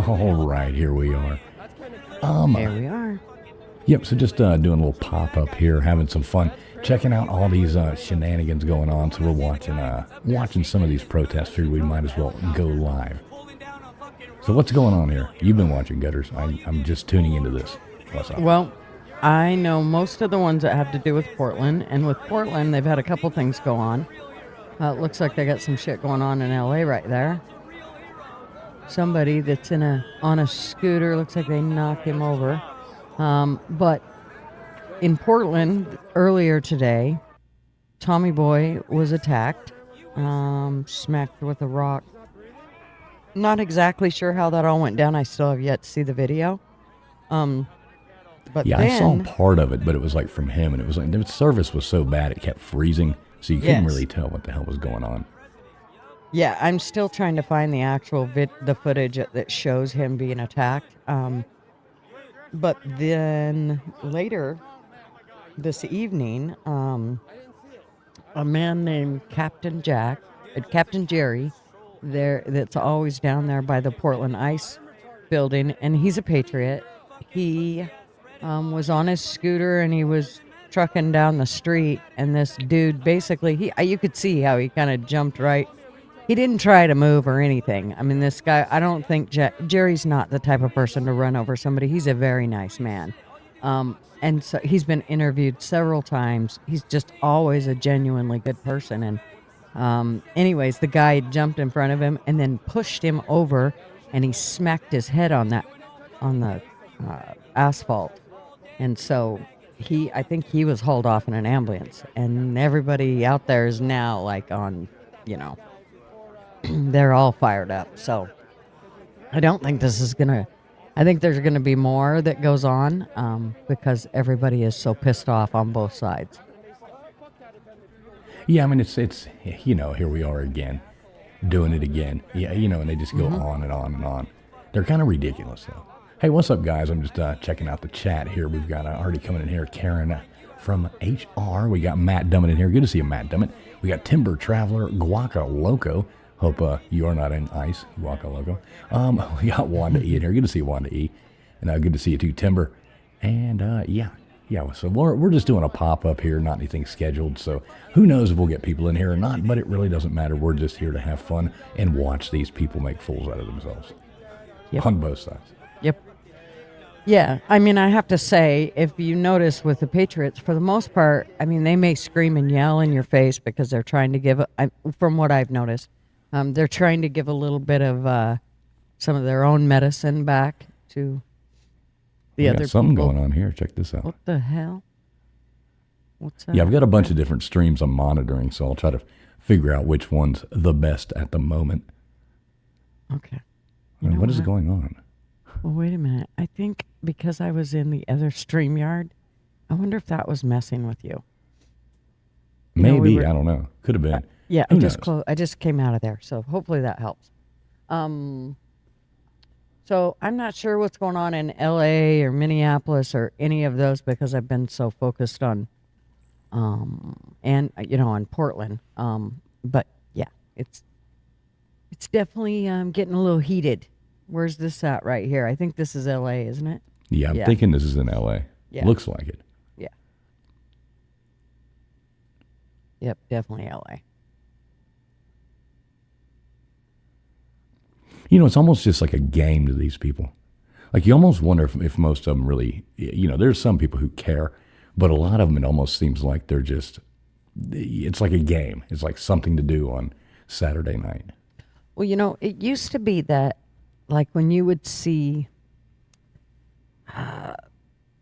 All right, here we are. Here we are. Yep, so just doing a little pop-up here, having some fun, checking out all these shenanigans going on. So we're watching some of these protests. Figured we might as well go live. So what's going on here? You've been watching Gutters. I'm just tuning into this. What's up? Well, I know most of the ones that have to do with Portland, and with Portland, they've had a couple things go on. It looks like they got some shit going on in LA right there. Somebody that's on a scooter, looks like they knocked him over. But in Portland earlier today, Tommy Boy was attacked, smacked with a rock. Not exactly sure how that all went down. I still have yet to see the video. But yeah, then, I saw part of it, but it was like from him, and it was like the service was so bad it kept freezing, so you couldn't really tell what the hell was going on. Yeah, I'm still trying to find the actual the footage that shows him being attacked. But then later this evening, a man named Captain Jerry, that's always down there by the Portland Ice building, and he's a patriot. He was on his scooter and he was trucking down the street, and this dude basically, you could see how he kind of jumped right. He didn't try to move or anything. I mean, this guy, I don't think Jerry's not the type of person to run over somebody. He's a very nice man. And so he's been interviewed several times. He's just always a genuinely good person. And anyways, the guy jumped in front of him and then pushed him over, and he smacked his head on the asphalt. And so I think he was hauled off in an ambulance. And everybody out there is now like on, they're all fired up. So I don't think this is I think there's going to be more that goes on because everybody is so pissed off on both sides. Yeah, I mean, it's here we are again, doing it again. Yeah, and they just go on and on and on. They're kind of ridiculous, though. Hey, what's up, guys? I'm just checking out the chat here. We've got already coming in here, Karen from HR. We got Matt Dummett in here. Good to see you, Matt Dummett. We got Timber Traveler, Guaca Loco. Hope you are not in ice, Guaca Loco. We got Wanda E in here. Good to see you, Wanda E. And good to see you too, Timber. And yeah. So we're just doing a pop-up here, not anything scheduled. So who knows if we'll get people in here or not, but it really doesn't matter. We're just here to have fun and watch these people make fools out of themselves. Yep. On both sides. Yep. Yeah, I mean, I have to say, if you notice with the Patriots, for the most part, I mean, they may scream and yell in your face because they're trying to give, from what I've noticed, they're trying to give a little bit of some of their own medicine back to the other people. Something going on here. Check this out. What the hell? What's that? Yeah, I've got a bunch of different streams I'm monitoring, so I'll try to figure out which one's the best at the moment. Okay. What is going on? Well, wait a minute. I think because I was in the other StreamYard, I wonder if that was messing with you. Maybe. I don't know. Could have been. Yeah, I just came out of there, so hopefully that helps. So I'm not sure what's going on in LA or Minneapolis or any of those because I've been so focused on, on Portland. But yeah, it's definitely getting a little heated. Where's this at right here? I think this is LA, isn't it? Yeah, I'm thinking this is in LA. Yeah. Looks like it. Yeah. Yep, definitely LA. It's almost just like a game to these people. Like, you almost wonder if most of them really, there's some people who care, but a lot of them, it almost seems like they're just, it's like a game. It's like something to do on Saturday night. Well, it used to be that, like, when you would see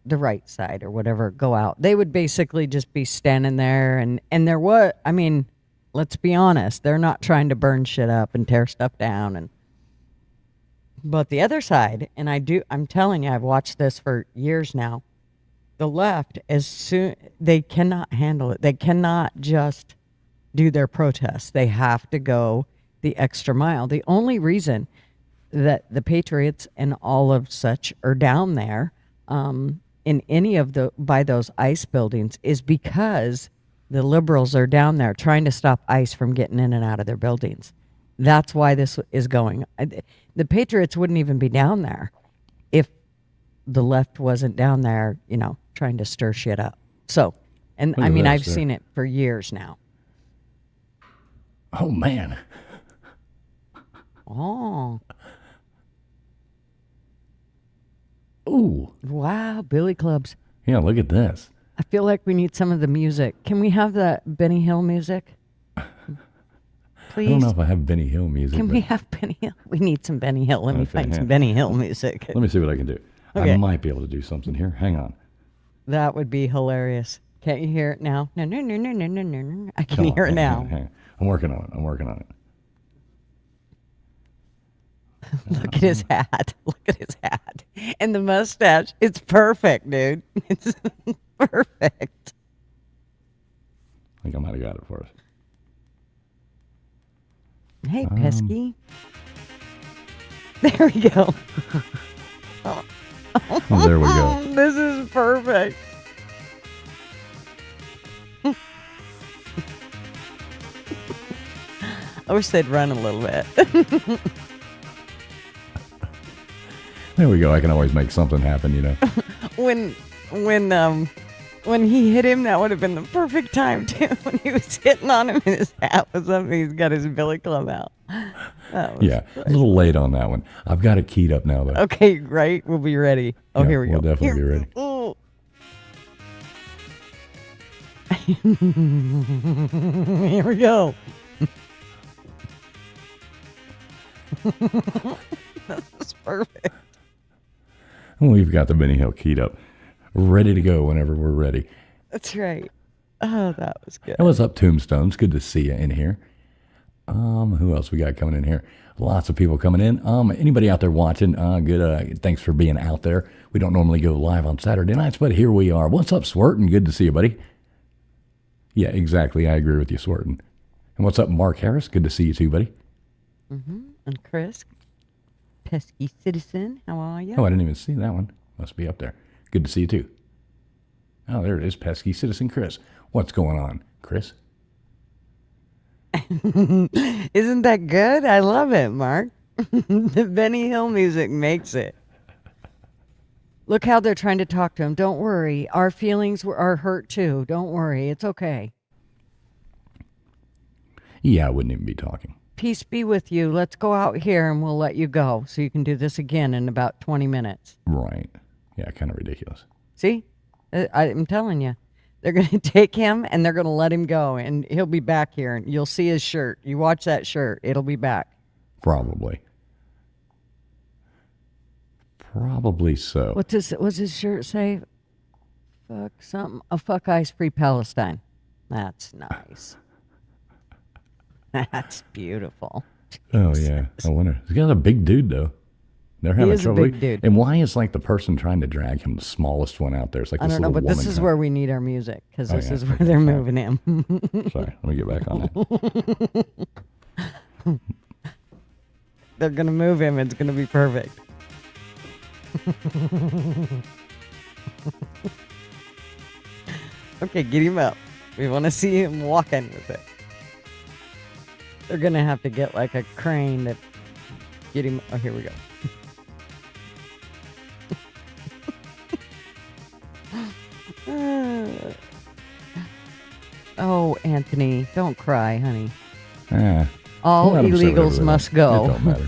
the right side or whatever go out, they would basically just be standing there, and there was, I mean, let's be honest, they're not trying to burn shit up and tear stuff down, but the other side, and I'm telling you, I've watched this for years now, the left, they cannot handle it. They cannot just do their protests. They have to go the extra mile. The only reason that the Patriots and all of such are down there in any of by those ICE buildings is because the liberals are down there trying to stop ICE from getting in and out of their buildings. That's why this is going. The Patriots wouldn't even be down there if the left wasn't down there, trying to stir shit up. So, and Look I at mean, this I've there. seen it for years now. Oh, man. Oh, Ooh. wow, Billy Clubs. Yeah, look at this. I feel like we need some of the music. Can we have the Benny Hill music? Please. I don't know if I have Benny Hill music. Can but we have Benny Hill? We need some Benny Hill. Let me Okay, find yeah. some Benny Hill music. Let me see what I can do. Okay. I might be able to do something here. Hang on. That would be hilarious. Can't you hear it now? No, no, no, no, no, no, no, no. I can Come on, hear it hang now. on, hang on. I'm working on it. I'm working on it. Look at his hat. Look at his hat. And the mustache. It's perfect, dude. It's perfect. I think I might have got it for us. Hey, Pesky. There we go. Oh, there we go. This is perfect. I wish they'd run a little bit. There we go. I can always make something happen, when he hit him, that would have been the perfect time too. When he was hitting on him and his hat was up and he's got his billy club out. That was Yeah, a little late on that one. I've got it keyed up now, though. Okay, right. We'll be ready. Oh, Yeah, here we we'll go. definitely be ready. Oh. Here we go. That's perfect. We've got the Benny Hill keyed up, ready to go whenever we're ready. That's right. Oh, that was good. Hey, what's up, Tombstones? Good to see you in here. Who else we got coming in here? Lots of people coming in. Anybody out there watching? Good. Thanks for being out there. We don't normally go live on Saturday nights, but here we are. What's up, Swerton? Good to see you, buddy. Yeah, exactly. I agree with you, Swerton. And what's up, Mark Harris? Good to see you too, buddy. And Chris, Pesky Citizen, how are you? Oh, I didn't even see that one. Must be up there. Good to see you too. Oh, there it is, Pesky Citizen Chris. What's going on, Chris? Isn't that good? I love it, Mark. The Benny Hill music makes it. Look how they're trying to talk to him. Don't worry. Our feelings are hurt too. Don't worry. It's okay. Yeah, I wouldn't even be talking. Peace be with you. Let's go out here and we'll let you go so you can do this again in about 20 minutes. Right. Yeah, kind of ridiculous. See? I'm telling you. They're going to take him and they're going to let him go and he'll be back here and you'll see his shirt. You watch that shirt. It'll be back. Probably. Probably so. What's his shirt say? Fuck something. Fuck Ice Free Palestine. That's nice. That's beautiful. Oh, yeah. I wonder. He's got a big dude, though. They're having is a trouble. big dude. And why is like the person trying to drag him the smallest one out there? It's like I this don't know, little but this woman is trying- where we need our music because this yeah, is where okay, they're fine. moving him. Sorry, let me get back on that. They're going to move him. It's going to be perfect. Okay, get him up. We want to see him walking with it. They're going to have to get like a crane to get him. Oh, here we go. Oh, Anthony, don't cry, honey. Ah, All let 'em say whatever illegals they must want. go. It don't matter.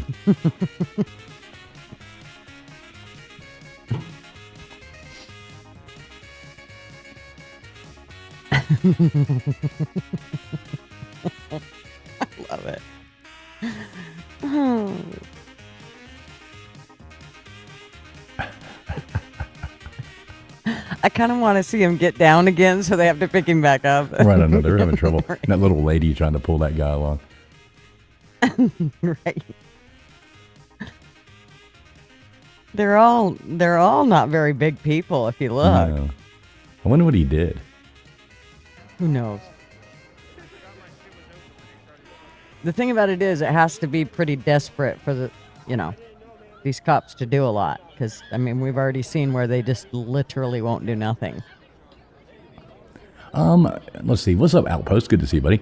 Love it. Oh. I kind of want to see him get down again, so they have to pick him back up. Right, I know they're having trouble. And that little lady trying to pull that guy along. Right. They're all not very big people if you look. No. I wonder what he did. Who knows? The thing about it is, it has to be pretty desperate for these cops to do a lot. Because, I mean, we've already seen where they just literally won't do nothing. Let's see. What's up, Outpost? Good to see you, buddy.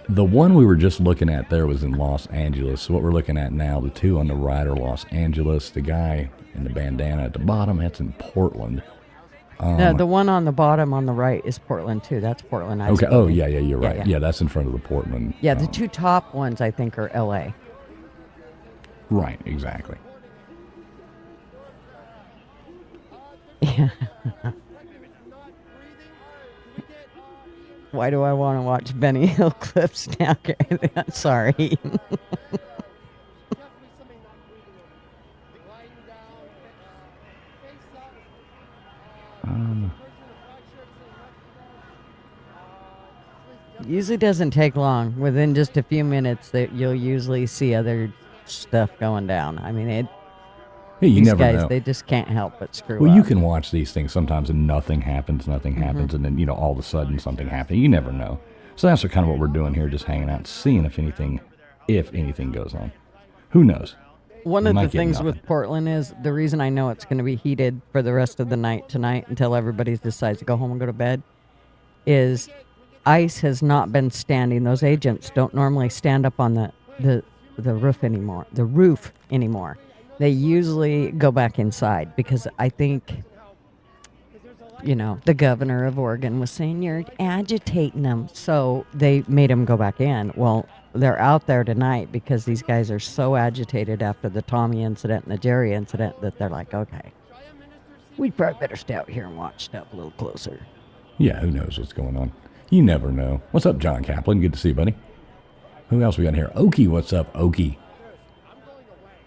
The one we were just looking at there was in Los Angeles. So what we're looking at now, the two on the right are Los Angeles. The guy in the bandana at the bottom, that's in Portland. No, the one on the bottom on the right is Portland too. That's Portland Ice Okay. Oh, Skating. yeah, you're Yeah, right. yeah. Yeah, that's in front of the Portland. Yeah, the two top ones I think are L.A. Right, exactly. Why do I want to watch Benny Hill clips now? Sorry. Usually doesn't take long. Within just a few minutes, that you'll usually see other stuff going down. I mean, Hey, you these never guys, know. they just can't help but screw Well, up. you can watch these things sometimes and nothing happens, and then, all of a sudden something happens. You never know. So that's kind of what we're doing here, just hanging out, seeing if anything goes on. Who knows? One We of might the get things nothing. with Portland is the reason I know it's going to be heated for the rest of the night tonight until everybody decides to go home and go to bed is ICE has not been standing. Those agents don't normally stand up on the roof anymore. The roof anymore. They usually go back inside because I think, the governor of Oregon was saying you're agitating them. So they made them go back in. Well, they're out there tonight because these guys are so agitated after the Tommy incident and the Jerry incident that they're like, okay, we'd probably better stay out here and watch stuff a little closer. Yeah, who knows what's going on? You never know. What's up, John Kaplan? Good to see you, buddy. Who else we got here? Okie, what's up, Okie?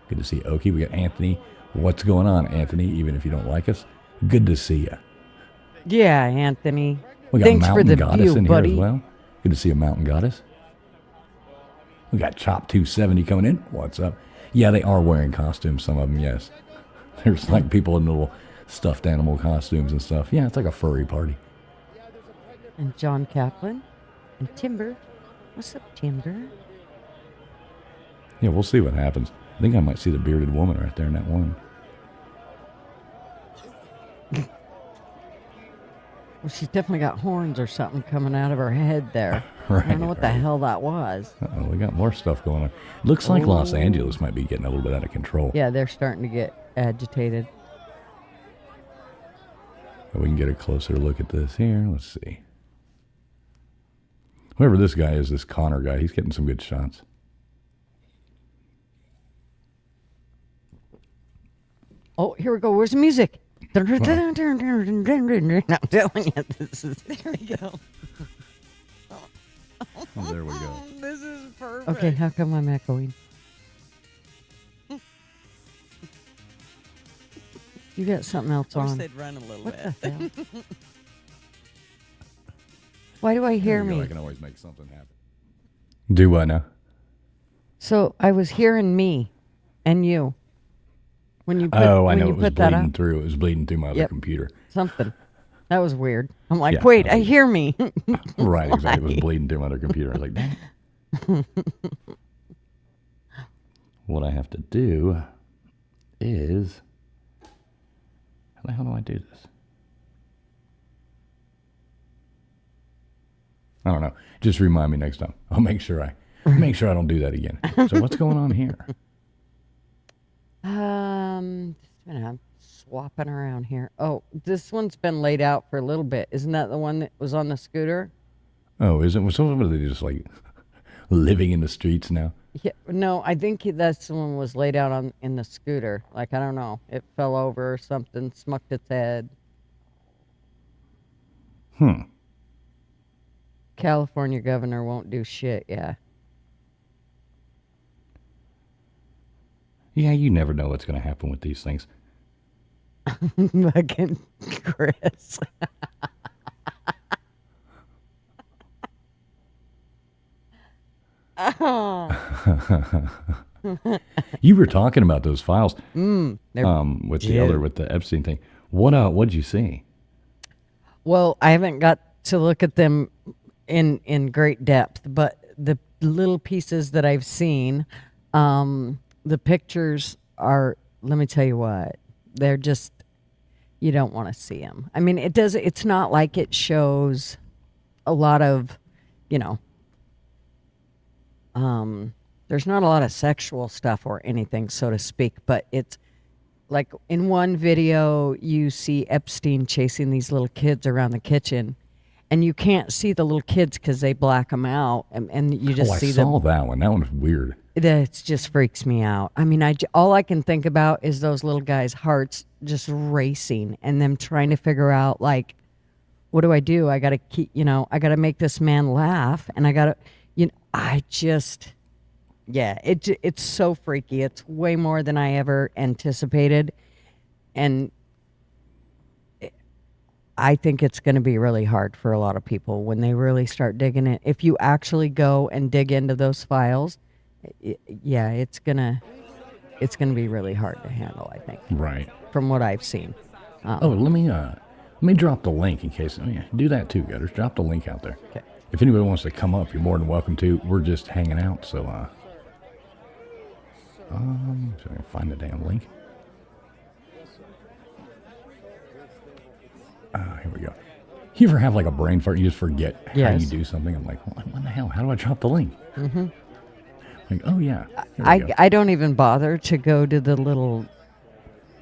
Good to see you, Okie. We got Anthony. What's going on, Anthony? Even if you don't like us, good to see you. Yeah, Anthony. We got Thanks for Mountain the Goddess view, in buddy. here as well. Good to see a Mountain Goddess. We got Chop 270 coming in. What's up? Yeah, they are wearing costumes, some of them, yes. There's like people in little stuffed animal costumes and stuff. Yeah, it's like a furry party. And John Kaplan and Timber. What's up, Timber? Yeah, we'll see what happens. I think I might see the bearded woman right there in that one. Well, she's definitely got horns or something coming out of her head there. Right, I don't know what the hell that was. Uh-oh, we got more stuff going on. Looks like Los Angeles might be getting a little bit out of control. Yeah, they're starting to get agitated. We can get a closer look at this here. Let's see. Whoever this guy is, this Connor guy, he's getting some good shots. Oh, here we go. Where's the music? I'm telling you, this is. There we go. Oh, there we go. This is perfect. Okay, how come I'm echoing? You got something else I wish on. they'd run a little What bit. the hell? Why do I hear There we go. me? I can always make something happen. Do what now? So I was hearing me and you when you put, I when know you it was put that bleeding up. through. It was bleeding through my other Yep. computer. Something. That was weird. I'm like, Yeah, wait, I I was- hear me. Right, exactly. It was bleeding through my other computer. I was like, dang it. What I have to do is, how the hell do I do this? I don't know. Just remind me next time. I'll make sure I don't do that again. So what's going on here? Just a minute, I'm swapping around here. Oh, this one's been laid out for a little bit. Isn't that the one that was on the scooter? Oh, is it? Was somebody just like living in the streets now? Yeah, no, I think that's the one was laid out on in the scooter. Like, I don't know, it fell over or something, smucked its head. California governor won't do shit. Yeah. Yeah, you never know what's going to happen with these things. Fucking Chris. You were talking about those files They're with the Epstein thing. What'd you see? Well, I haven't got to look at them in great depth, but the little pieces that I've seen, the pictures are, let me tell you what, they're just, you don't want to see them. I mean, it's not like it shows a lot of, There's not a lot of sexual stuff or anything, so to speak, but it's like in one video, you see Epstein chasing these little kids around the kitchen, and you can't see the little kids because they black them out, and you just Oh, I see saw them. that one. That one was weird. That just freaks me out. I mean, all I can think about is those little guys' hearts just racing and them trying to figure out, like, what do I do? I got to keep, I got to make this man laugh, and I got to, yeah, it's so freaky. It's way more than I ever anticipated, and I think it's going to be really hard for a lot of people when they really start digging it. If you actually go and dig into those files, yeah, it's gonna be really hard to handle, I think, Right. from what I've seen. Oh, let me drop the link in case. Oh, yeah, do that too, Gutters. Drop the link out there. Okay. If anybody wants to come up, you're more than welcome to. We're just hanging out, so so I can find the damn link. Here we go. You ever have like a brain fart? You just forget how Yes. you do something. I'm like, what the hell? How do I drop the link? Mm-hmm. Like, oh yeah. Here we go. I don't even bother to go to the little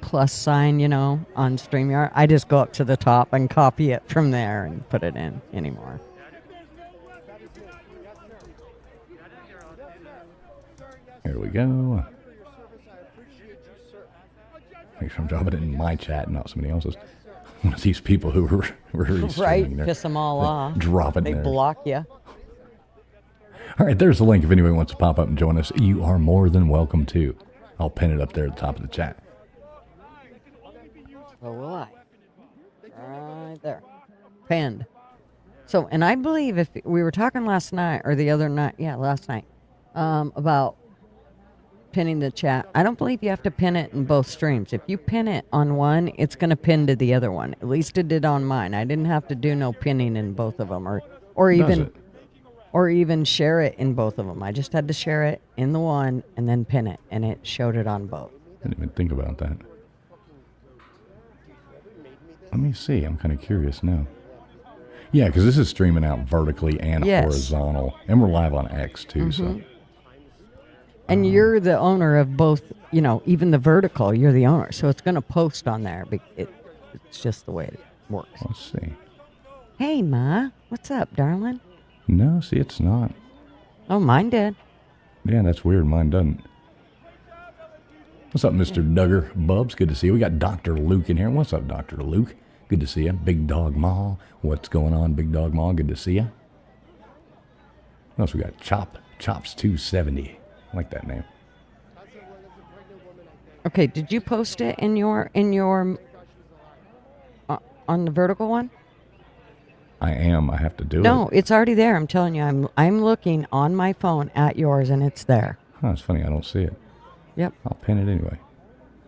plus sign, on StreamYard. I just go up to the top and copy it from there and put it in anymore. Here we go. Make sure I'm dropping it in my chat, not somebody else's. One of these people who were Right? streaming there. Piss them all off. Drop it They there. block you. All right, there's the link. If anybody wants to pop up and join us, you are more than welcome to. I'll pin it up there at the top of the chat. So will I. Right there. Pinned. So, and I believe if we were talking last night or the other night, last night, about pinning the chat. I don't believe you have to pin it in both streams. If you pin it on one, it's going to pin to the other one. At least it did on mine. I didn't have to do no pinning in both of them, or Does even it? or even share it in both of them. I just had to share it in the one and then pin it, and it showed it on both. Didn't even think about that. Let me see. I'm kind of curious now. Yeah, because this is streaming out vertically and Yes. horizontal, and we're live on X too. So And you're the owner of both, even the vertical, you're the owner. So it's going to post on there. It's just the way it works. let's see. Hey, Ma. What's up, darling? No, see, it's not. Oh, mine did. Yeah, that's weird. Mine doesn't. What's up, Mr. Duggar? Bubs, good to see you. We got Dr. Luke in here. What's up, Dr. Luke? Good to see you. Big Dog Mall. What's going on, Big Dog Mall? Good to see you. What else we got? Chops 270. I like that name. Okay, did you post it in your on the vertical one? I am. I have to do it. No, it's already there. I'm telling you. I'm looking on my phone at yours, and it's there. Huh, it's funny. I don't see it. Yep. I'll pin it anyway.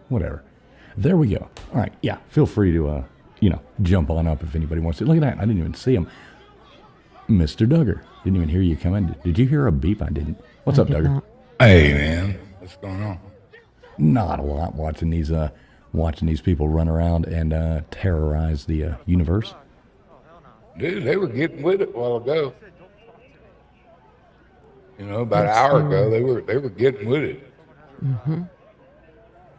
Whatever. There we go. All right. Yeah. Feel free to, jump on up if anybody wants to. Look at that. I didn't even see him. Mr. Duggar. Didn't even hear you come in. Did you hear a beep? I didn't. What's I up, did Duggar? not. Hey man, what's going on? Not a lot. Watching these people run around and terrorize the universe. Dude, they were getting with it a while ago. About an hour ago, they were getting with it.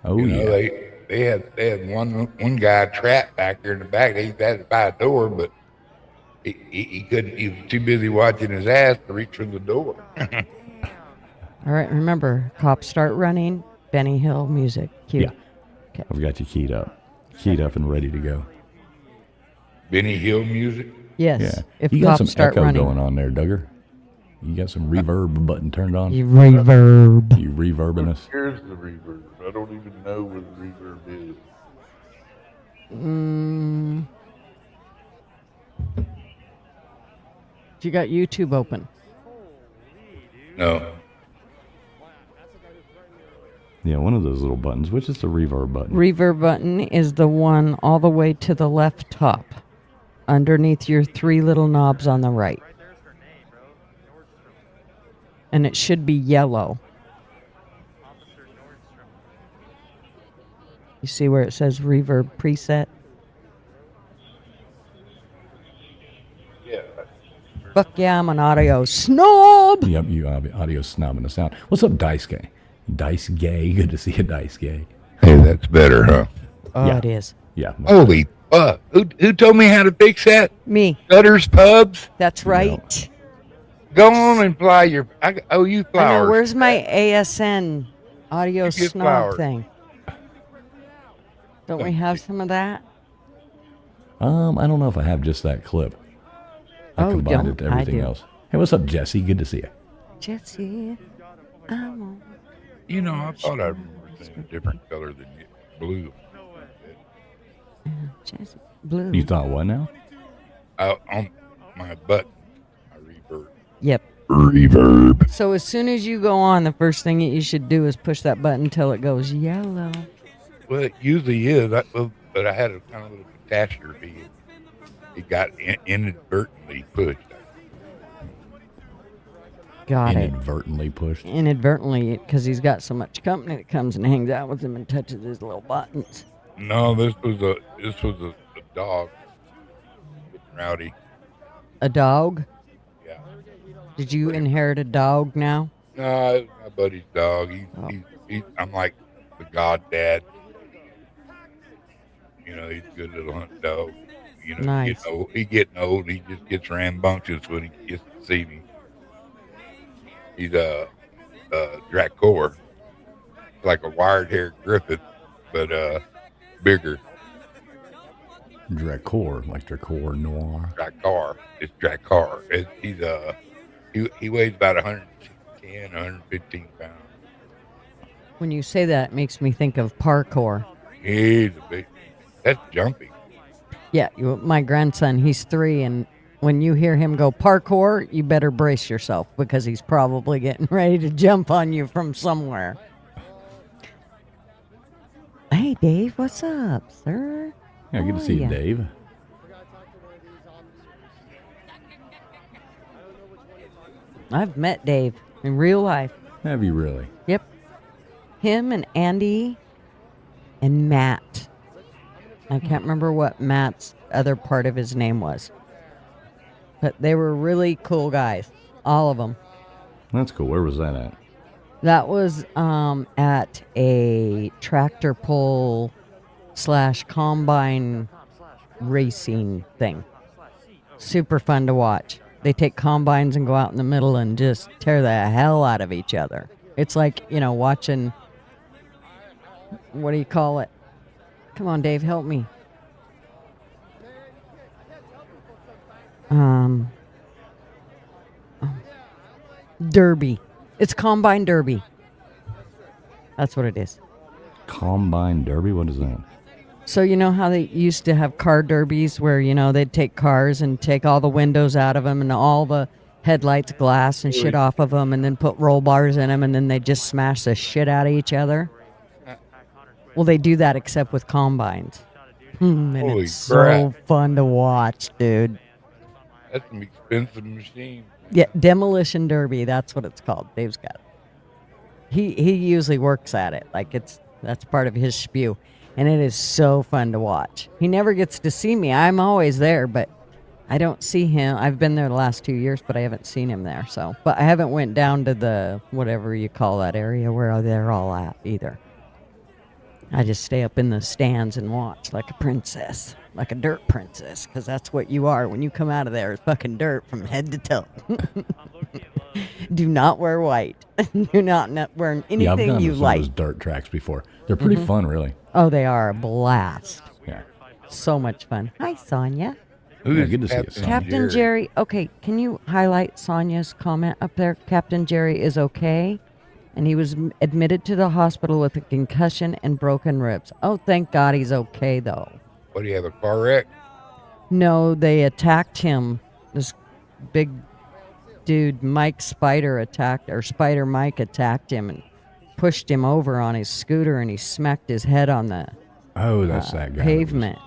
Oh Yeah. yeah. They had one guy trapped back there in the back. He had to buy a door, but he couldn't. He was too busy watching his ass to reach for the door. All right, remember, cops start running. Benny Hill music. Cue. Yeah. I've got you keyed up and ready to go. Benny Hill music. Yes. Yeah. If You got some cops start echo running. going on there, Duggar. You got some reverb button turned on. You reverb. You reverbing us. Here's the reverb. I don't even know what the reverb is. You got YouTube open. No. Yeah, one of those little buttons. Which is the reverb button? Reverb button is the one all the way to the left top, underneath your three little knobs on the right. And it should be yellow. You see where it says reverb preset? Yeah. Fuck yeah, I'm an audio snob. Yep, you audio snobbing us out. What's up, Dice Gay? Dice Gay, good to see you, Dice Gay. Hey, that's better, huh? Oh, Yeah. it is. Yeah. Holy fuck. Who told me how to fix that? Me. Gutters Pubs? That's right. Go on and fly your. I owe you I flowers. know. Where's my ASN audio You get snob flowers. thing? Don't we have some of that? I don't know if I have just that clip. I Oh, combined don't. it to I everything do. else. Hey, what's up, Jesse? Good to see you. Jesse, I'm on. You know, I thought I remember seeing a different color than you. Blue. Jesse Blue. You thought what now? On my button. My reverb. Yep. Reverb. So as soon as you go on, the first thing that you should do is push that button until it goes yellow. Well, it usually is. But I had a kind of little catastrophe. It got inadvertently pushed. Got it. Inadvertently pushed. Inadvertently, because he's got so much company that comes and hangs out with him and touches his little buttons. No, this was a dog. Rowdy. A dog? Yeah. Did you inherit a dog now? No, it was my buddy's dog. Oh. I'm like the god dad. You know, he's a good little hunt dog. You know, Nice. He's getting old. He just gets rambunctious when he gets to see me. He's a Dracor, like a wired-haired griffin, but bigger. Dracor, like Dracor Noir. Dracar. It's Dracar. He weighs about 110, 115 pounds. When you say that, it makes me think of parkour. He's a big. That's jumping. Yeah, my grandson, he's 3, and when you hear him go parkour, you better brace yourself because he's probably getting ready to jump on you from somewhere. Hey, Dave, what's up, sir? Yeah, good to How see are you, ya? Dave. I've met Dave in real life. Have you really? Yep. Him and Andy and Matt. I can't remember what Matt's other part of his name was. But they were really cool guys. All of them. That's cool. Where was that at? That was at a tractor pull / combine racing thing. Super fun to watch. They take combines and go out in the middle and just tear the hell out of each other. It's like, watching, what do you call it? Come on, Dave, help me. Derby. It's combine derby. That's what it is. Combine Derby? What is that? So you know how they used to have car derbies where, they'd take cars and take all the windows out of them and all the headlights, glass and shit off of them and then put roll bars in them and then they just smash the shit out of each other? Well, they do that except with combines. And Holy it's crap. so fun to watch, dude. That's an expensive machine. Yeah, Demolition Derby, that's what it's called. Dave's got it. He usually works at it. Like that's part of his spew. And it is so fun to watch. He never gets to see me. I'm always there, but I don't see him. I've been there the last 2 years, but I haven't seen him there. So, but I haven't went down to the whatever you call that area where they're all at either. I just stay up in the stands and watch like a princess, like a dirt princess, because that's what you are when you come out of there. It's fucking dirt from head to toe. Do not wear white. Do not wear Yeah, I've anything gone you to some like. of those dirt tracks before. They're pretty fun, really. Oh, they are a blast. Yeah. So much fun. Hi, Sonia. Who's good to see you, Captain Sonia. Captain Jerry. Okay, can you highlight Sonia's comment up there? Captain Jerry is okay, and he was admitted to the hospital with a concussion and broken ribs. Oh, thank God he's okay, though. What do you have, a car wreck? No, they attacked him. This big dude, Mike Spider, Spider Mike attacked him and pushed him over on his scooter, and he smacked his head on the Oh, that's that guy. pavement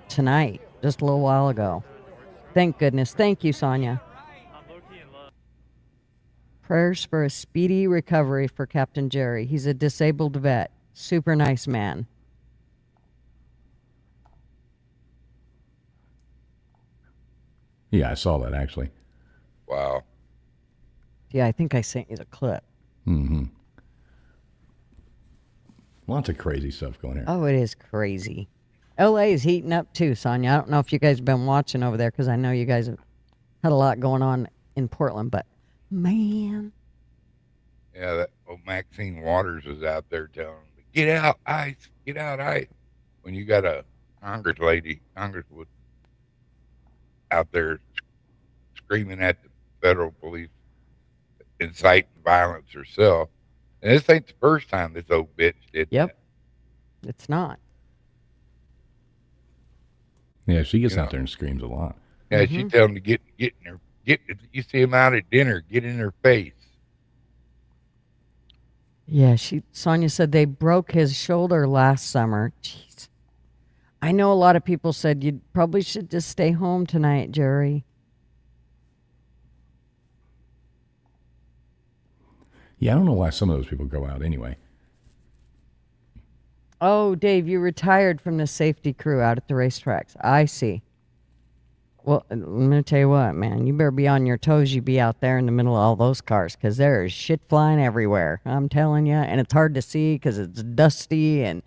tonight, just a little while ago. Thank goodness. Thank you, Sonia. Prayers for a speedy recovery for Captain Jerry. He's a disabled vet. Super nice man. Yeah, I saw that actually. Wow. Yeah, I think I sent you the clip. Mm-hmm. Lots of crazy stuff going here. Oh, it is crazy. LA is heating up too, Sonia. I don't know if you guys have been watching over there because I know you guys have had a lot going on in Portland, but man. Yeah, that Maxine Waters was out there telling them, "Get out, ICE! Get out, ICE!" When you got a Congresswoman out there screaming at the federal police, inciting violence herself, and this ain't the first time this old bitch did Yep. that. It's not. Yeah, she gets You out know. there and screams a lot. Yeah, she tell them to get in her get. If you see him out at dinner, get in her face. Yeah, Sonia said they broke his shoulder last summer. Jeez. I know a lot of people said you probably should just stay home tonight, Jerry. Yeah, I don't know why some of those people go out anyway. Oh, Dave, you retired from the safety crew out at the racetracks. I see. Well, I'm going to tell you what, man. You better be on your toes. You be out there in the middle of all those cars because there is shit flying everywhere. I'm telling you. And it's hard to see because it's dusty and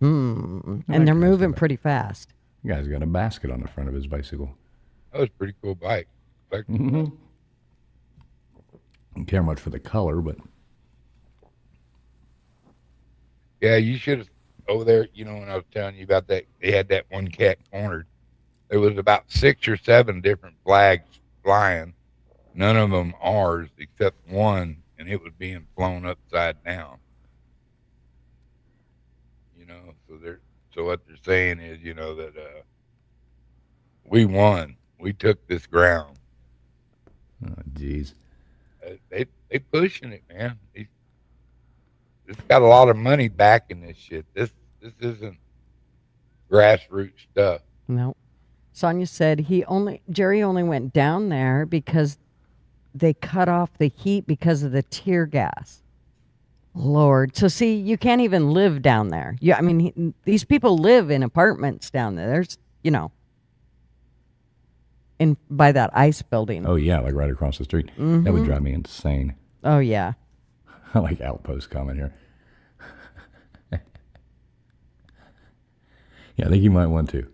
and they're moving pretty fast. The guy's got a basket on the front of his bicycle. That was a pretty cool bike. Don't care much for the color, but Yeah, you should have over there. You know, when I was telling you about that, they had that one cat cornered. There was about 6 or 7 different flags flying. None of them ours except one, and it was being flown upside down. You know, so what they're saying is, you know, that we won. We took this ground. oh, geez. They pushing it, man. It's got a lot of money backing this shit. This isn't grassroots stuff. No. Sonia said Jerry only went down there because they cut off the heat because of the tear gas. Lord. So see, you can't even live down there. Yeah, I mean, these people live in apartments down there. There's, by that ice building. Oh, yeah, like right across the street. That would drive me insane. Oh, yeah. I like Outpost comment here. Yeah, I think you might want to.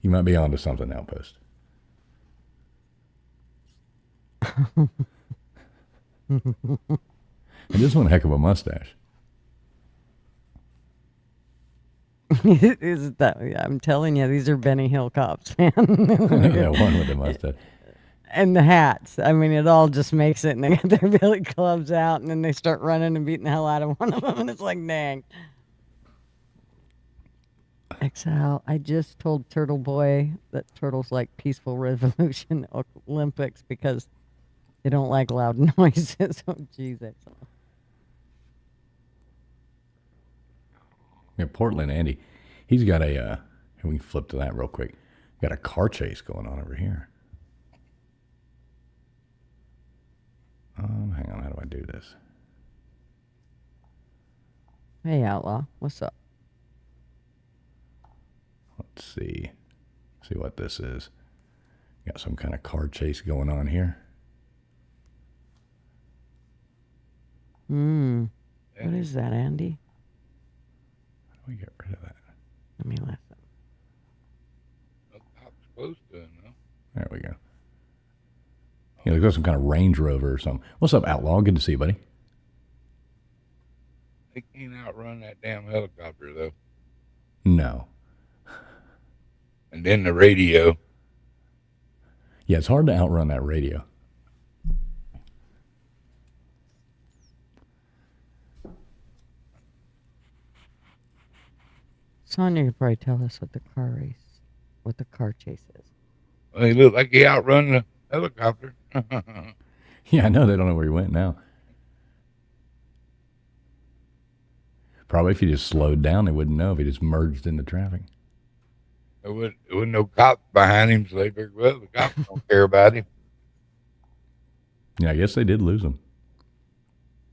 You might be onto something, Outpost. And this one, heck of a mustache. I'm telling you, these are Benny Hill cops, man. Yeah, one with the mustache. And the hats. I mean, it all just makes it. And they got their billy clubs out, and then they start running and beating the hell out of one of them, and it's like, dang. Exile. I just told Turtle Boy that Turtle's like Peaceful Revolution Olympics because they don't like loud noises. Oh, jeez, Exile. Yeah, Portland Andy, he's got we can flip to that real quick. Got a car chase going on over here. Hang on, how do I do this? Hey, Outlaw, what's up? Let's see what this is. Got some kind of car chase going on here. What is that, Andy? How do we get rid of that? Let me listen. The cop's supposed to know. There we go. Yeah, looks like some kind of Range Rover or something. What's up, Outlaw? Good to see you, buddy. They can't outrun that damn helicopter though. No. And then the radio. Yeah, it's hard to outrun that radio. Sonia could probably tell us what the car chase is. Well, he looked like he outrun the helicopter. Yeah, I know they don't know where he went now. Probably if he just slowed down, they wouldn't know if he just merged into traffic. There wasn't no cops behind him, so they figured, well, the cops don't care about him. Yeah, I guess they did lose him.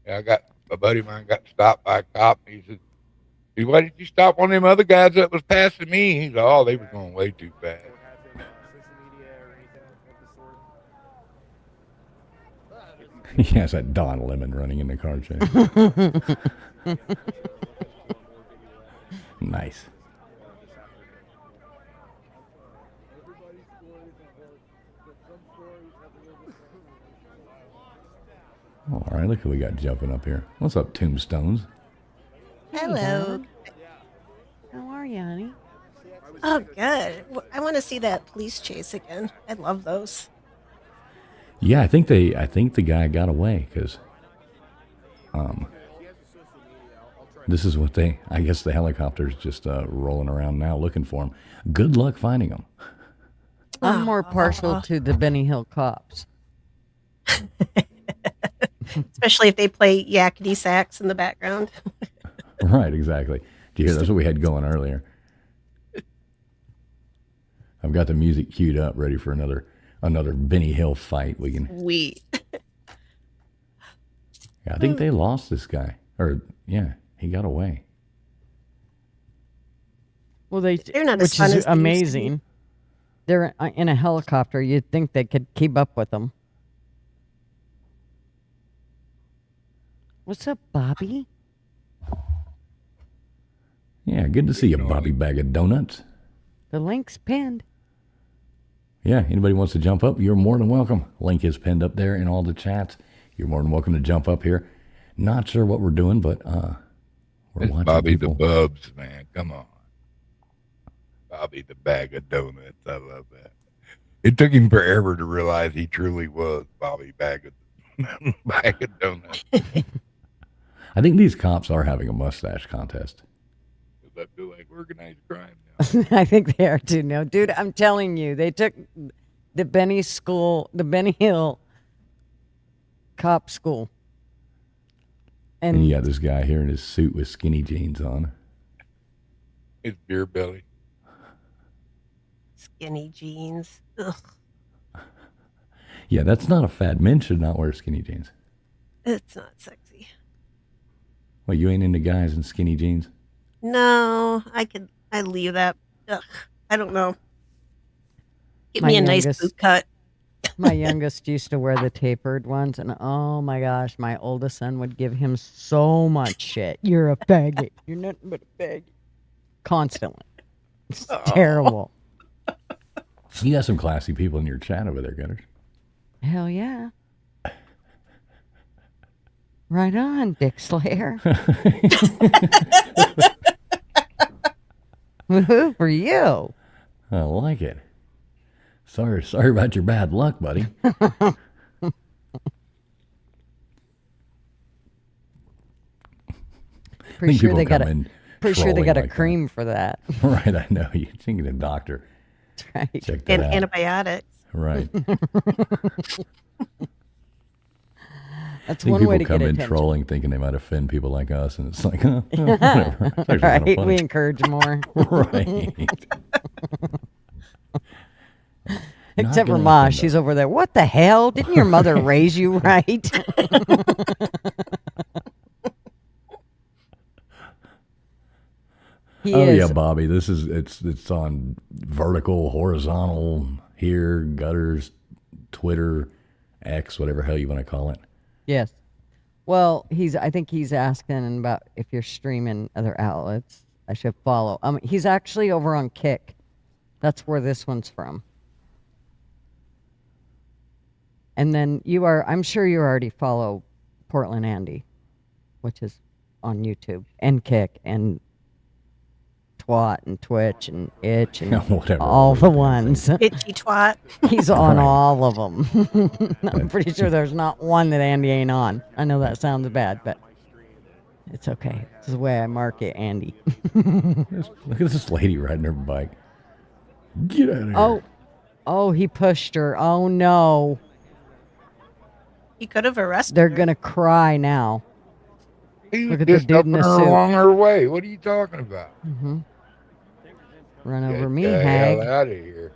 Yeah, a buddy of mine got stopped by a cop. He said, "Why did you stop on them other guys that was passing me?" He said, "Oh, they was going way too fast." Yeah, it's that Don Lemon running in the car chase. Nice. All right, look who we got jumping up here. What's up, Tombstones? Hello. How are you, honey? Oh, good. I want to see that police chase again. I love those. Yeah, I think the guy got away because, this is what I guess the helicopter's just rolling around now looking for him. Good luck finding him. I'm more partial to the Benny Hill cops. Especially if they play yakety sax in the background. Right, exactly. Do you hear? That's what we had going earlier. I've got the music queued up, ready for another Benny Hill fight. We can. We. Yeah, I think they lost this guy, or yeah, he got away. Well, They're not as which fun is as they used to be. amazing. They're in a helicopter. You'd think they could keep up with them. What's up, Bobby? Yeah, good to see you, Bobby Bag of Donuts. The link's pinned. Yeah, anybody wants to jump up, you're more than welcome. Link is pinned up there in all the chats. You're more than welcome to jump up here. Not sure what we're doing, but we're It's watching Bobby people. the Bubs, man. Come on. Bobby the Bag of Donuts. I love that. It took him forever to realize he truly was Bobby Bag of Donuts. I think these cops are having a mustache contest. I feel like organized crime now. I think they are too. No, dude, I'm telling you, they took the Benny Hill cop school. And you got this guy here in his suit with skinny jeans on. It's beer belly. Skinny jeans. Ugh. Yeah, that's not a fad. Men should not wear skinny jeans. It's not sexy. Well, you ain't into guys in skinny jeans? No, I leave that. Ugh, I don't know. Get My me a nice youngest- boot cut. My youngest used to wear the tapered ones, and oh my gosh, my oldest son would give him so much shit. You're a faggot. You're nothing but a faggot. Constantly. It's terrible. You got some classy people in your chat over there, Gunners. Hell yeah. Right on, Dick Slayer. Woohoo for you. I like it. Sorry about your bad luck, buddy. Pretty sure they got in Pretty sure they trolling got a like that. cream for that. Right, I know. You're thinking a doctor. Right. Check that And out. antibiotics. Right. I That's think one way people to come get in attention. trolling thinking they might offend people like us, and it's like, oh, whatever. It's actually kind of Right, funny. we encourage more. Right. Except for gonna Ma, offend she's over there. What the hell? Didn't your mother raise you right? He Oh is. yeah, Bobby. This is it's on vertical, horizontal, here, gutters, Twitter, X, whatever hell you want to call it. Yes. Well, I think he's asking about if you're streaming other outlets. I should follow. He's actually over on Kick. That's where this one's from. And then I'm sure you already follow Portland Andy, which is on YouTube, and Kick, and Twat, and Twitch, and Itch, and Whatever. all the ones. Itchy twat. He's on Right. all of them. I'm pretty sure there's not one that Andy ain't on. I know that sounds bad, but it's okay. This is the way I market Andy. Look at this lady riding her bike. Get out of here. Oh, he pushed her. Oh no. He could have arrested They're her. going to cry now. He was Look at the just dude in helping the her suit. along her way. What are you talking about? Run over Get me, the hag. hell out of here.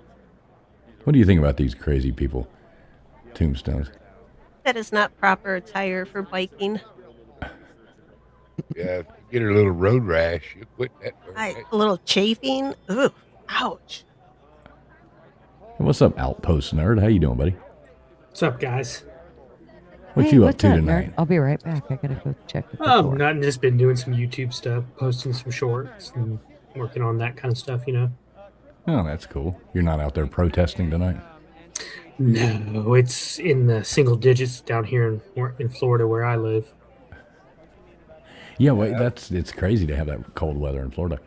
What do you think about these crazy people? Tombstones. That is not proper attire for biking. Yeah, if you get her a little road rash, you quit that. A little chafing. Ooh, ouch. What's up, Outpost Nerd? How you doing, buddy? What's up, guys? What Hey, you up what's to up, tonight? nerd? I'll be right back. I gotta go check the Oh, door. not just been doing some YouTube stuff, posting some shorts, and working on that kind of stuff. Oh, that's cool. You're not out there protesting tonight? No, it's in the single digits down here in Florida where I live. Yeah, wait, it's crazy to have that cold weather in Florida.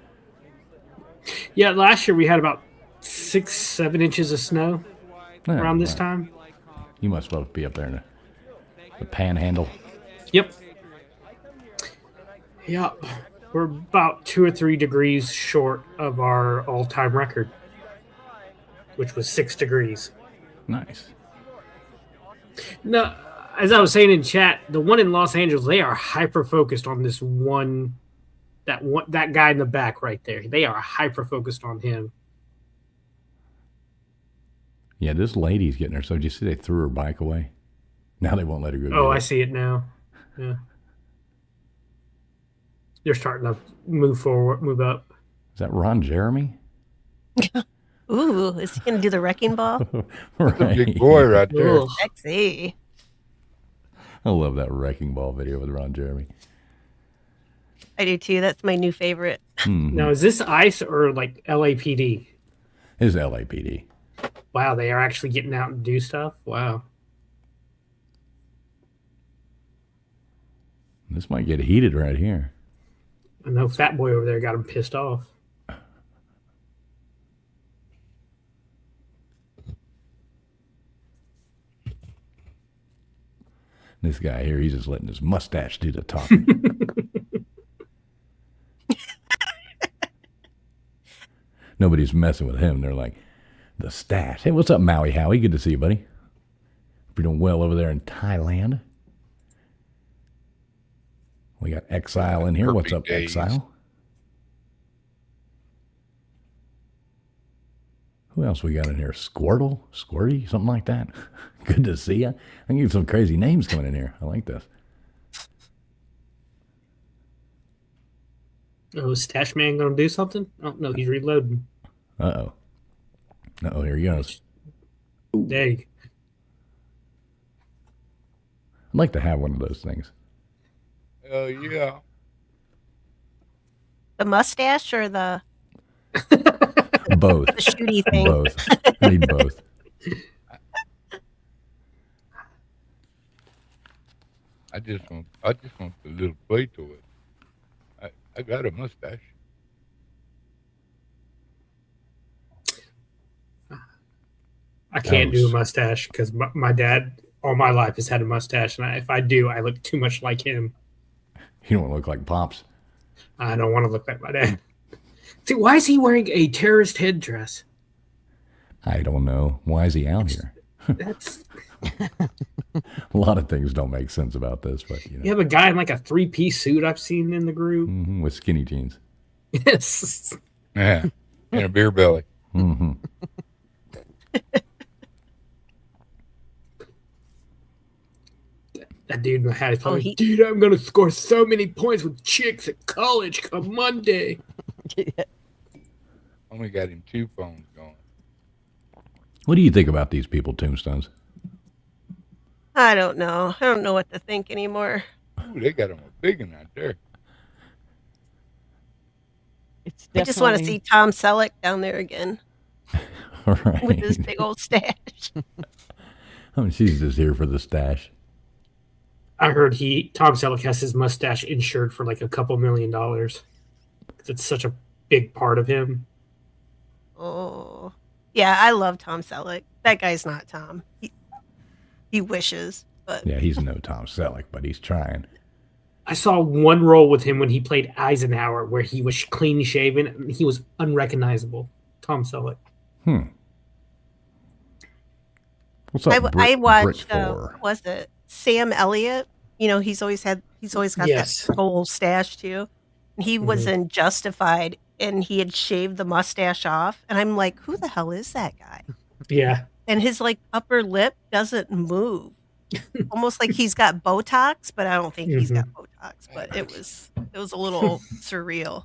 Yeah, last year we had about 6-7 inches of snow Yeah, around this right. time. You must both be up there in the panhandle. Yep. Yep. We're about 2 or 3 degrees short of our all-time record, which was 6 degrees. Nice. No, as I was saying in chat, the one in Los Angeles, they are hyper focused on this one, that guy in the back right there. They are hyper focused on him. Yeah, this lady's getting her. So did you see they threw her bike away? Now they won't let her go. Oh, get I it. see it now. Yeah, they're starting to move forward, move up. Is that Ron Jeremy? Ooh, is he gonna do the wrecking ball? That's a big boy right there. Ugh. Sexy. I love that wrecking ball video with Ron Jeremy. I do too. That's my new favorite. Now, is this ICE or like LAPD? It's LAPD. Wow, they are actually getting out and do stuff. Wow. This might get heated right here. I know Fat Boy over there got him pissed off. This guy here, he's just letting his mustache do the talking. Nobody's messing with him. They're like, the stash. Hey, what's up, Maui Howie? Good to see you, buddy. Hope you're doing well over there in Thailand. We got Exile in here. What's up, Perfect days. Exile? Who else we got in here? Squirtle? Squirty? Something like that. Good to see you. I get some crazy names coming in here. I like this. Oh, is Stash Man going to do something? Oh, no, he's reloading. Uh-oh. Uh-oh, here he goes. There you go. I'd like to have one of those things. Oh yeah. The mustache or the Both. shooty thing? Both. I need both. I just want a little play to it. I got a mustache. I can't do a Oh, mustache because my dad all my life has had a mustache, and if I do, I look too much like him. You don't look like Pops. I don't want to look like my dad. See, why is he wearing a terrorist headdress? I don't know. Why is he out here? That's A lot of things don't make sense about this, but you know, you have a guy in like a 3-piece suit I've seen in the group. with skinny jeans. Yes. Yeah. And a beer belly. Hmm. That dude in the hat is probably, he- dude, I'm going to score so many points with chicks at college come Monday. Only got him 2 phones going. What do you think about these people, Tombstones? I don't know. I don't know what to think anymore. Ooh, they got him a big one out there. It's I just want to definitely- see Tom Selleck down there again All with his right. big old stash. I mean, she's just here for the stash. I heard Tom Selleck has his mustache insured for like a couple $1 million. 'Cause it's such a big part of him. Oh, yeah. I love Tom Selleck. That guy's not Tom. He wishes, but Yeah, he's no Tom Selleck, but he's trying. I saw one role with him when he played Eisenhower where he was clean shaven and he was unrecognizable. Tom Selleck. What's up, I watched. Brick Thor? Was it Sam Elliott? You know, he's always got Yes. that whole stash too. And he was in Justified, and he had shaved the mustache off, and I'm like, who the hell is that guy? Yeah. And his like upper lip doesn't move, almost like he's got Botox, but I don't think he's got Botox. But it was a little surreal.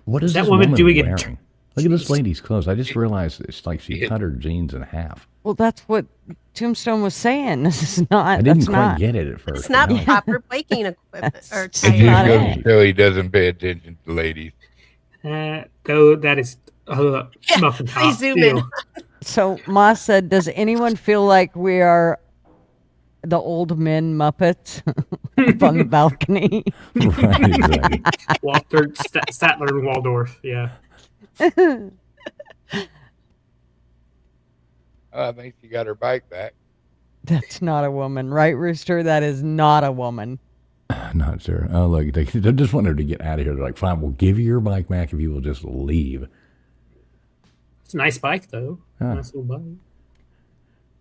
What is That this woman woman doing it- wearing? Look at this lady's clothes. I just realized it's like she Yeah. cut her jeans in half. Well, that's what Tombstone was saying. This is not. I didn't that's quite not. get it at first. It's not but now I- proper biking equipment or It It's just not goes it. to show he doesn't pay attention to ladies. That is muffin they top. zoom in. deal. So Moss said, "Does anyone feel like we are the old men Muppets up on the balcony?" Right, exactly. Walter Statler and Waldorf. Yeah. Oh, I think she got her bike back. That's not a woman, right, Rooster? That is not a woman. Not sure. Oh, look, they just want her to get out of here. They're like, fine, we'll give you your bike back if you will just leave. It's a nice bike, though. Huh. Nice little bike.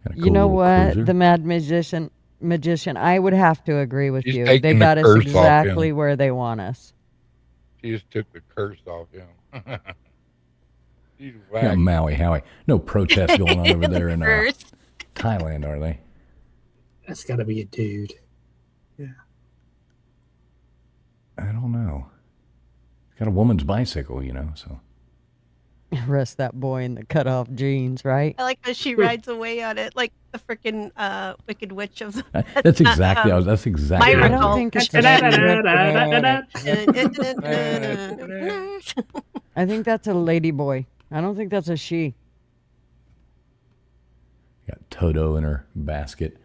Got a You cool know little what? cruiser. The mad magician. I would have to agree with She's you. taking They the got us curse off exactly him. where they want us. She just took the curse off him. She's Yeah, whack. Maui, Howie. No protest going on over there in First. Thailand, are they? That's got to be a dude. I don't know. Got a woman's bicycle, so. Arrest that boy in the cut-off jeans, right? I like how she rides away on it, like the freaking Wicked Witch of the. That's exactly. That's exactly. My what I I was don't recall. think it's. I think that's a lady boy. I don't think that's a she. Got Toto in her basket.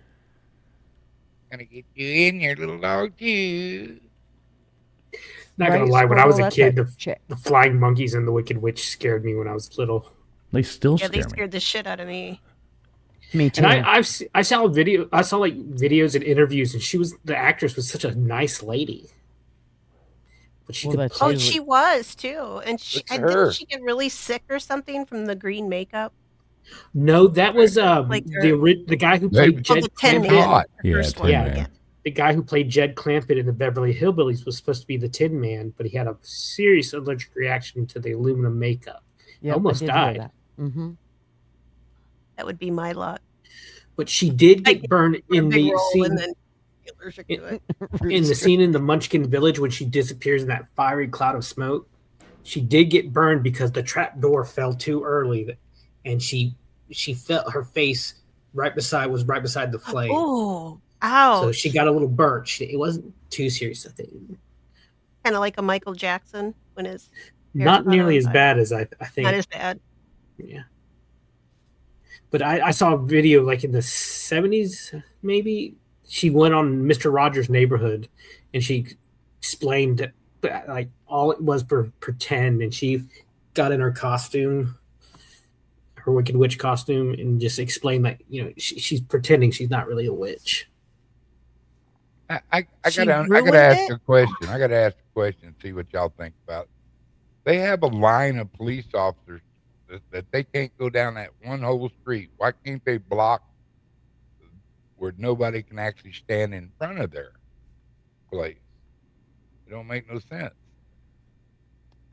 Gonna get you in your little dog too. Not gonna Right, lie, when I was Squirrel? a kid, That's a chick. the flying monkeys and the Wicked Witch scared me when I was little. They still Yeah, they scare me. scared the shit out of me. Me too. And I saw like videos and interviews, and the actress was such a nice lady. But she Well, could that's Oh, usually- she was too, and Look at her. didn't she get really sick or something from the green makeup? No, that was Like the guy who They- played Oh, Jed the Tin Clampett. Man. hot. the Yeah, first Tin one. Man. Yeah. The guy who played Jed Clampett in the Beverly Hillbillies was supposed to be the Tin Man, but he had a serious allergic reaction to the aluminum makeup. Yep, almost I did hear died. that. Mm-hmm. That would be my luck. But she did Like, get burned For a in big the role scene and then be allergic to it. in the scene in the Munchkin Village when she disappears in that fiery cloud of smoke. She did get burned because the trap door fell too early, and she felt her face right beside the flame. Oh, ow! So she got a little burnt. It wasn't too serious, I think. Kind of like a Michael Jackson when his hair Not caught nearly on as fire. bad as I think. Not as bad. Yeah. But I saw a video like in the 70s, maybe. She went on Mr. Rogers' Neighborhood and she explained that like all it was pretend, and she got in her costume, her Wicked Witch costume, and just explained that, she's pretending she's not really a witch. I She gotta ruined ask it? a question. I gotta ask a question and see what y'all think about it. They have a line of police officers that they can't go down that one whole street. Why can't they block where nobody can actually stand in front of their place? It don't make no sense.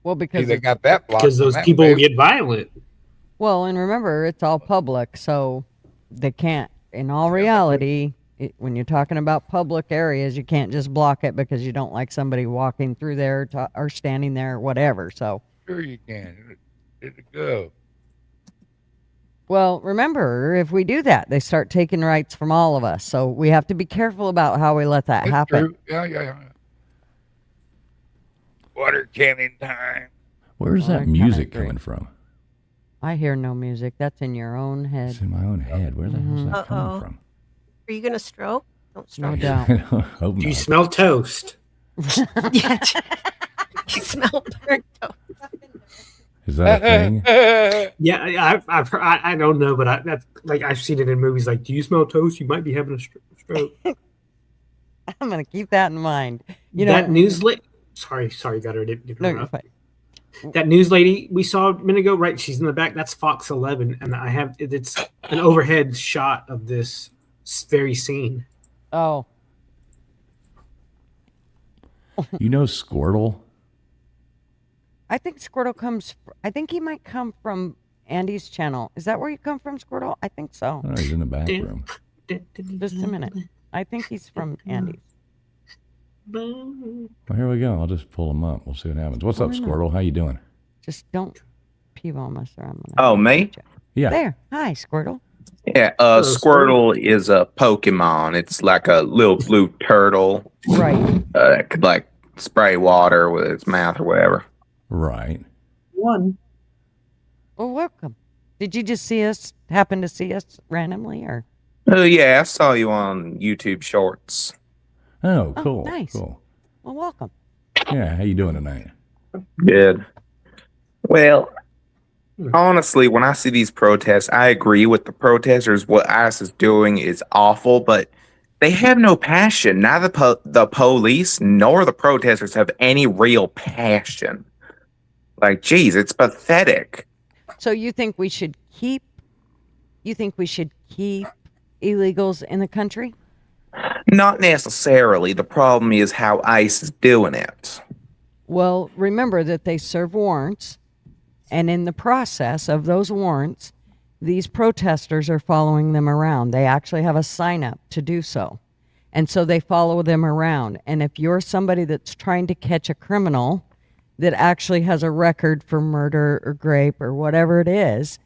Well, See, because they got that blocked. Because those that people way. will get violent. well, and remember, it's all public, so they can't. In all reality, when you're talking about public areas, you can't just block it because you don't like somebody walking through there or standing there or whatever. So, Sure you can. It'll go. well, remember, if we do that, they start taking rights from all of us. So we have to be careful about how we let that That's happen. true. Yeah. Water cannon time. Where's Well, I that kinda music agree. coming from? I hear no music. That's in your own It's head. in my own head. Where the hell's that Uh-oh. coming from? Are you gonna stroke? Don't No stroke. doubt. Hope Do you not. smell toast? Yeah. You smell burnt toast. Is that a thing? Yeah, I don't know, but that's like I've seen it in movies. Like, do you smell toast? You might be having a stroke. I'm gonna keep that in mind. That news lady. Sorry, Gutter. Didn't No, interrupt. you're fine. That news lady we saw a minute ago, right? She's in the back. That's Fox 11, and I have it's an overhead shot of this very scene. Oh, You know Squirtle? I think Squirtle comes. I think he might come from Andy's channel. Is that where you come from, Squirtle? I think so. Oh, he's in the back room. Just a minute. I think he's from Andy's. Well, here we go. I'll just pull him up. We'll see what happens. What's up, Why not? Squirtle? How you doing? Just don't Pivoma, sir. I'm gonna Oh, me? message you. Yeah. There. Hi, Squirtle. Yeah, Squirtle is a Pokemon. It's like a little blue turtle. Right. That could like spray water with its mouth or whatever. Right. One. Well, welcome. Did you just happen to see us randomly, or? Oh yeah, I saw you on YouTube Shorts. Oh, Oh, cool. nice. Cool. Well, welcome. Yeah. How you doing tonight? Good. Well, honestly, when I see these protests, I agree with the protesters. What ICE is doing is awful, but they have no passion. Neither the police nor the protesters have any real passion. Like, geez, it's pathetic. So you think we should keep? You think we should keep illegals in the country? Not necessarily. The problem is how ICE is doing it. Well, remember that they serve warrants, and in the process of those warrants, these protesters are following them around. They actually have a sign up to do so. And so they follow them around. And if you're somebody that's trying to catch a criminal that actually has a record for murder or rape or whatever it is,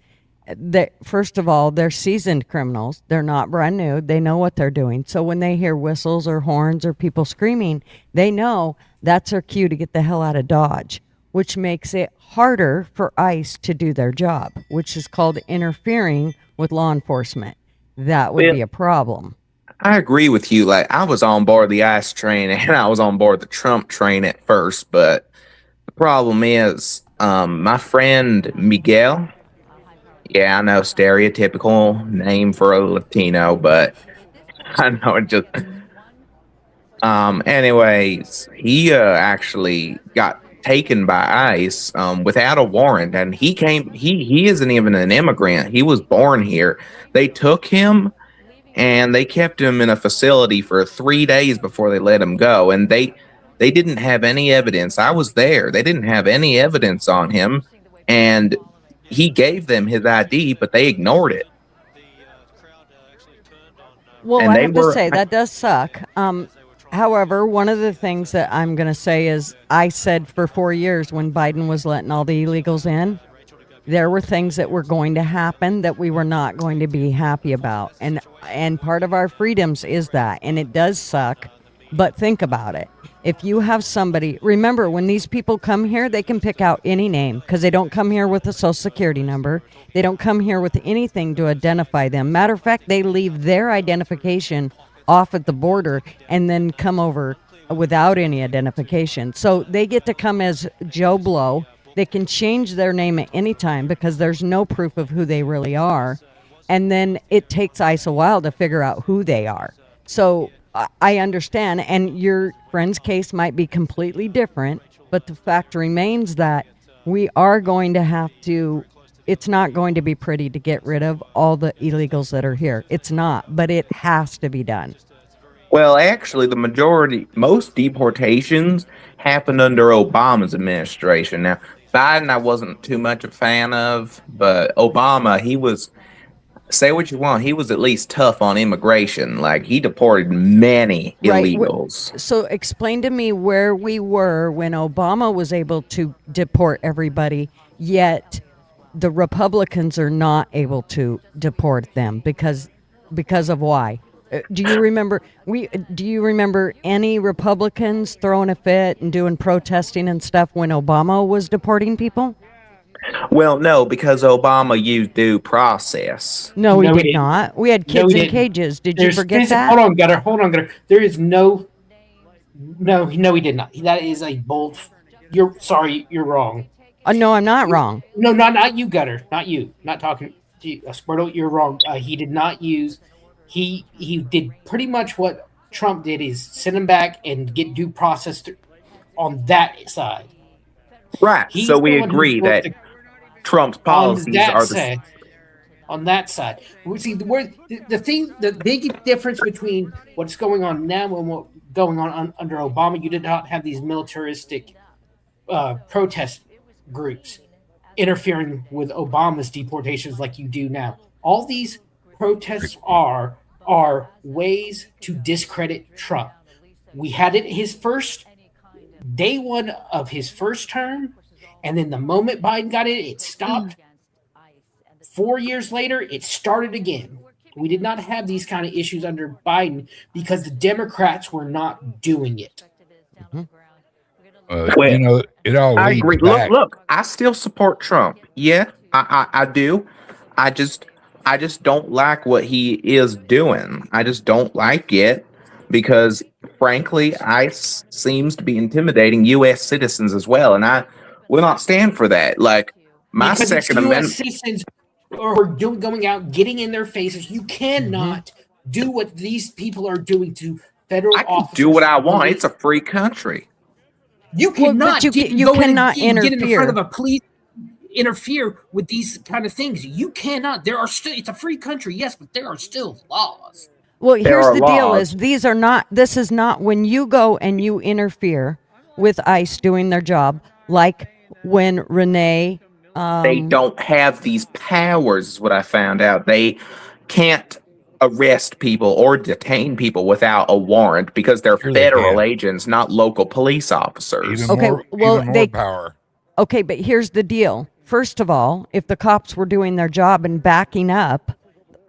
first of all, they're seasoned criminals. They're not brand new. They know what they're doing. So when they hear whistles or horns or people screaming, they know that's their cue to get the hell out of Dodge, which makes it harder for ICE to do their job, which is called interfering with law enforcement. That would be a problem. I agree with you. Like, I was on board the ICE train and I was on board the Trump train at first, but the problem is, my friend Miguel, yeah, I know, stereotypical name for a Latino, but I know it just. Anyways, he actually got taken by ICE without a warrant, and he came. He isn't even an immigrant. He was born here. They took him, and they kept him in a facility for 3 days before they let him go. And they didn't have any evidence. I was there. They didn't have any evidence on him, and he gave them his ID, but they ignored it. Well, And I they have to were- say that does suck. However, one of the things that I'm going to say is I said for 4 years when Biden was letting all the illegals in, there were things that were going to happen that we were not going to be happy about. And part of our freedoms is that. And it does suck, but think about it. If you have somebody, remember when these people come here, they can pick out any name because they don't come here with a social security number. They don't come here with anything to identify them. Matter of fact, they leave their identification off at the border and then come over without any identification. So they get to come as Joe Blow. They can change their name at any time because there's no proof of who they really are. And then it takes ICE a while to figure out who they are. So I understand, and your friend's case might be completely different, but the fact remains that we are going to have to, it's not going to be pretty to get rid of all the illegals that are here. It's not, but it has to be done. Well, actually, most deportations happened under Obama's administration. Now, Biden, I wasn't too much a fan of, but Obama, he was, say what you want, he was at least tough on immigration. Like, he deported many illegals. So explain to me where we were when Obama was able to deport everybody, yet the Republicans are not able to deport them because of why? Do you remember any Republicans throwing a fit and doing protesting and stuff when Obama was deporting people? Well, no, because Obama used due process. No, No, he he did didn't. not. We had No, kids he in didn't. cages. Did you forget Hold that? on, Gutter. There is no, he did not. That is a bold. You're wrong. No, I'm not wrong. No, not you, Gutter. Not you. Not talking to you. Squirtle, you're wrong. He did not use. He did pretty much what Trump did: is send him back and get due process on that side. Right. He's So we the one who agree brought that Trump's policies are the on that side. We see the big difference between what's going on now and what going on under Obama. You did not have these militaristic protest groups interfering with Obama's deportations like you do now. All these protests are ways to discredit Trump. We had it his first day one of his first term, And then the moment Biden got in, it stopped. 4 years later, it started again. We did not have these kind of issues under Biden because the Democrats were not doing it. You know, it all I leads agree. back. Look, I still support Trump. Yeah, I do. I just don't like what he is doing. I just don't like it because, frankly, ICE seems to be intimidating U.S. citizens as well, and I will not stand for that. Like my Because it's Second US Amendment. citizens are going out, getting in their faces. You cannot do what these people are doing to federal I can officers. do what I want. It's a free country. You Well, but cannot. you go in cannot and get in the front interfere. of a police. Interfere with these kind of things. You cannot. There are still. It's a free country, yes, but there are still laws. Well, There here's are the deal: laws. is these are not. This is not when you go and you interfere with ICE doing their job, like when Renee. They don't have these powers, is what I found out. They can't arrest people or detain people without a warrant because they're Sure they federal can. agents, not local police officers. Even Okay, more, well, even more they- power. Okay, but here's the deal. First of all, if the cops were doing their job and backing up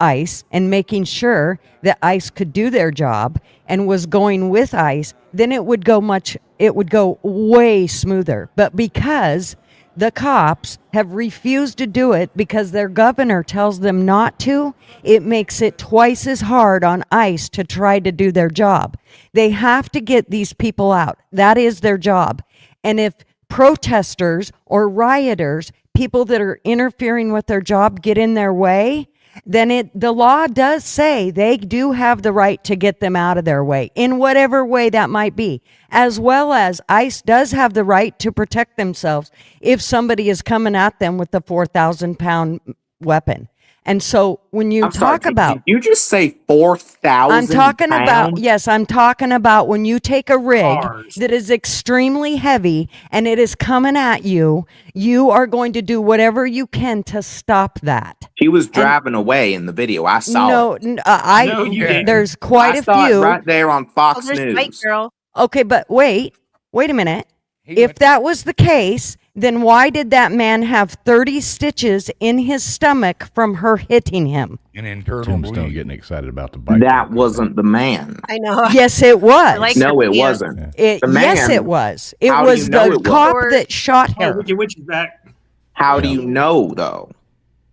ICE and making sure that ICE could do their job and was going with ICE, then it would go way smoother. But because the cops have refused to do it because their governor tells them not to, it makes it twice as hard on ICE to try to do their job. They have to get these people out. That is their job. And if protesters or rioters, people that are interfering with their job, get in their way, then the law does say they do have the right to get them out of their way in whatever way that might be, as well as ICE does have the right to protect themselves if somebody is coming at them with the 4,000-pound weapon. And so when you I'm sorry, talk about, did you just say 4,000 I'm talking about, pounds? yes, I'm talking about when you take a rig Cars. that is extremely heavy and it is coming at you, you are going to do whatever you can to stop that. She was driving away in the video. I saw No, it. No, you didn't. there's quite I a saw few. it right there on Oh, Fox there's White News. Girl. Okay, but wait a minute. If that was the case, then why did that man have 30 stitches in his stomach from her hitting him? An internal Tombstone bleed. getting excited about the bike. That wasn't the man. I know. Yes, it was. like- No, it Yeah. wasn't. It, The yes, man- it was. It How do was you know the it was? cop Or- that shot Oh, her. Wicked Witch is back. How do you know, though?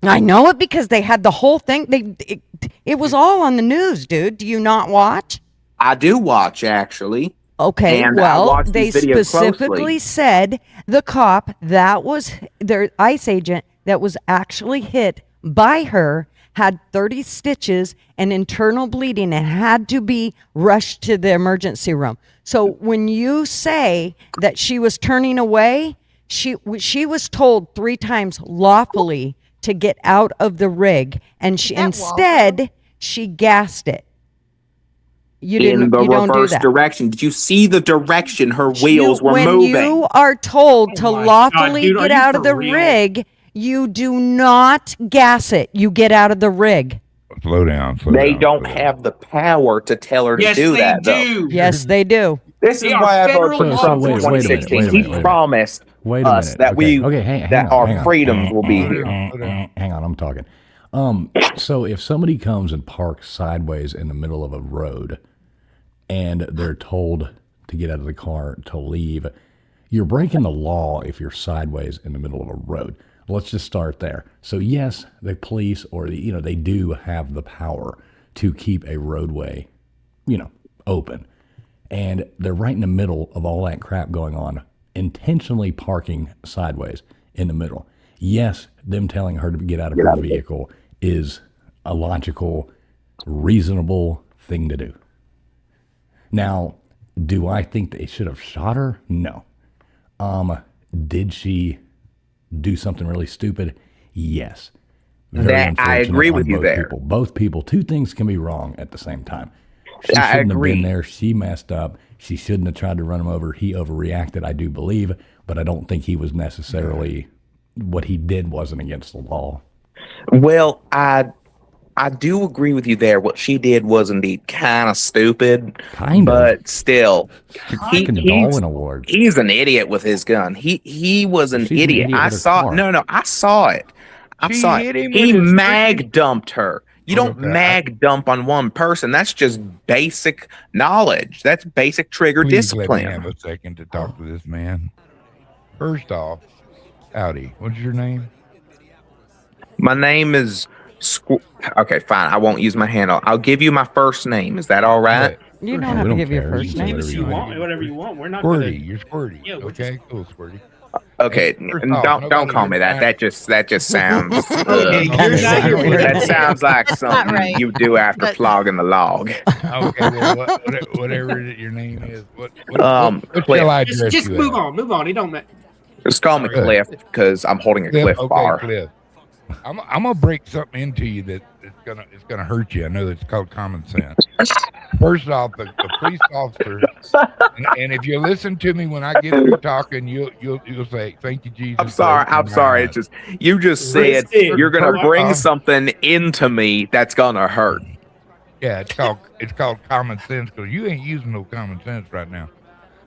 I know it because they had the whole thing. It was all on the news, dude. Do you not watch? I do watch, actually. Okay, And I well, watched they these videos specifically closely. said the cop that was their ICE agent that was actually hit by her had 30 stitches and internal bleeding and had to be rushed to the emergency room. So when you say that she was turning away, she was told 3 times lawfully to get out of the rig, and she That instead she gassed it. You In the You don't do reverse that. direction. Did you see the direction her wheels were when moving? you are told Oh to my lawfully God, dude, are get you out of for the real? rig, you do not gas it. You get out of the rig. Slow down. They don't have the power to tell her to Yes, do they that, though. do. Yes, they do. This is They are why I federal voted for law Trump in enforcement. Wait a minute, 2016. wait a He minute. promised Wait a us minute. that okay. we okay, hang that on, our hang on. freedoms will be Slow here. down, slow down. Hang on, I'm talking. So if somebody comes and parks sideways in the middle of a road and they're told to get out of the car to leave, you're breaking the law if you're sideways in the middle of a road. Let's just start there. So yes, the police or they do have the power to keep a roadway, open. And they're right in the middle of all that crap going on, intentionally parking sideways in the middle. Yes, them telling her to get out of her vehicle is a logical, reasonable thing to do. Now, do I think they should have shot her? No. Did she do something really stupid? Yes. Very That- I unfortunate agree on with you both there. people. Both people. Two things can be wrong at the same time. She I shouldn't agree. have been there. She messed up. She shouldn't have tried to run him over. He overreacted, I do believe, but I don't think he was necessarily, what he did wasn't against the law. Well, I I do agree with you there. What she did was indeed kind of stupid, Kind of. but still, Fucking Darwin Award. he's an idiot with his gun. He was an She's an idiot. idiot I with her saw car. no, I saw it. I She saw hit it. him He with his mag dumped her. You don't Okay. mag dump on one person. That's just basic knowledge. That's basic trigger Please let me discipline. have a second to talk to this man. First off, howdy. What's your name? My name is okay, fine. I won't use my handle. I'll give you my first name. Is that all right? You We don't have to don't give your care. first You can name. say If you want, whatever you want. We're not Squirty. gonna. You're Squirty. Yeah, we're Okay, cool, Squirty. Okay, First and off, don't nobody call me that. here- That just sounds. Hey, ugh. you're not your Weird. That sounds like something right. you do after But- flogging the log. Okay, well, whatever your name is. What Cliff. shall I Just, address just you move as? on. Move on. He don't. Just call me Good. Cliff because I'm holding a Cliff, Cliff okay, bar. Cliff. I'm gonna break something into you that it's gonna hurt you. I know it's called common sense. First off, the police officer, and if you listen to me when I get through talking, you'll say thank you, Jesus. I'm sorry. for I'm opening my sorry. eyes." It's just you just said Listen, you're gonna hold bring on. something into me that's gonna hurt. Yeah, it's called common sense because you ain't using no common sense right now.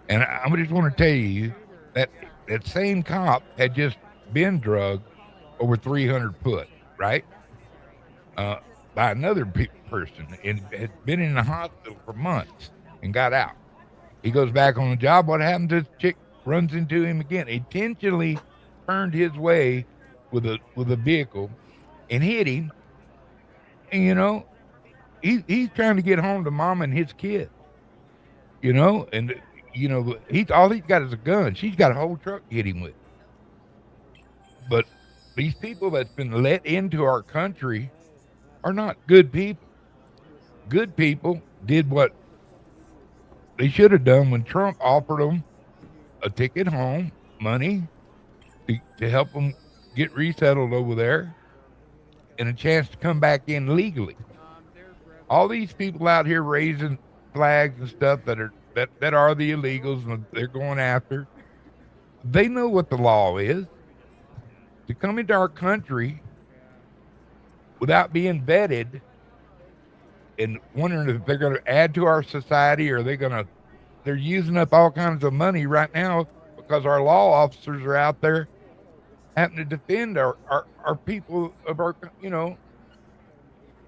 And I just want to tell you that that same cop had just been drugged over 300 foot, right? By another person and had been in the hospital for months and got out. He goes back on the job. What happened to this chick? Runs into him again. Intentionally turned his way with a vehicle and hit him. And you know, he's trying to get home to mom and his kid. You know, and you know, all he's got is a gun. She's got a whole truck to hit him with. But these people that's been let into our country are not good people. Good people did what they should have done when Trump offered them a ticket home, money to help them get resettled over there, and a chance to come back in legally. All these people out here raising flags and stuff that are the illegals and they're going after, they know what the law is. To come into our country without being vetted and wondering if they're going to add to our society or they're using up all kinds of money right now because our law officers are out there having to defend our people of our, you know,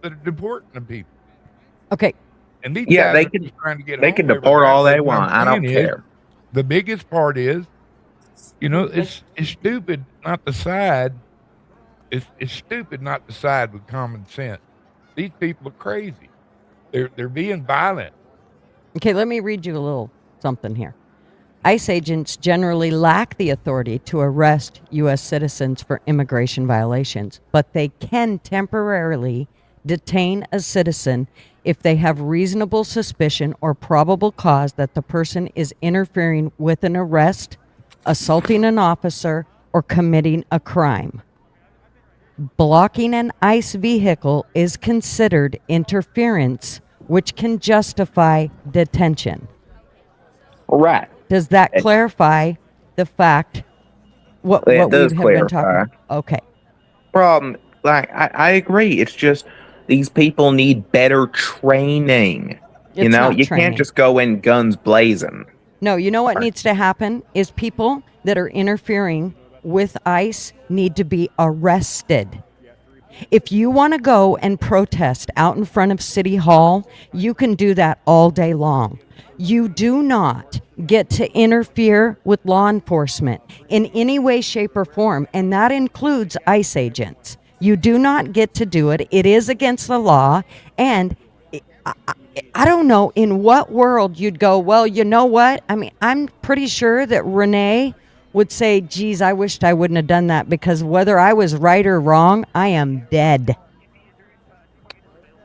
that are deporting the people. Okay. And these Yeah, guys they are can- just trying to get They home can every deport night, all but they what I'm want. I don't saying is, care. the biggest part is, you know, it's stupid not to side. It's stupid not to side with common sense. These people are crazy. They're being violent. Okay, let me read you a little something here. ICE agents generally lack the authority to arrest U.S. citizens for immigration violations, but they can temporarily detain a citizen if they have reasonable suspicion or probable cause that the person is interfering with an arrest, assaulting an officer, or committing a crime. Blocking an ICE vehicle is considered interference, which can justify detention. Right. Does that clarify the fact what It we does have been talking clarify. about? Okay. Problem, like I agree. It's just these people need better training. You It's know, not you training. can't just go in guns blazing. No, you know what needs to happen is people that are interfering with ICE need to be arrested. If you want to go and protest out in front of City Hall, you can do that all day long. You do not get to interfere with law enforcement in any way, shape, or form, and that includes ICE agents. You do not get to do it. It is against the law, and I don't know in what world you'd go, well, you know what? I mean, I'm pretty sure that Renee would say, geez, I wished I wouldn't have done that because whether I was right or wrong, I am dead.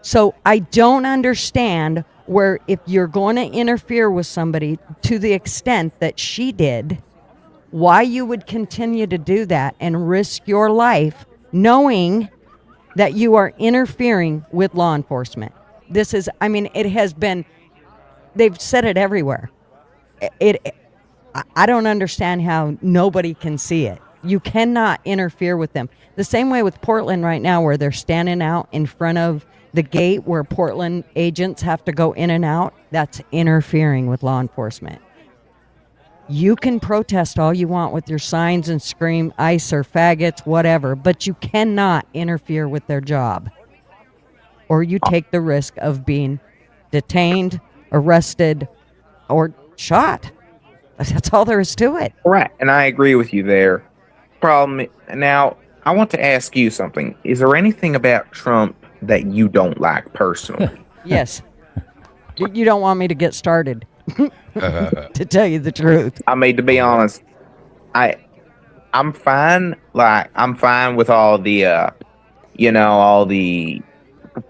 So I don't understand where if you're going to interfere with somebody to the extent that she did, why you would continue to do that and risk your life knowing that you are interfering with law enforcement. This is, I mean, it has been, they've said it everywhere. I don't understand how nobody can see it. You cannot interfere with them. The same way with Portland right now, where they're standing out in front of the gate where Portland agents have to go in and out. That's interfering with law enforcement. You can protest all you want with your signs and scream ICE or faggots, whatever, but you cannot interfere with their job. Or you take the risk of being detained, arrested, or shot. That's all there is to it. Right, and I agree with you there. Problem now, I want to ask you something. Is there anything about Trump that you don't like personally? Yes. You don't want me to get started, to tell you the truth. I mean, to be honest, I'm fine. Like, I'm fine with all the,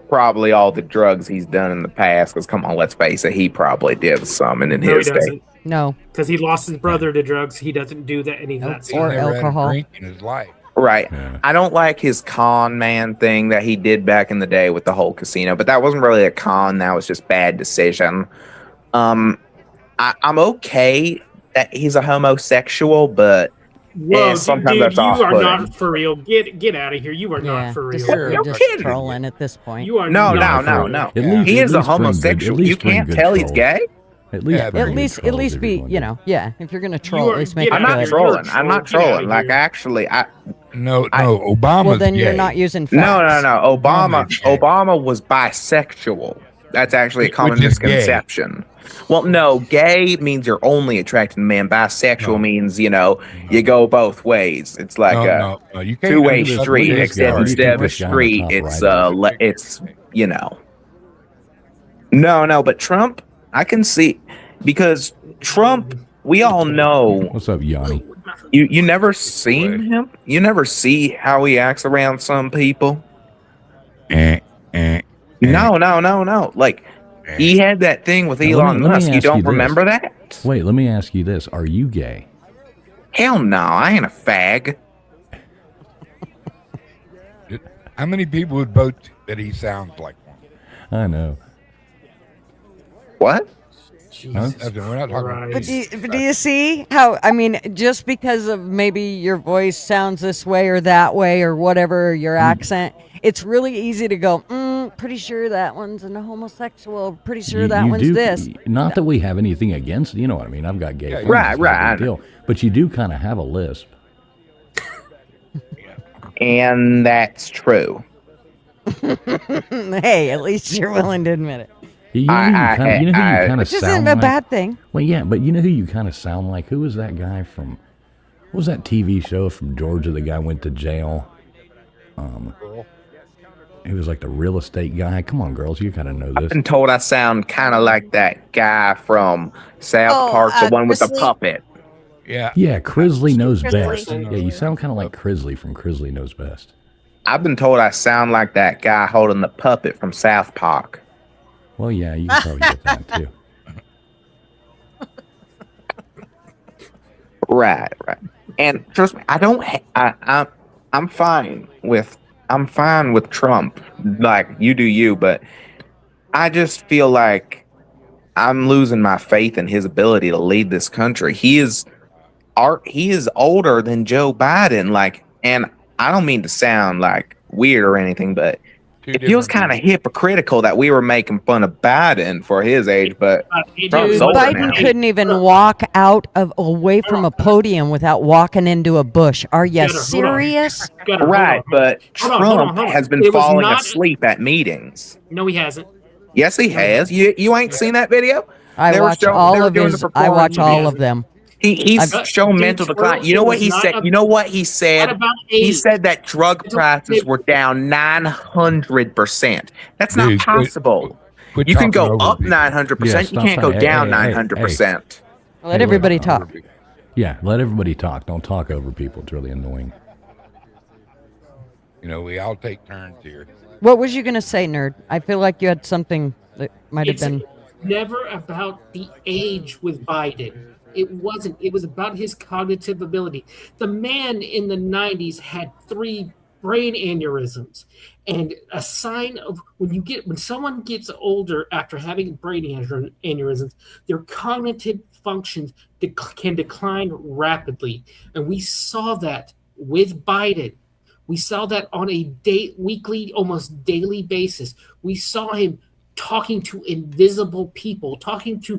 probably all the drugs he's done in the past. Because come on, let's face it, he probably did some in No, he his day. doesn't. No. Because he lost his brother to drugs. He doesn't do that any of that He stuff. Or never had a alcohol. drink in his life. Right. Yeah. I don't like his con man thing that he did back in the day with the whole casino, but that wasn't really a con. That was just bad decision. I'm okay that he's a homosexual, but Whoa, sometimes dude, that's you are off-putting. not for real. Get out of here. You are not for real. You're just kidding. trolling at this point. You are No, not no, for no, real. no. At least- He at is a least bring good- homosexual. at least You bring can't good tell he's trolls. gay. At least, Yeah, bring At good least trolls if be, you're going to. yeah. If you're gonna troll, You at are- least make get it I'm out not of good. here. You're a trolling. I'm not troll. Get out of trolling. Like, here. actually, No, I- Obama's Well, then you're gay. not using facts. no. Obama's gay. Obama was bisexual. That's actually a common Which is gay. misconception. Well, no, gay means you're only attracted to men. Bisexual No. means, you go both ways. It's like no, you can't two-way do that. street, Look at this except guy. instead of a This guy on the street, top it's right. No, but Trump, I can see, because Trump, we all know, What's up, Yanni? you never seen him. You never see how he acts around some people. No. Like, he had that thing with Now, Elon let me Musk. You ask don't you this. remember that? Wait, let me ask you this: are you gay? Hell no, I ain't a fag. How many people would vote that he sounds like one? I know. What? Jesus We're not talking about Christ. But do you see how, I mean, just because of maybe your voice sounds this way or that way or whatever, your accent, it's really easy to go, pretty sure that one's a homosexual, pretty sure that one's do, this. Not that we have anything against. You know what I mean? I've got gay friends. Right, it's not a right. big deal. But you do kind of have a lisp. And that's true. Hey, at least you're willing to admit it. You know who you kind of Which isn't sound a like? bad thing. Well, yeah, but you know who you kind of sound like? Who was that guy from? What was that TV show from Georgia? The guy went to jail. He was like the real estate guy. Come on, girls, you kind of know I've this. been told I sound kind of like that guy from South Park, the one with the Grizzly. puppet. Yeah. Yeah, Crisley Knows Crisley. Best. Yeah, you sound kind of like Crisley from Crisley Knows Best. I've been told I sound like that guy holding the puppet from South Park. Well, yeah, you can probably get that too. Right. And trust me, I don't. I'm fine with. I'm fine with Trump. Like, you do you, but I just feel like I'm losing my faith in his ability to lead this country. He is older than Joe Biden. Like, and I don't mean to sound like weird or anything, but it feels kind of hypocritical that we were making fun of Biden for his age, but Trump's Dude, older Biden now. couldn't even walk away from a podium without walking into a bush. Are you Hold on. serious? right. But Hold on, Trump hold on. has been It was falling not- asleep at meetings. No, he hasn't. Yes, he has. You ain't seen that video? I They were watch showing- they all were of doing his. the I watch performance. all of them. He's I've- shown Dude, mental twirl, decline. You know it what was he not said? a- You know what he Not said? about He age. said that drug prices were down 900%. That's not Dude, possible. Quit You can talking go over up people. 900%. Yeah, You can't stop. go Hey, down hey, hey, 900%. Let everybody talk. Yeah, let everybody talk. Don't talk over people. It's really annoying. You know, we all take turns here. What was you gonna say, nerd? I feel like you had something that might have It's been. never about the age with Biden. It wasn't. It was about his cognitive ability. The man in the 90s had 3 brain aneurysms. And a sign of when someone gets older after having brain aneurysms, their cognitive functions can decline rapidly. And we saw that with Biden. We saw that on a weekly, almost daily basis. We saw him talking to invisible people, talking to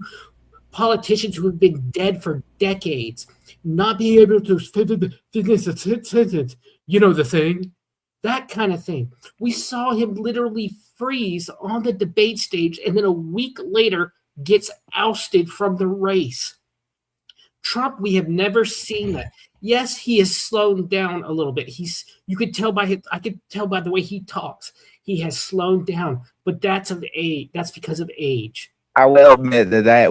politicians who have been dead for decades, not being able to finish a sentence. You know the thing. That kind of thing. We saw him literally freeze on the debate stage and then a week later gets ousted from the race. Trump, we have never seen that. Yes, he has slowed down a little bit. I could tell by the way he talks. He has slowed down, but that's of age. That's because of age. I will admit that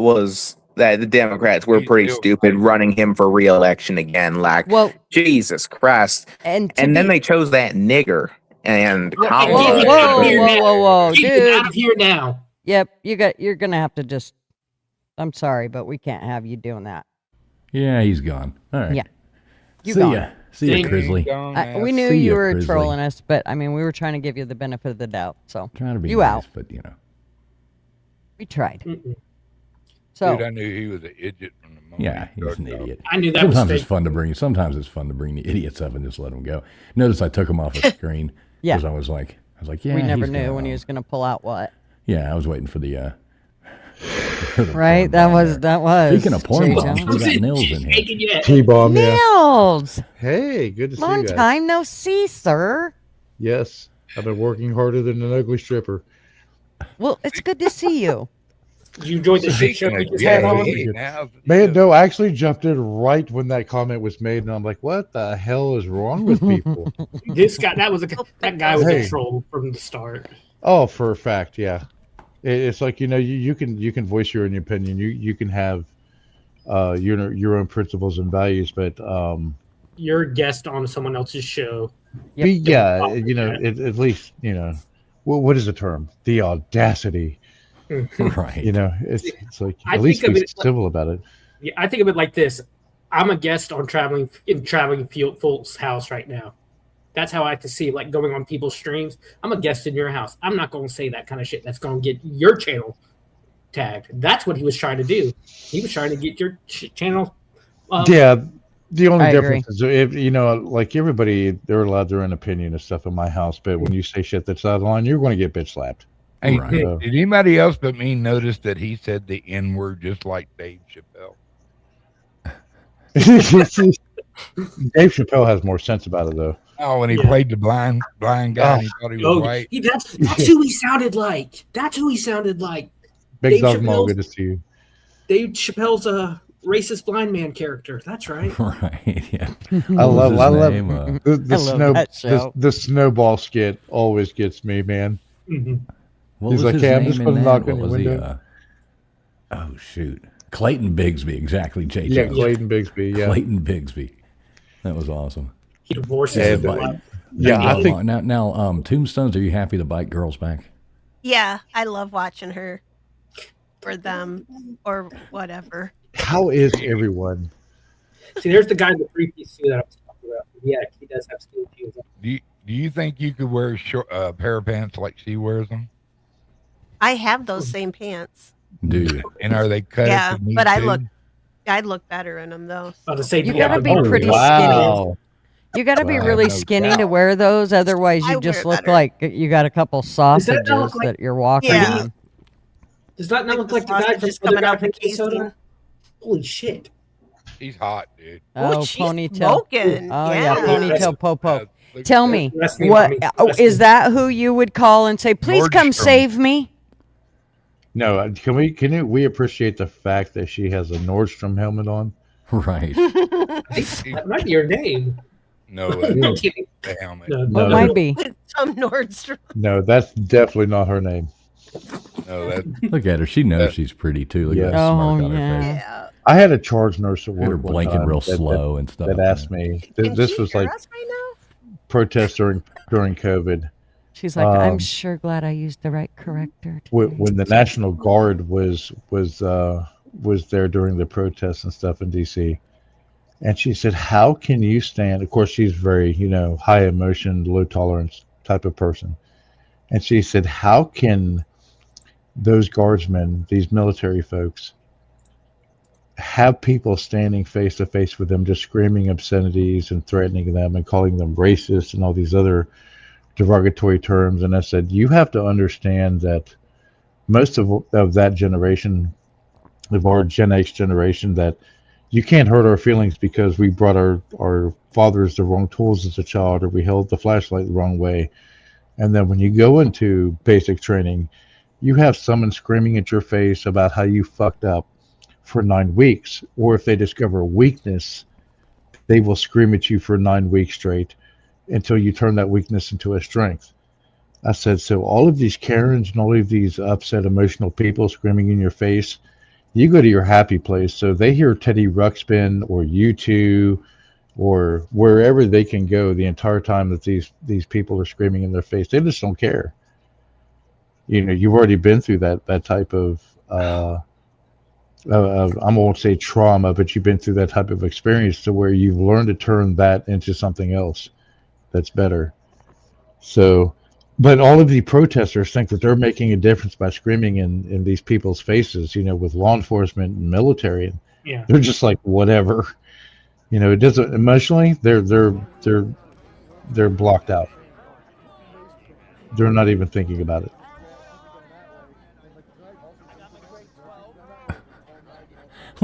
the Democrats were pretty stupid running him for re-election again. Like, Well, Jesus Christ! and Then they chose that nigger and whoa, Kamala. whoa, Get him out dude. of here now. Yep, you're gonna have to just. I'm sorry, but we can't have you doing that. Yeah, he's gone. All right. Yeah. You See gone. ya. See ya, Thank you. Grizzly. We knew See you ya, were Grizzly. trolling us, but I mean, we were trying to give you the benefit of the doubt. So Trying to be You nice, out. but you know. we tried. Mm-mm. So Dude, I knew he was an idiot from the moment. Yeah, he he's an started talking. idiot. I knew that Sometimes was it's fake. fun to bring. Sometimes it's fun to bring the idiots up and just let them go. Notice I took him off the screen Yeah. because I was like, yeah, we never he's knew gonna, when he was gonna pull out what. Yeah, I was waiting for the. Right? That was. Speaking of porn Jay bombs, Jones. we got Nils in here. Shaking yet. T-bomb, yeah. Nils, Hey, good to see long you guys. time no see, sir. Yes, I've been working harder than an ugly stripper. Well, it's good to see you. Did you enjoy the shit show Speaking we of just yeah, had jail, on? he now's the Man, deal. no, I actually jumped in right when that comment was made, and I'm like, "What the hell is wrong with people?" That guy was Hey. a troll from the start. Oh, for a fact, yeah. It's like you can voice your own opinion. You can have your own principles and values, but You're a guest on someone else's show. Yep. yeah, at least what is the term? The audacity. Right. It's like I at least think of be it like- civil about it. Yeah, I think of it like this. I'm a guest on Traveling Folks' house right now. That's how I like to see it, like going on people's streams. I'm a guest in your house. I'm not going to say that kind of shit that's going to get your channel tagged. That's what he was trying to do. He was trying to get your channel. Yeah, the only I agree. difference is if like everybody, they're allowed their own opinion and stuff in my house, but when you say shit that's out of line, you're going to get bitch slapped. Hey, Right. did anybody else but me notice that he said the N word just like Dave Chappelle? Dave Chappelle has more sense about it though. Oh, when he Yeah. played the blind guy, and he thought he was Oh, white. that's who he sounded like. That's who he sounded like. Big Dave Dog Mo, Chappelle's- good to see you. Dave Chappelle's a racist blind man character. That's right. Right. Yeah. I What was love his name? the snowball skit always gets me, man. Mhm. What He's was like, his "Hey, I'm name just in gonna that? knock What on your was he, window." oh shoot, Clayton Bigsby, exactly. Jay Yeah, Jones. Clayton Bigsby. Yeah, Clayton Bigsby. That was awesome. He divorces Yeah, his but- wife. yeah. I Now, think now, Tombstones. Are you happy the bike girl's back? Yeah, I love watching her for them or whatever. how is everyone? See, there's the guy in the three-piece suit that I was talking about. Yeah, he does have skinny jeans. Do you think you could wear a pair of pants like she wears them? I have those same pants. Do you? And are they cut? Yeah, at the knee but I too? look I'd look better in them though. About to say, You yeah, gotta be but- pretty wow. You got to be Well, really no skinny doubt. to wear those, otherwise I you just wear look better. like you got a couple sausages look like- that you're walking Yeah. on. Does that not Like look the like the guy sausages from coming Other out Guy the from Minnesota? casing. Holy shit! He's hot, dude. Oh, she's ponytail. smoking. Oh yeah, Yeah. ponytail popo. Look Tell at me, Rest me, what mommy. oh, Rest is me. that who you would call and say, "Please come Nordstrom. save me"? No, can we appreciate the fact that she has a Nordstrom helmet on? Right. That might be your name. No, I'm that's kidding. the helmet. No, No, It no. might be. Some Nordstrom. No, that's definitely not her name. No, that Look at her. She knows she's pretty too. Look Yeah. at that Oh, smark on her yeah. face. Yeah. I had a charge nurse at Had her work one blinking time real that- slow and stuff. that asked me. Can This she was hear like us right now? protests during COVID. She's like, "I'm Um, sure glad I used the right corrector." When the National Guard was there during the protests and stuff in DC, and she said, "How can you stand?" Of course, she's very high emotion, low tolerance type of person, and she said, "How can those guardsmen, these military folks, have people standing face to face with them, just screaming obscenities and threatening them and calling them racist and all these other derogatory terms. And I said, you have to understand that most of that generation, of our Gen X generation, that you can't hurt our feelings because we brought our fathers the wrong tools as a child, or we held the flashlight the wrong way. And then when you go into basic training, you have someone screaming at your face about how you fucked up for 9 weeks. Or if they discover a weakness, they will scream at you for 9 weeks straight until you turn that weakness into a strength. I said, so all of these Karens and all of these upset, emotional people screaming in your face, you go to your happy place. So they hear Teddy Ruxpin or U2 or wherever they can go the entire time that these people are screaming in their face. They just don't care. You know, you've already been through that type of, I won't say trauma, but you've been through that type of experience to where you've learned to turn that into something else that's better. So, but all of the protesters think that they're making a difference by screaming in these people's faces, you know, with law enforcement and military. Yeah. They're just like, whatever. You know, it doesn't emotionally, they're blocked out. They're not even thinking about it. I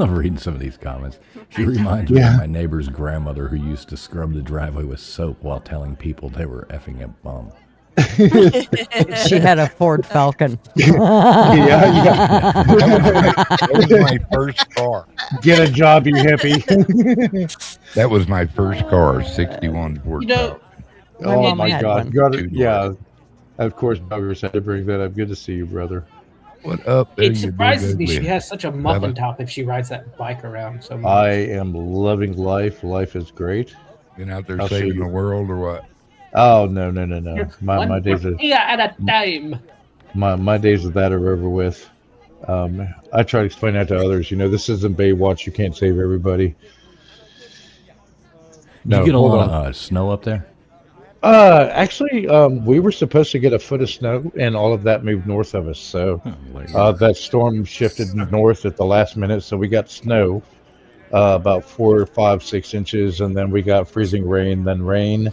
love reading some of these comments. She reminds me of my neighbor's grandmother who used to scrub the driveway with soap while telling people they were effing a bum. She had a Ford Falcon. That was my first car. Get a job, you hippie. That was my first car, 61 Ford Falcon. My Oh mom my had God. one. Got it. Yeah. Of course, Buggers had to bring that up. Good to see you, brother. What up there? It you surprises big me she ugly? has such a muffin top if she rides that bike around so much. I am loving life. Life is great. Been out there I'll show saving you. the world or what? Oh no. My days of at a time. my days of that are over with. I try to explain that to others. You know, this isn't Baywatch. You can't save everybody. Did you get a hold lot on. of snow up there? Actually, we were supposed to get a foot of snow, and all of that moved north of us. So that storm shifted north at the last minute, so we got snow, about 4, 5, 6 inches, and then we got freezing rain, then rain,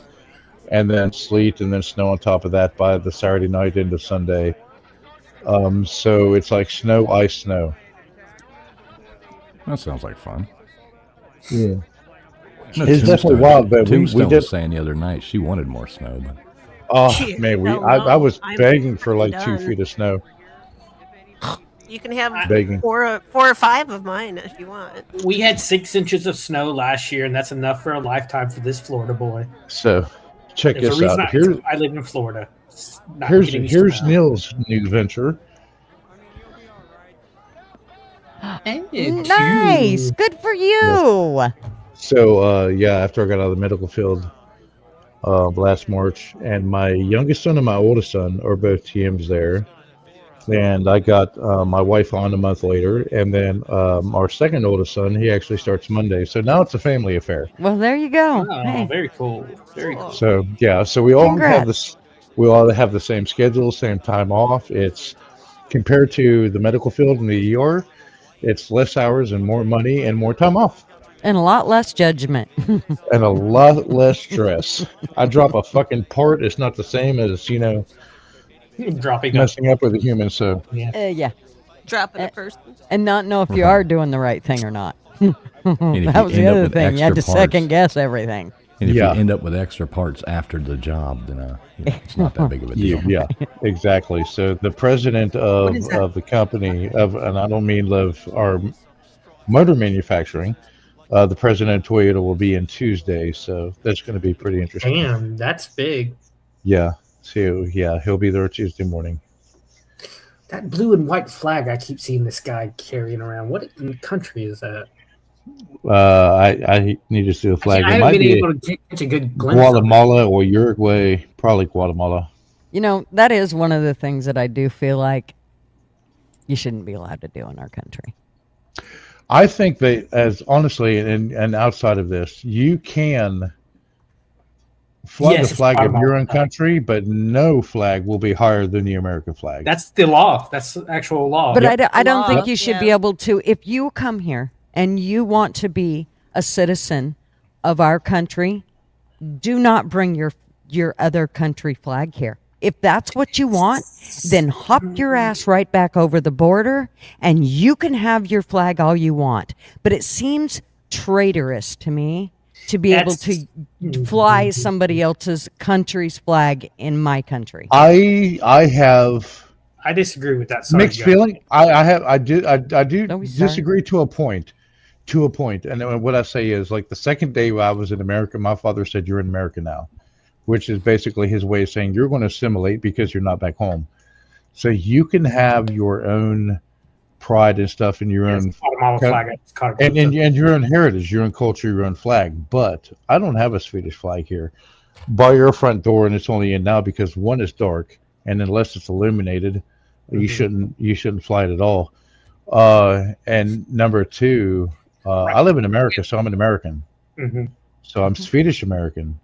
and then sleet, and then snow on top of that by the Saturday night into Sunday. So it's like snow, ice, snow. That sounds like fun. Yeah. No, It's definitely Tombstone- wild, but we Tombstone did. was saying the other night she wanted more snow, but Oh Yeah, man, hell I no. was I'm begging for like done. 2 feet of snow. You can have Begging. four or five of mine if you want. We had 6 inches of snow last year, and that's enough for a lifetime for this Florida boy. So check There's a this reason out. Here's I live in Florida. It's not getting me here's snow. Neil's new venture. Nice. Good for you. So yeah, after I got out of the medical field last March, and my youngest son and my oldest son are both TMs there, and I got my wife on a month later, and then our second oldest son, he actually starts Monday. So now it's a family affair. Well, there you go. Oh, Hey. very cool. Very cool. So yeah, so we all Congrats. have this. We all have the same schedule, same time off. It's compared to the medical field and the ER, it's less hours and more money and more time off. And a lot less judgment. And a lot less stress. I drop a fucking part. It's not the same as, you know, Dropping up. messing up with a human. So Yeah. Dropping a person. And not know if you are doing the right thing or not. if That you was the end up other with thing. You had to extra parts- second guess everything. and if Yeah. you end up with extra parts after the job, then you know, it's not that big of a deal. yeah, exactly. So the president What is that? of the company and I don't mean of our motor manufacturing, the president of Toyota will be in Tuesday. So that's going to be pretty interesting. Damn, that's big. Yeah. So yeah, he'll be there Tuesday morning. That blue and white flag I keep seeing this guy carrying around. What country is that? I need to see the flag. I It haven't might been be able to catch a good glimpse of it. Guatemala or Uruguay, probably Guatemala. You know, that is one of the things that I do feel like you shouldn't be allowed to do in our country. I think that, as honestly, and outside of this, you can fly Yes, the it's flag of about your own that. country, but no flag will be higher than the American flag. That's the law. That's the actual law. But I don't Law, think you should be yeah. able to, if you come here and you want to be a citizen of our country, do not bring your other country flag here. If that's what you want, then hop your ass right back over the border and you can have your flag all you want. But it seems traitorous to me to be able to fly somebody else's country's flag in my country. I have I disagree with that. Sorry, mixed Joe. feeling. I do Don't be sorry. disagree to a point. And then what I say is, like, the second day I was in America, my father said, "You're in America now," which is basically his way of saying you're going to assimilate because you're not back home. So you can have your own pride and stuff in your It's own Guatemala flag. It's called- and your own heritage, your own culture, your own flag. But I don't have a Swedish flag here by your front door, and it's only in now because one is dark, and unless it's illuminated, you shouldn't fly it at all. And number two, I live in America, so I'm an American. Mhm. So I'm Swedish American.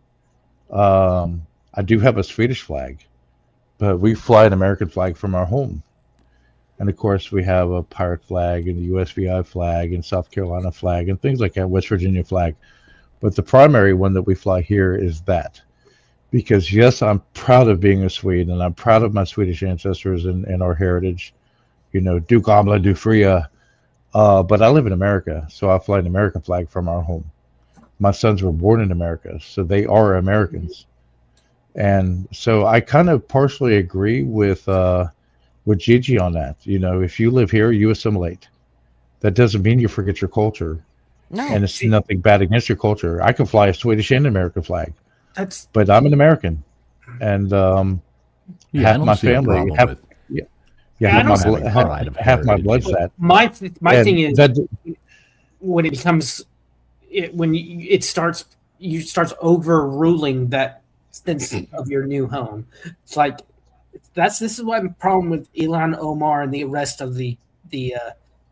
I do have a Swedish flag, but we fly an American flag from our home. And of course, we have a pirate flag and the USVI flag and South Carolina flag and things like that, West Virginia flag. But the primary one that we fly here is that. Because, yes, I'm proud of being a Swede, and I'm proud of my Swedish ancestors and our heritage. You know, du gamla, du fria. But I live in America, so I fly an American flag from our home. My sons were born in America, so they are Americans. And so I kind of partially agree with Gigi on that. You know, if you live here, you assimilate. That doesn't mean you forget your culture. No. And it's nothing bad against your culture. I can fly a Swedish and American flag, That's but I'm an American. And Yeah, I half don't my see a family, problem half, with I half, my, don't see half, pride of half my heritage. blood's that. my And thing is that, when it becomes when it starts overruling that sense of your new home. It's like this is what the problem with Ilhan Omar and the rest of the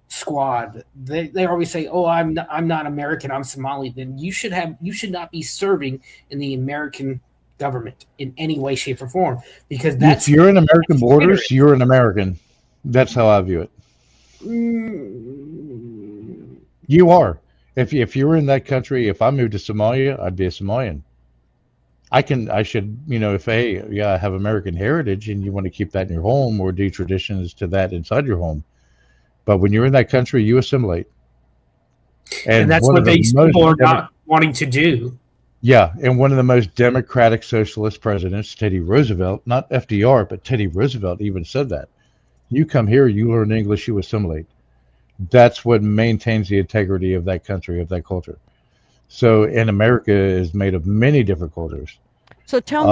squad. They always say, "Oh, I'm not American. I'm Somali." Then you should not be serving in the American government in any way, shape, or form, because that's if you're in American borders, traitorous. you're an American. That's how I view it. Mm, You are. If you were in that country, if I moved to Somalia, I'd be a Somalian. I should, if I have American heritage and you want to keep that in your home or do traditions to that inside your home. But when you're in that country, you assimilate. and that's one what of the these most people are demo- not wanting to do. Yeah, and one of the most democratic socialist presidents, Teddy Roosevelt, not FDR, but Teddy Roosevelt even said that. You come here, you learn English, you assimilate. That's what maintains the integrity of that country, of that culture. So, and America is made of many different cultures. So tell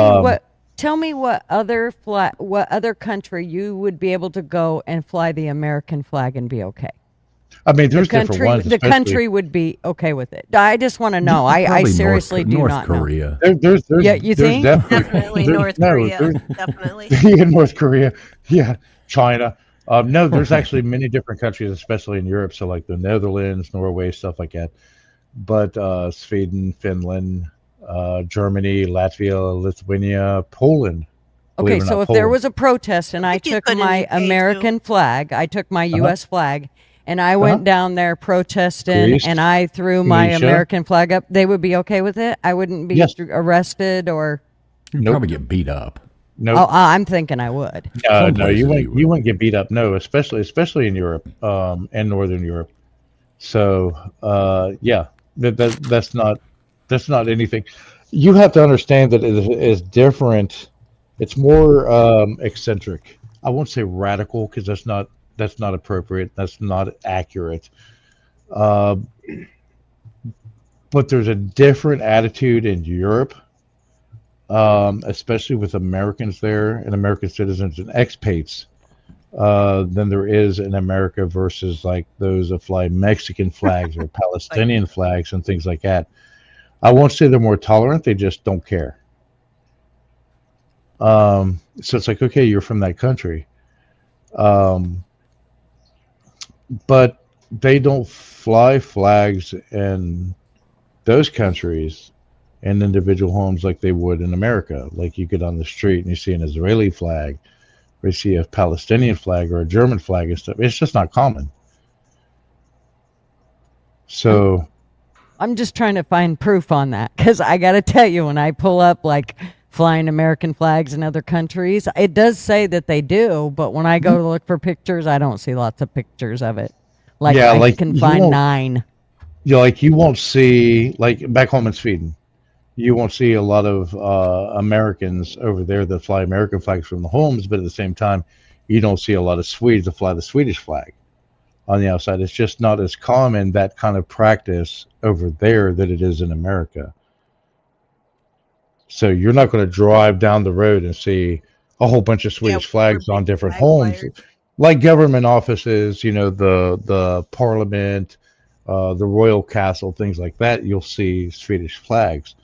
me what other country you would be able to go and fly the American flag and be okay. I mean, there's different ones. The especially- country would be okay with it. I just want to know. I Probably seriously do North not know. Korea. There's Yeah, you there's think? Definitely there's- North no, Korea. there's- Definitely. Yeah, North Korea. Yeah, China. No, there's actually many different countries, especially in Europe. So like the Netherlands, Norway, stuff like that. But Sweden, Finland, Germany, Latvia, Lithuania, Poland. Okay, believe it or so not, if there Poland. was a protest and I think you took could in my UK too. American flag, I took my U.S. flag, and I went down there protesting, Greece, and I threw my Tunisia. American flag up, they would be okay with it? I wouldn't be Yes. arrested or... You'd Nope. probably get beat up. Nope. Oh, I'm thinking I would. Some No, places you you wouldn't get beat up. No, especially in Europe and Northern Europe. So yeah, that's not anything. You have to understand that it is different. It's more eccentric. I won't say radical because that's not appropriate. That's not accurate. But there's a different attitude in Europe. Especially with Americans there and American citizens and expats, than there is in America versus like those that fly Mexican flags or Palestinian flags and things like that. I won't say they're more tolerant; they just don't care. So it's like, okay, you're from that country, but they don't fly flags in those countries in individual homes like they would in America. Like you get on the street and you see an Israeli flag, or you see a Palestinian flag or a German flag and stuff. It's just not common. So I'm just trying to find proof on that because I got to tell you, when I pull up like flying American flags in other countries, it does say that they do, but when I go to look for pictures, I don't see lots of pictures of it. Like Yeah, I like, can you find won't- 9. you won't see, like back home in Sweden, you won't see a lot of Americans over there that fly American flags from the homes, but at the same time, you don't see a lot of Swedes that fly the Swedish flag on the outside. It's just not as common, that kind of practice over there, that it is in America. So you're not going to drive down the road and see a whole bunch of Swedish flags we're on big different flag homes, flyers. like government offices, the parliament, the royal castle, things like that. You'll see Swedish flags.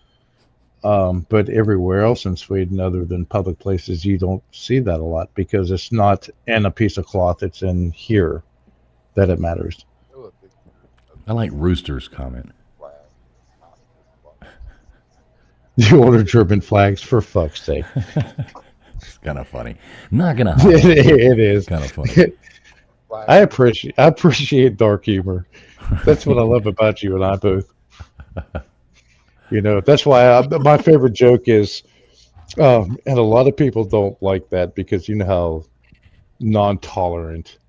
But everywhere else in Sweden, other than public places, you don't see that a lot because it's not in a piece of cloth. It's in here that it matters. I like Rooster's comment. You order German flags, for fuck's sake. It's kind of funny. Not gonna hide. It is Kind of funny. I appreciate dark humor. That's what I love about you and I both. That's why my favorite joke is, and a lot of people don't like that because you know how non-tolerant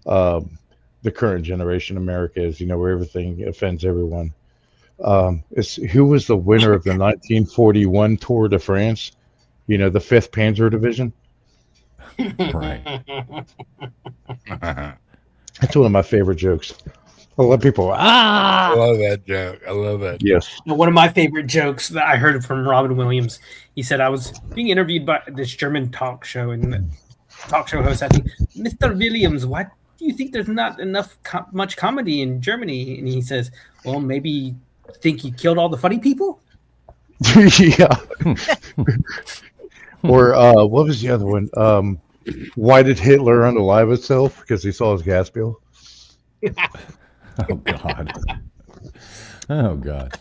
the current generation America is. Where everything offends everyone. It's who was the winner of the 1941 Tour de France? The 5th Panzer Division. Right. That's one of my favorite jokes. A lot of people. I love that joke. I love that. Yes. Now, one of my favorite jokes that I heard from Robin Williams, he said, I was being interviewed by this German talk show, and the talk show host asked me, Mr. Williams, why do you think there's not enough much comedy in Germany? And he says, well, maybe you think you killed all the funny people? Yeah. Or what was the other one? Why did Hitler unalive himself? Because he saw his gas bill. Oh God. Oh God.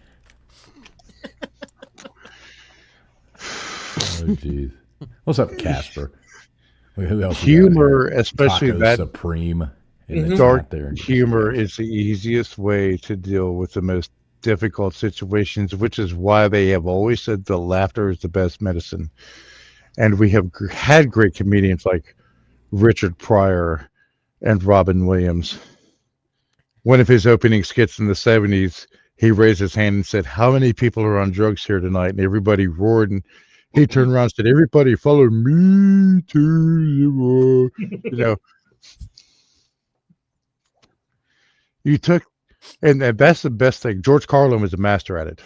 Oh jeez. What's up, Casper? Who else we got Humor, here? especially Taco that Supreme in the dark chat there. humor, is the easiest way to deal with the most difficult situations, which is why they have always said the laughter is the best medicine. And we have had great comedians like Richard Pryor and Robin Williams. One of his opening skits in the 70s, he raised his hand and said, how many people are on drugs here tonight? And everybody roared, and he turned around and said, everybody follow me to the you took, and that's the best thing. George Carlin was a master at it.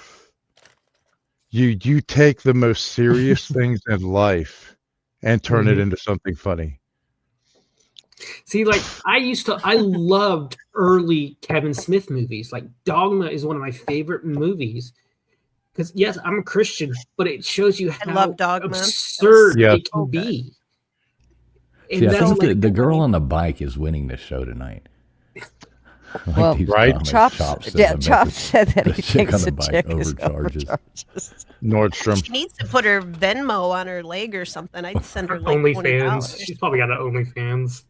You take the most serious things in life and turn it into something funny. See, like I loved early Kevin Smith movies. Like Dogma is one of my favorite movies. Because yes, I'm a Christian, but it shows you how love Dogma. absurd Yes. it can be. And See, I that's think like, the girl on the bike is winning the show tonight. Like Well, these right? comments, Chops, said about Chops the- said that the he chick thinks on the the chick bike is overcharges. overcharges. Nordstrom. She needs to put her Venmo on her leg or something. I'd send her like OnlyFans. $20. She's probably got an OnlyFans.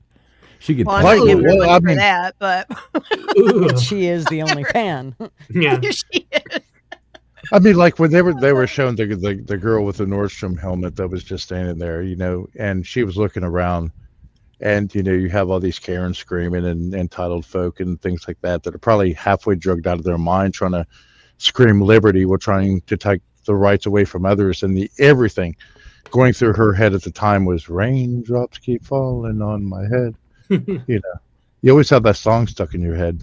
She could Well, I'm Like, not giving her well, money I for mean- that, but Ugh. She is the only fan. Yeah. she is. I mean, like when they were showing the girl with the Nordstrom helmet that was just standing there, and she was looking around, and you have all these Karens screaming and entitled folk and things like that are probably halfway drugged out of their mind, trying to scream liberty while trying to take the rights away from others, and everything going through her head at the time was raindrops keep falling on my head. You always have that song stuck in your head.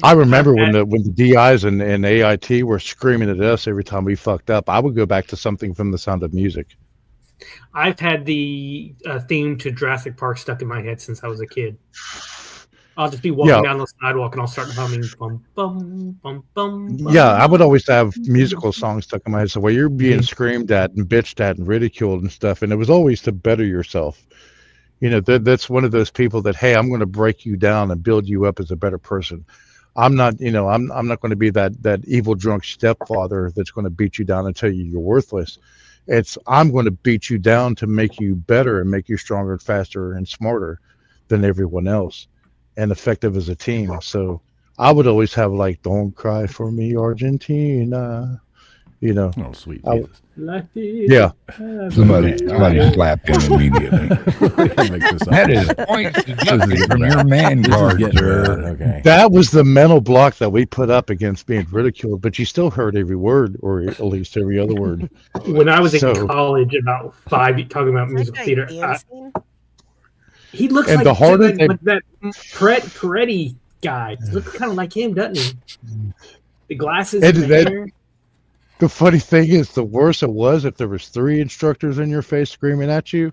I remember when the DIs and AIT were screaming at us every time we fucked up. I would go back to something from The Sound of Music. I've had the theme to Jurassic Park stuck in my head since I was a kid. I'll just be walking down the sidewalk and I'll start humming bum bum bum bum. Yeah, I would always have musical songs stuck in my head. So while you're being screamed at and bitched at and ridiculed and stuff, and it was always to better yourself. That's one of those people that, hey, I'm going to break you down and build you up as a better person. I'm not, I'm not going to be that evil drunk stepfather that's going to beat you down and tell you you're worthless. I'm going to beat you down to make you better and make you stronger and faster and smarter than everyone else. and effective as a team. So I would always have like, "Don't cry for me, Argentina." You know, Oh, sweet I- Jesus. yeah. Somebody Yeah. slapped him immediately. That is points deducted from your man This is card, getting bad. sir. Okay. That was the mental block that we put up against being ridiculed, but you still heard every word, or at least every other word. When I was in So- college, about 5, talking about Is that musical guy theater, dancing? he looks And like the harder like, they- like that Peretti guy. Looks kind of like him, doesn't he? The glasses And and the that- hair. The funny thing is, the worse it was, if there was 3 instructors in your face screaming at you,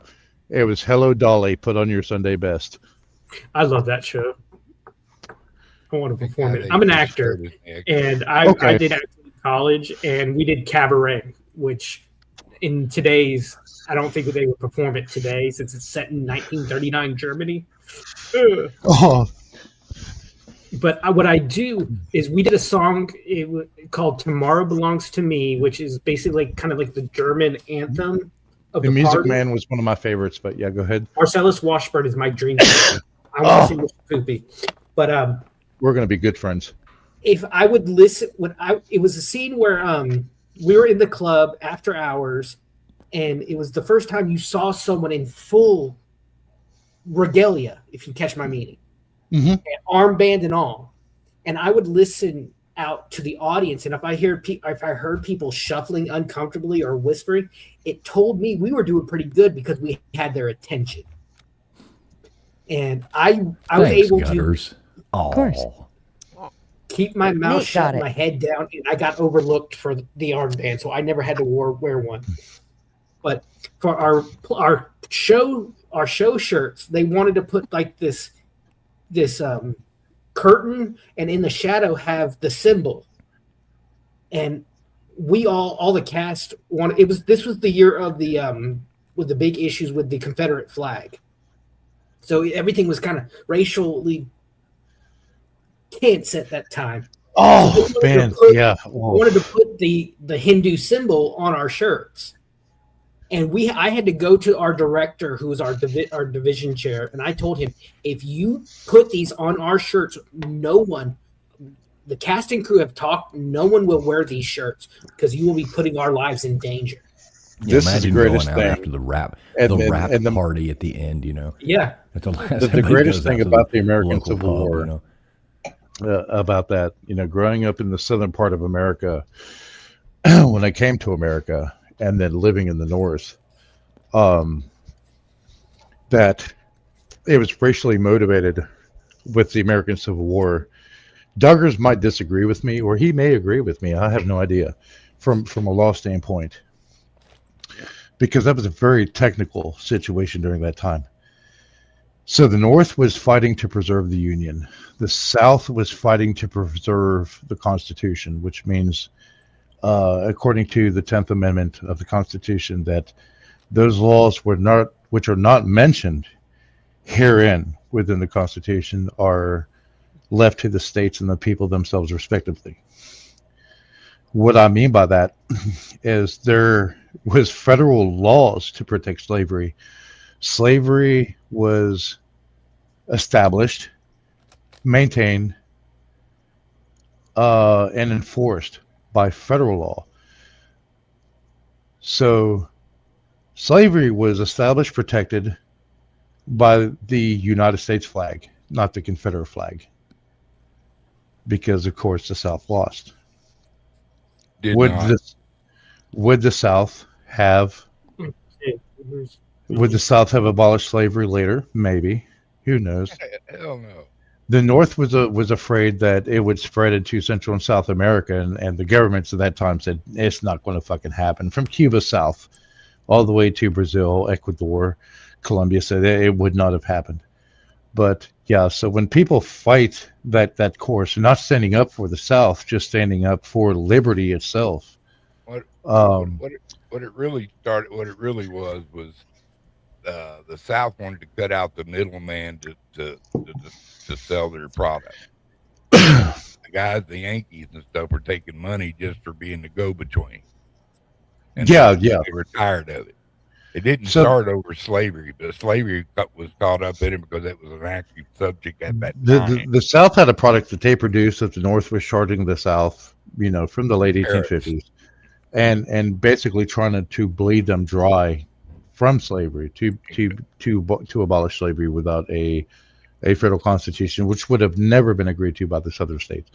it was "Hello, Dolly, put on your Sunday best." I love that show. I want to perform it. I'm an actor, and I Okay. did acting in college, and we did cabaret, which in today's, I don't think they would perform it today since it's set in 1939 Germany. Ugh. Oh, But what I do is we did a song called "Tomorrow Belongs to Me," which is basically kind of like the German anthem of the the Music party. Man was one of my favorites, but yeah, go ahead. Marcellus Washburn is my dream. I want to sing with Poopy, but We're gonna be good friends. if I would listen, it was a scene where we were in the club after hours, and it was the first time you saw someone in full regalia, if you catch my meaning. Mhm. Armband and all, and I would listen out to the audience, and if I heard people shuffling uncomfortably or whispering, it told me we were doing pretty good because we had their attention. And I was Thanks, able Gutters. Of course. keep my mouth Nate shut, got it. my head down, and I got overlooked for the armband, so I never had to wear one. But for our show shirts, they wanted to put like this curtain, and in the shadow have the symbol. And we all the cast wanted. This was the year of the with the big issues with the Confederate flag, so everything was kind of racially tense at that time. Oh So they wanted man, to put- yeah. We Oh. wanted to put the Hindu symbol on our shirts, and I had to go to our director, who was our division chair, and I told him, if you put these on our shirts, the casting crew have talked, no one will wear these shirts because you will be putting our lives in danger. Yeah, This is the imagine greatest going out thing. after the rap, And the then- rap and the- party at the end. You know, Yeah, at the last. The everybody greatest goes thing out to about the American local Civil pub, War, you know? about that, growing up in the southern part of America, when I came to America, and then living in the north, that it was racially motivated with the American Civil War. Duggars might disagree with me, or he may agree with me. I have no idea from a law standpoint, because that was a very technical situation during that time. So the North was fighting to preserve the Union. The South was fighting to preserve the Constitution, which means, according to the 10th Amendment of the Constitution, that those laws which are not mentioned herein within the Constitution are left to the states and the people themselves respectively. What I mean by that is there was federal laws to protect slavery. Slavery was established, maintained, and enforced by federal law. So slavery was established, protected by the United States flag, not the Confederate flag, because of course the South lost. Would the South have abolished slavery later? Maybe. Who knows? Hell no. The North was afraid that it would spread into Central and South America, and the governments at that time said it's not going to fucking happen. From Cuba south, all the way to Brazil, Ecuador, Colombia said it would not have happened. But yeah, so when people fight that course, not standing up for the South, just standing up for liberty itself. What Um, it really was the South wanted to cut out the middleman to sell their product. The guys, the Yankees and stuff, were taking money just for being the go-between. And Yeah. they were tired of it. It didn't So start over slavery, but slavery was caught up in it because it was an active subject at that the, time. the South had a product that they produced that the North was charging the South, from the late Tariffs. 1850s, and basically trying to bleed them dry from slavery to abolish slavery without a federal constitution, which would have never been agreed to by the Southern states.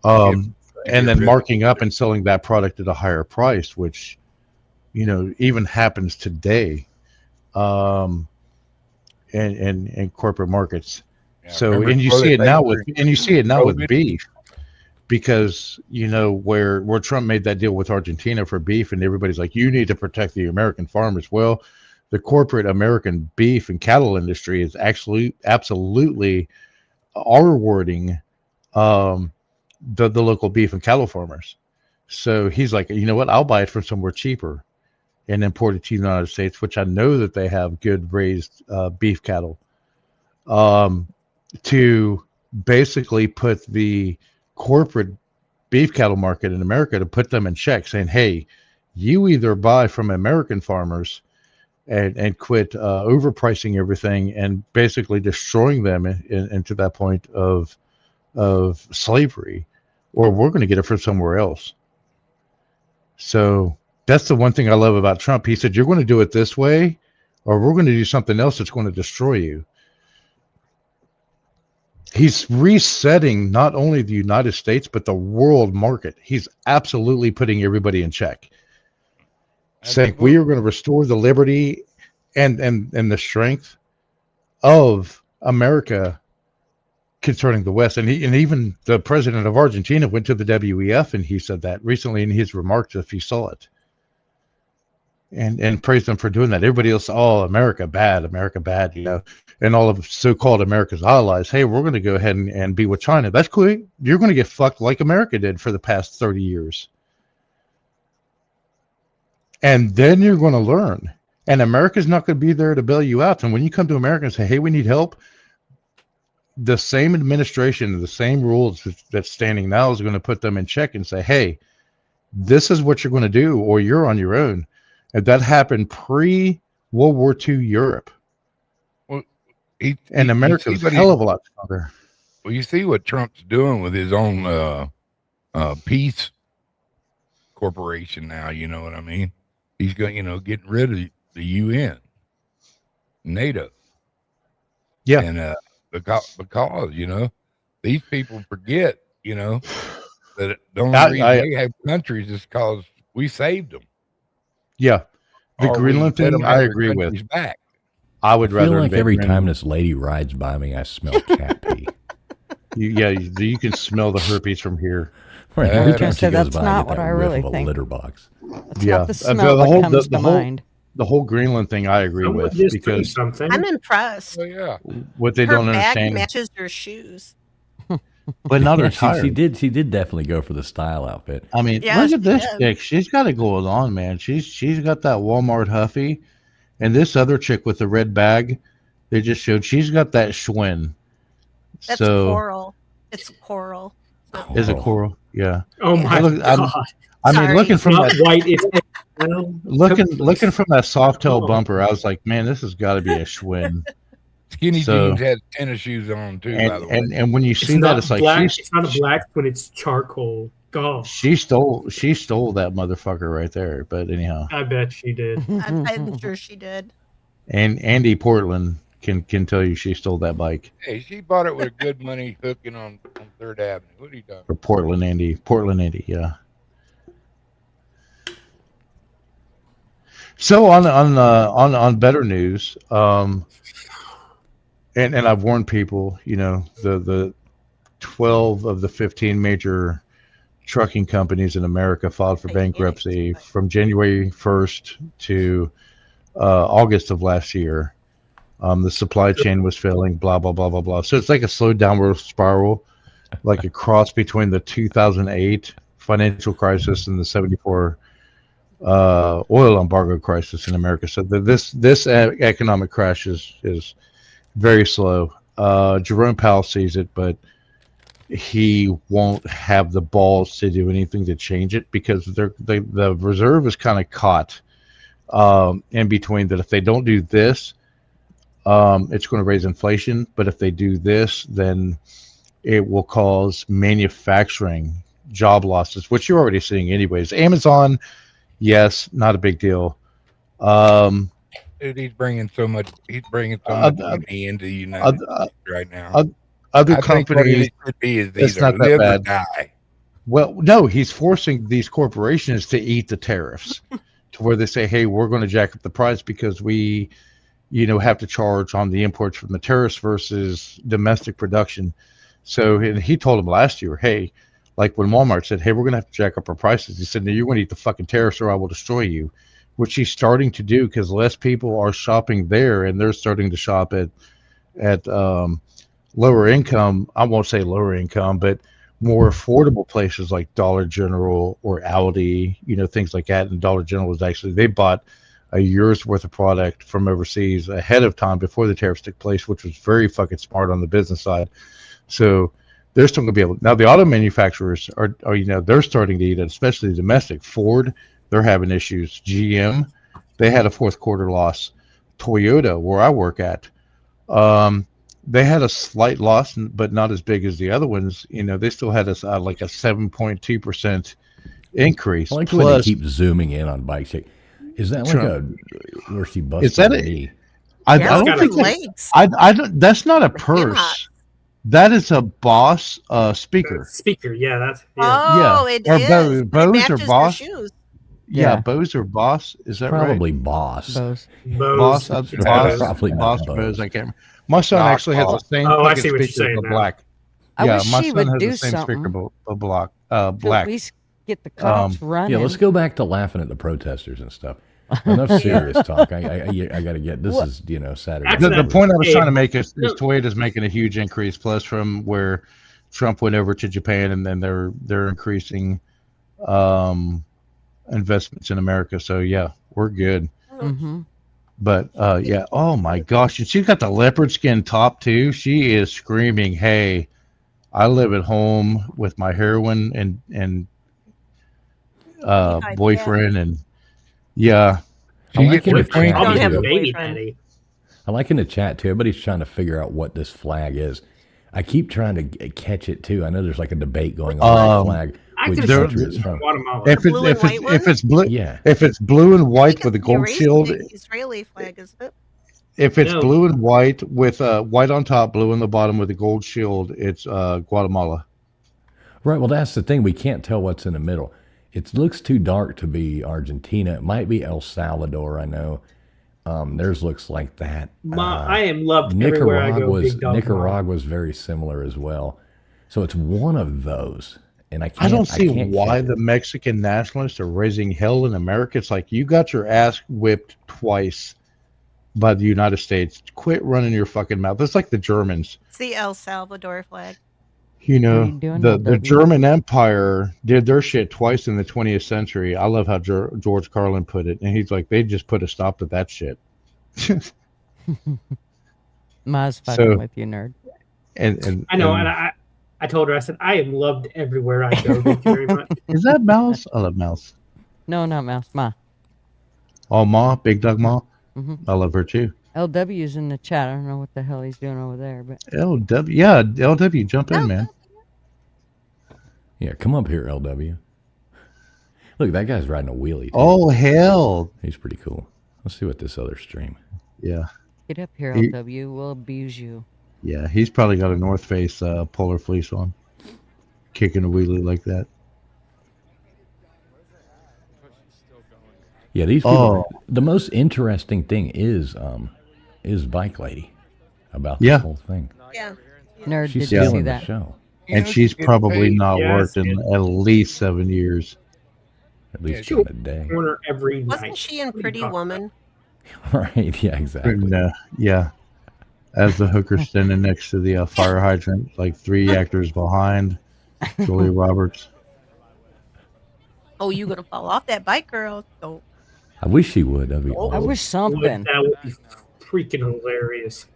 And then marking up and selling that product at a higher price, which even happens today, in corporate markets. Yeah, So, remember and you toilet see it now paper with COVID? beef, because where Trump made that deal with Argentina for beef, and everybody's like, you need to protect the American farmers. Well, the corporate American beef and cattle industry is actually absolutely R-wording the local beef and cattle farmers. So he's like, you know what? I'll buy it from somewhere cheaper and import it to the United States, which I know that they have good raised beef cattle, to basically put the corporate beef cattle market in America, to put them in check, saying, hey, you either buy from American farmers and quit overpricing everything and basically destroying them into that point of slavery, or we're going to get it from somewhere else. So that's the one thing I love about Trump. He said, you're going to do it this way, or we're going to do something else that's going to destroy you. He's resetting not only the United States, but the world market. He's absolutely putting everybody in check, saying we are going to restore the liberty and the strength of America concerning the West. And even the president of Argentina went to the WEF, and he said that recently in his remarks, if you saw it, and praised them for doing that. Everybody else, America bad, and all of so-called America's allies, hey, we're going to go ahead and be with China. That's cool. You're going to get fucked like America did for the past 30 years. And then you're going to learn. And America's not going to be there to bail you out. And when you come to America and say, hey, we need help, the same administration, the same rules that's standing now is going to put them in check and say, hey, this is what you're going to do, or you're on your own. And that happened pre-World War II Europe. Well, America's a hell of a lot stronger. Well, you see what Trump's doing with his own peace corporation now, you know what I mean? He's going, getting rid of the UN, NATO. Yeah. And because these people forget, that the only reason they have countries is because we saved them. Yeah. The Or Greenland we let thing, them I have their agree with. countries back. I would I rather feel like invade every time Greenland. this lady rides by me, I smell cat pee. You can smell the herpes from here. Right, every time I she said, goes that's by, I not get what that I whiff really of a think. litter box. That's Yeah. not the smell The that whole- comes the to whole- mind. The whole Greenland thing, I agree Someone with, just do because something. I'm impressed. Oh yeah. what they Her don't bag understand, matches her shoes. but not her Yeah, tires. she did definitely go for the style outfit. I mean, Yeah, look she at this did. chick. She's got it going on, man. She's got that Walmart Huffy, and this other chick with the red bag, they just showed, she's got that Schwinn. That's So coral. It's coral. is it coral? Yeah. Oh my Look, god! I mean, Sorry. looking It's from not that, white. It's well, looking from that soft tail Oh. bumper, I was like, man, this has got to be a Schwinn. Skinny So- jeans has tennis shoes on too, by the way. And when you It's see that, not it's like black. It's not a black when it's charcoal. God, she stole that motherfucker right there. But anyhow, I bet she did. I'm sure she did. and Andy Portland can tell you she stole that bike. Hey, she bought it with a good money hooking on Third Avenue. What are you talking? Or Portland Andy, yeah. So on better news, and I've warned people, the 12 of the 15 major trucking companies in America filed for bankruptcy from January 1st to August of last year. The supply chain was failing, blah, blah, blah, blah, blah. So it's like a slow downward spiral, like a cross between the 2008 financial crisis and the 74 oil embargo crisis in America. So this economic crash is very slow. Jerome Powell sees it, but he won't have the balls to do anything to change it because the reserve is kind of caught in between that if they don't do this, it's going to raise inflation. But if they do this, then it will cause manufacturing job losses, which you're already seeing anyways. Amazon, yes, not a big deal. Dude, he's bringing so much. He's bringing so much money into the United States right now. Other I think what companies, it should be is it's either not that live or bad. die. well, no, he's forcing these corporations to eat the tariffs to where they say, hey, we're going to jack up the price because we, have to charge on the imports from the tariffs versus domestic production. So and he told him last year, hey, like when Walmart said, hey, we're going to have to jack up our prices. He said, no, you're going to eat the fucking tariffs or I will destroy you, which he's starting to do because less people are shopping there and they're starting to shop at lower income. I won't say lower income, but more affordable places like Dollar General or Aldi, things like that. And Dollar General was actually, they bought a year's worth of product from overseas ahead of time before the tariffs took place, which was very fucking smart on the business side. So they're still going to be able. Now the auto manufacturers are they're starting to eat it, especially domestic. Ford, they're having issues. GM, they had a fourth quarter loss. Toyota, where I work at, they had a slight loss, but not as big as the other ones. They still had like a 7.2% increase. I like the way they keep zooming in on bikes. Is that like where she busted Is that her a- knee? I Yeah, don't it's think got that, legs. I don't. That's not a They're purse. not. That is a Boss speaker. Speaker, yeah, that's Oh, Yeah. it Or is. Bose- But it Bose or matches Boss? their shoes. Yeah, Yeah. Bose or Boss. Is that Probably Boss. Bose. right? Both. Boss, It's Boss, Probably not Boss, Bose. Bose. I can't remember. My son Not actually has the Boss. same Oh, I fucking see what you're speaker, saying but now. black. I Yeah, wish my she son would has do the same speaker, something but black. to at Black. least get the cops running. Yeah, let's go back to laughing at the protesters and stuff. Enough serious talk. I got to get this. What? Is Saturday. Actually, The that- point I was Hey, trying to make is no. Toyota's making a huge increase. Plus, from where Trump went over to Japan, and then they're increasing investments in America. So yeah, we're good. Mm-hmm. But yeah, oh my gosh, and she's got the leopard skin top too. She is screaming, "Hey, I live at home with my heroine and Behind boyfriend, and yeah, I like in the I chat. don't have too. a baby boyfriend. daddy. I like in the chat too. Everybody's trying to figure out what this flag is. I keep trying to catch it too. I know there's like a debate going on with the flag, I which can country see it's from. Guatemala. if blue and it's white one? if it's blue, Yeah. if it's blue and white with a The gold Israeli- shield, the Israeli flag, isn't it? if it's No. blue and white with white on top, blue on the bottom with a gold shield, it's Guatemala. Right. Well, that's the thing. We can't tell what's in the middle. It looks too dark to be Argentina. It might be El Salvador. I know. Theirs looks like that. I am loved everywhere I go. Big dog Nicaragua was very similar as well. So it's one of those, and I I don't see can't why catch the it. Mexican nationalists are raising hell in America. It's like you got your ass whipped twice by the United States. Quit running your fucking mouth. It's like the Germans. It's the El Salvador flag. You know, What are you doing, the LW? German Empire did their shit twice in the 20th century. I love how George Carlin put it. And he's like, they just put a stop to that shit. Ma's fucking So- with you, nerd. and I know, and- and I told her, I said, I am loved everywhere I go. Thank you very much. is that Mouse? I love Mouse. No, not Mouse. Ma. Oh, Ma, Big Dog Ma. Mhm. I love her too. LW's in the chat. I don't know what the hell he's doing over there, but LW, yeah, LW, jump in, man. Yeah, come up here, LW. Look, that guy's riding a wheelie. Too. Oh hell, He's pretty cool. Let's see what this other stream. yeah, get up here, He- LW. We'll abuse you. yeah. He's probably got a North Face polar fleece on, kicking a wheelie like that. Yeah, these people. Oh. The most interesting thing is Bike Lady about Yeah. this whole thing. Yeah. Nerd, She's did you see stealing the that? show. And she's probably not Yeah, worked in at least 7 years. At least Sure. in a day. Corner every night. Wasn't she in What are you Pretty talking Woman? Right, yeah, exactly. And, yeah, as the hooker standing next to the fire hydrant, like 3 actors behind, Julia Roberts. Oh, you gonna fall off that bike, girl? Don't. I wish she would. That'd be I awesome. wish something. That would be freaking hilarious.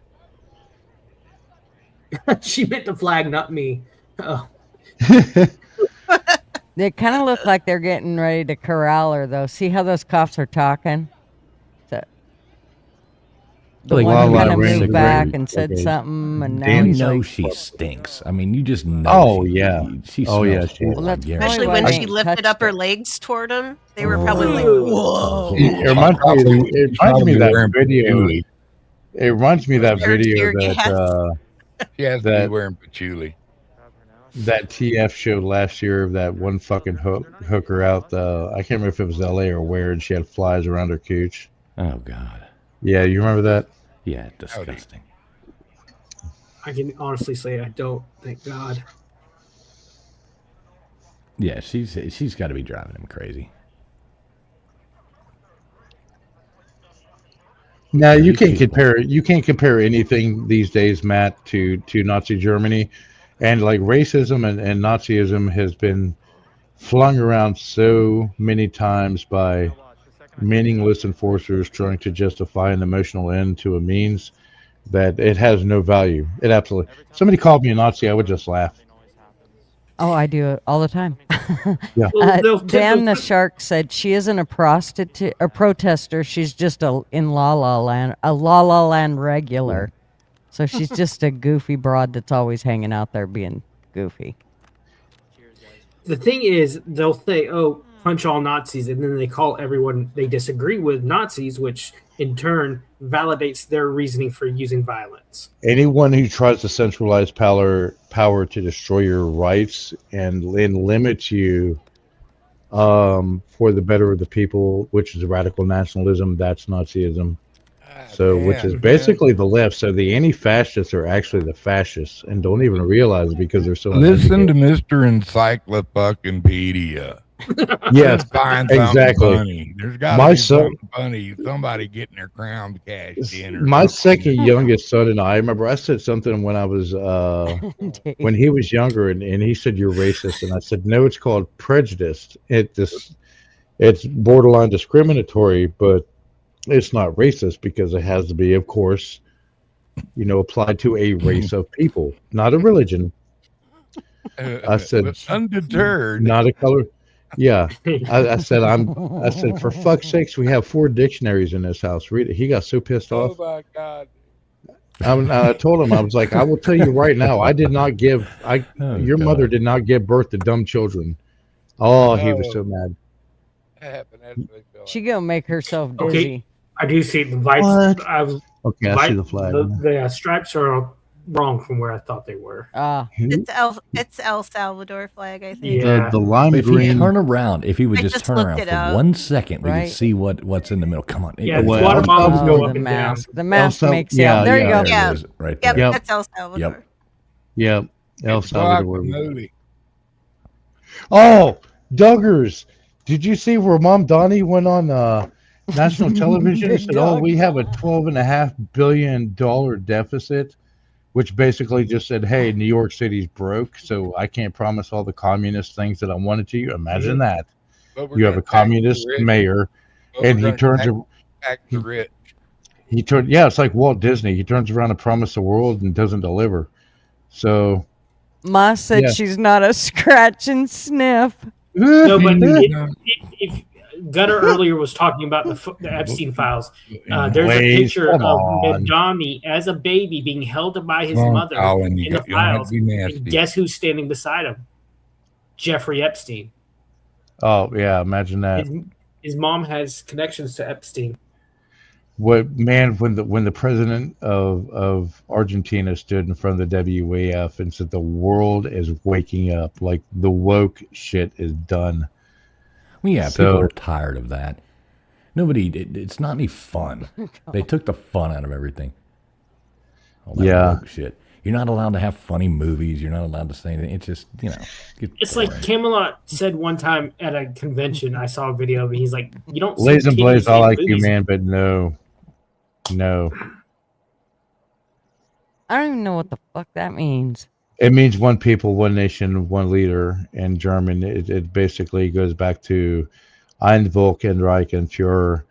She meant the flag, not me. Oh, They kind of look like they're getting ready to corral her, though. See how those cops are talking? The Like, one who La kind La of Land moved was back very- and said okay. something, and now Damn, You he's know like, she stinks. I mean, you just know. Oh, she, yeah. She Oh, smells yeah, she- horrible. Well, that's I guarantee. probably Especially why when they she ain't lifted up touched her it. legs toward him. They were Oh. probably like, whoa. It reminds me. It reminds me of that video. patchouli. It reminds me of that Scared video tear gas. that She has to be That- wearing patchouli. that TF showed last year of that one fucking hooker out. I can't remember if it was L.A. or where, and she had flies around her cooch. Oh God. Yeah, you remember that? Yeah, disgusting. I can honestly say I don't. Thank God. Yeah, she's got to be driving him crazy. No, you can't compare. You can't compare anything these days, Matt, to Nazi Germany, and like racism and Nazism has been flung around so many times by meaningless enforcers trying to justify an emotional end to a means that it has no value. It absolutely. If somebody called me a Nazi, I would just laugh. Oh, I do it all the time. Yeah. Dan the Shark said she isn't a prostitute, a protester. She's just a La La Land regular. So she's just a goofy broad that's always hanging out there being goofy. The thing is, they'll say, "Oh, punch all Nazis," and then they call everyone they disagree with Nazis, which in turn validates their reasoning for using violence. Anyone who tries to centralize power to destroy your rights and limit you for the better of the people, which is radical nationalism, that's Nazism. So, which is basically the left. So the anti-fascists are actually the fascists and don't even realize it because they're so Listen to Mr. Encyclopedia. Yes, Find exactly. something funny. There's got to My be son- something funny. Somebody getting their crown cashed in. Or My something. second youngest son and I remember I said something when I was when he was younger, and he said you're racist, and I said no, it's called prejudice. It's borderline discriminatory, but it's not racist because it has to be, of course, applied to a race of people, not a religion. I said, But undeterred. not a color. Yeah, I said for fuck's sakes, we have 4 dictionaries in this house. Read it. He got so pissed Oh off. my God. I told him, I was like, I will tell you right now, I did not give. Your mother did not give birth to dumb children. Oh, he was so mad. That happened after they fell She out. gonna make herself dizzy. Okay. I do see the lights. What? Okay, I light- see the flag. The stripes are wrong from where I thought they were. It's El Salvador flag, I think. Yeah. The lime If he green. turn around, if he would I just just turn looked around it for up. 1 second, we Right. could see what's in the middle. Come on. Yeah, Well, Guatemala go Oh, up the and down. mask. The mask Sal- makes yeah, it. There you yeah. go. There Yeah. it is, right Yep, there. Yep. that's El Salvador. Yeah, El It's like Salvador. a movie. Oh, Duggars. Did you see where Mom Donnie went on national television and Big said, "Oh, dog. we have a $12.5 billion deficit," which basically just said, "Hey, New York City's broke, so I can't promise all the communist things that I wanted to." Imagine that. But we're You have a gonna tax the communist rich. mayor, But and we're he gonna turns. tax the rich. He turned. Yeah, it's like Walt Disney. He turns around and promises the world and doesn't deliver. So. Ma said Yeah. she's not a scratch and sniff. No, but Yeah. if Gutter earlier was talking about the Epstein files, there's a Wait, picture come of on. Donnie as a baby being held by his Come on, mother Colin, you in the don't have files. to be And nasty. guess who's standing beside him? Jeffrey Epstein. Oh yeah, imagine that. His mom has connections to Epstein. What man when the president of Argentina stood in front of the WEF and said the world is waking up, like the woke shit is done. Well, yeah, So- people are tired of that. It's not any fun. They took the fun out of everything. All that Yeah. woke shit. You're not allowed to have funny movies. You're not allowed to say anything. It's just, It's like Camelot said one time at a convention. I saw a video of it. He's like, "You don't." see Blaze and Blaze, titties I in like you, movies." man, but no. I don't even know what the fuck that means. It means one people, one nation, one leader. In German, it basically goes back to Ein Volk, ein Reich, ein Führer,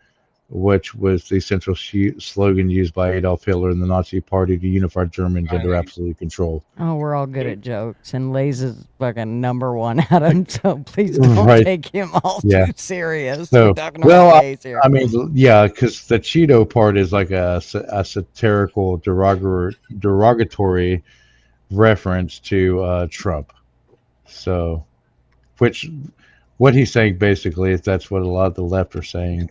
which was the central slogan used by Adolf Hitler and the Nazi Party to unify Germans under absolute control. Oh, we're all good at jokes, and Lays is fucking #1 at him, so please don't take him all too serious. So, We're talking about Lays here. I mean, yeah, because the Cheeto part is like a satirical, derogatory reference to Trump. So, what he's saying basically is that's what a lot of the left are saying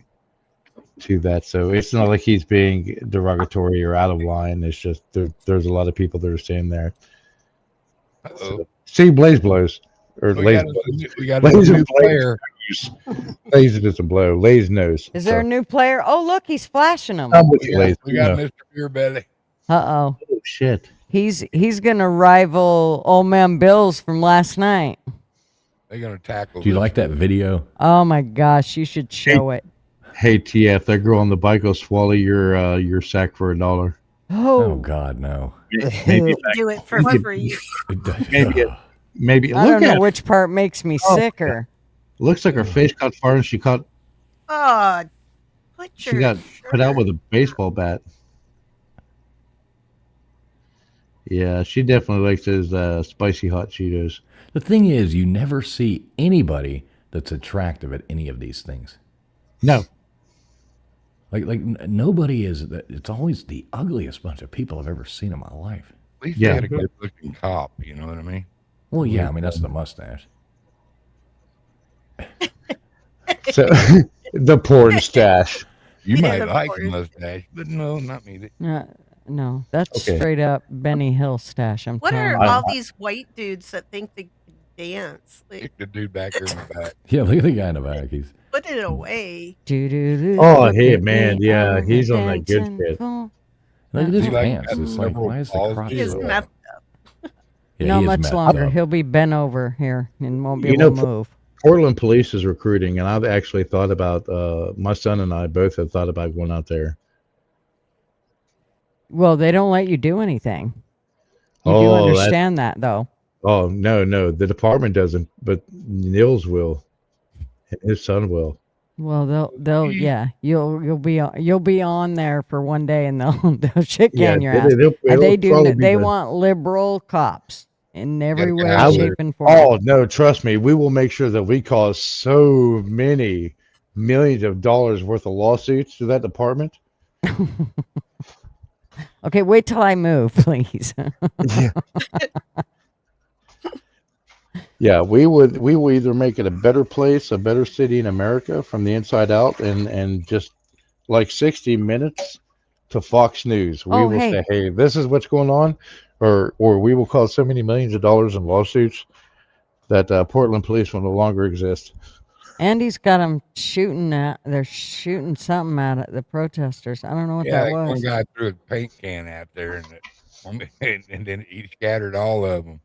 to that. So it's not like he's being derogatory or out of line. It's just there's a lot of people that are saying there. So, see, Blaze blows. Or We Lays got a new player. Lays doesn't blow. Lays knows. Is there a new player? Oh, look, he's flashing him. I'm with you, Lays. We got Mr. Beer Belly. Uh-oh. Oh, shit. He's going to rival Old Man Bills from last night. They're gonna tackle. Do you like that video? Oh, my gosh. You should show it. Hey, TF, that girl on the bike will swallow your sack for $1. Oh Oh, God, no. Maybe, Do it for free. maybe. I don't know which part makes me sicker. Looks like her face caught fire and she got Oh, put out with a baseball bat. Yeah, she definitely likes those spicy hot Cheetos. The thing is, you never see anybody that's attractive at any of these things. No. Nobody is. It's always the ugliest bunch of people I've ever seen in my life. At least Yeah. they had a good looking cop. You know what I mean? Well, yeah, I mean that's the mustache. So the porn stash. You Yeah, might of like course. the mustache, but no, not me. No, that's Okay. straight up Benny Hill stash. I'm What telling are you. all these white dudes that think they can dance? Like, Kick the dude back there in the back. Yeah, look at the guy in the back. He's put it away. Do-do-do, Oh, look hey, at man, me, yeah, I'm he's a on that good dancing shit. fool. look at his He like pants. has It's like, several why is the balls. crotch He is so messed up? up. Yeah, No he is much messed longer. up. He'll be bent over here and won't be You able know, to move. Portland police is recruiting, and I've actually thought about. My son and I both have thought about going out there. Well, they don't let you do anything. You do Oh, understand that, though. Oh no, the department doesn't, but Nils will. His son will. Well, they'll yeah. You'll be on there for one day, and they'll shit can your ass. They want liberal cops in every way, I shape, and form. Oh no, trust me, we will make sure that we cause so many millions of dollars worth of lawsuits to that department. Okay, wait till I move, please. Yeah, we will either make it a better place, a better city in America from the inside out, and just like 60 Minutes to Fox News. We will say, hey, this is what's going on, or we will cause so many millions of dollars in lawsuits that Portland police will no longer exist. Andy's got them shooting at. They're shooting something at the protesters. I don't know what that was. One guy threw a paint can out there, and then he scattered all of them.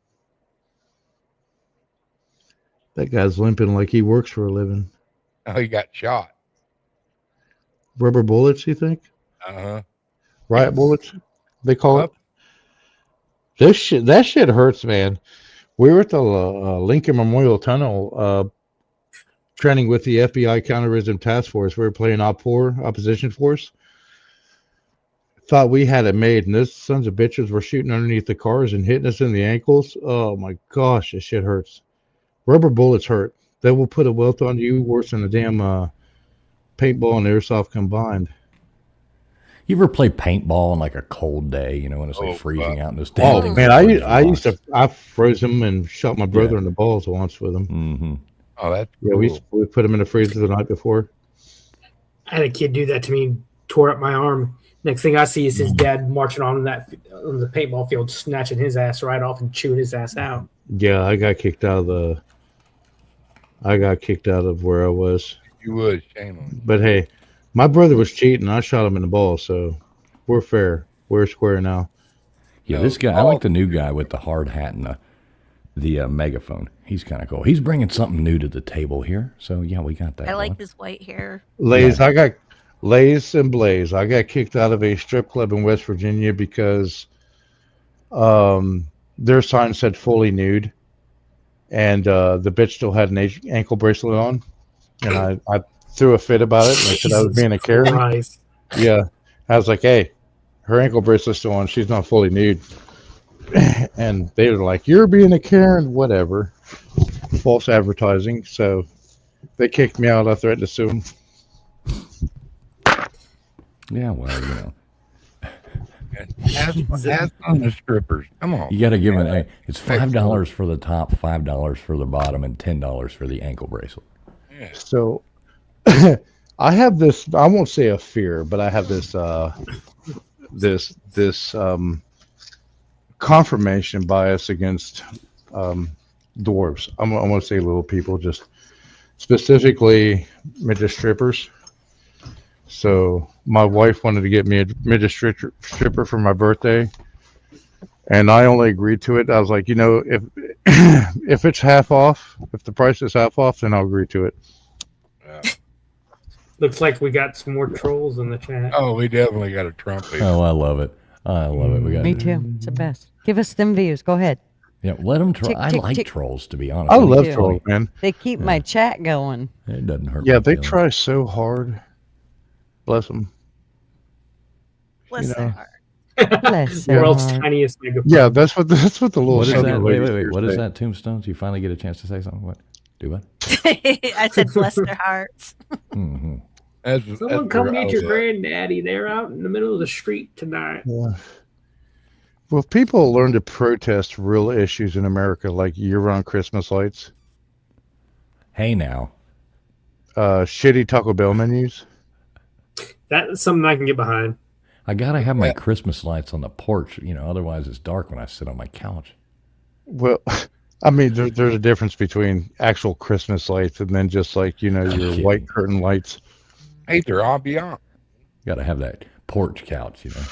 That guy's limping like he works for a living. Oh, he got shot. Rubber bullets, you think? Uh-huh. Riot bullets, they call it. That shit hurts, man. We were at the Lincoln Memorial Tunnel training with the FBI Counterterrorism Task Force. We were playing OPFOR, Opposition Force. Thought we had it made, and those sons of bitches were shooting underneath the cars and hitting us in the ankles. Oh my gosh, this shit hurts. Rubber bullets hurt. They will put a welt on you worse than a damn paintball and airsoft combined. You ever play paintball on like a cold day? You know, when it's like freezing out in this. Oh man, I froze them and shot my brother in the balls once with them. Mm-hmm. Oh, that's yeah. cool. We put them in the freezer the night before. I had a kid do that to me, tore up my arm. Next thing I see is his dad marching on the paintball field, snatching his ass right off and chewing his ass out. Yeah, I got kicked out of where I was. You would, shame on you. But hey, my brother was cheating. I shot him in the ball, so we're fair. We're square now. Yeah, this guy. I like the new guy with the hard hat and the megaphone. He's kind of cool. He's bringing something new to the table here. So yeah, we got that. I like going. his white hair. Lays, yeah. I got Lays and Blaze. I got kicked out of a strip club in West Virginia because their sign said fully nude, and the bitch still had an ankle bracelet on, and I threw a fit about it. And I said I was being a Karen. Christ. Yeah. I was like, hey, her ankle bracelet's still on. She's not fully nude. And they were like, you're being a Karen, whatever. False advertising. So they kicked me out. I threatened to sue them. Yeah, well, you know, Have fun with strippers. Come on. you got to give them. Hey, it's $5 for the top, $5 for the bottom, and $10 for the ankle bracelet. Yeah. So I have this, I won't say a fear, but I have this this confirmation bias against dwarves. I want to say little people, just specifically midget strippers. So my wife wanted to get me a midget stripper for my birthday, and I only agreed to it. I was like, you know, if if it's half off, if the price is half off, then I'll agree to it. Looks like we got some more trolls in the chat. Oh, we definitely got a trumpet. Oh, I love it. I love it. We got Me too. It's the best. Give us them views. Go ahead. Yeah, let them try. Tick, I tick, like tick. trolls, to be honest. I think love it's trolls, funny. man. They keep my chat going. It doesn't hurt. Yeah, my they feelings. try so hard. Bless them. Bless You their know. heart. Bless their World's heart. tiniest megaphone. Yeah, that's what the little. What is Southern that? Wait, ladies wait, wait. here What is say. that? Tombstones? You finally get a chance to say something. What? Do what? I said, bless their hearts. Mm-hmm. Someone come where I get your was at. granddaddy. They're out in the middle of the street tonight. Yeah. Well, if people learn to protest real issues in America, like year-round Christmas lights, Hey, now. shitty Taco Bell menus. That's something I can get behind. I gotta have my Christmas lights on the porch. You know, otherwise it's dark when I sit on my couch. Well, I mean, there's a difference between actual Christmas lights and then just like, you know, your kidding. white curtain lights. Hey, they're ambiance. Gotta have that porch couch. You know,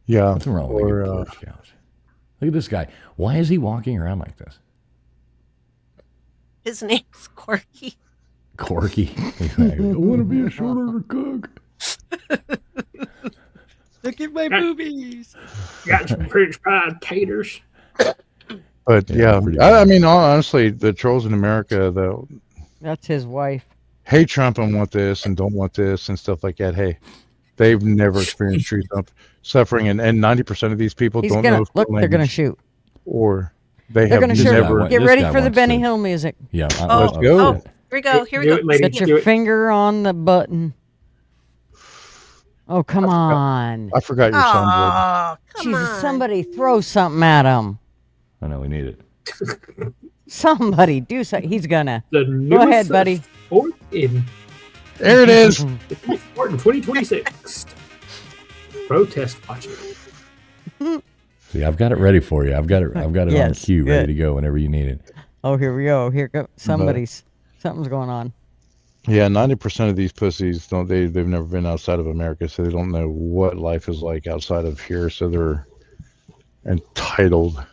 Yeah. what's wrong with Or, a porch couch? Look at this guy. Why is he walking around like this? His name's Corky. Corky. He's like, I want to be a shorter cook. Look at my boobies. Got some French pie taters. But Yeah, yeah, pretty I mean, honestly, the trolls in America, though, That's his wife. hate Trump and want this and don't want this and stuff like that. Hey, they've never experienced true suffering, and 90% of these people He's don't gonna know look. They're gonna language, shoot. or they They're have gonna This shoot. guy never. wants- Get this ready guy for the wants Benny to- Hill music. Yeah. Let's go. Here we go. Here we Do go. it, lady. Get Do your it. finger on the button. Oh, come on. I forgot your son. Oh, come Jesus, on. somebody throw something at him. I know we need it. Somebody do something. He's gonna. The Go ahead, newest buddy. sport in There it is. 2026. Protest watching. See, I've got it ready for you. I've got it on Yes, cue, ready good. to go whenever you need it. Oh, here we go. Here go. Something's going on. Yeah, 90% of these pussies don't. They've never been outside of America, so they don't know what life is like outside of here. So they're entitled.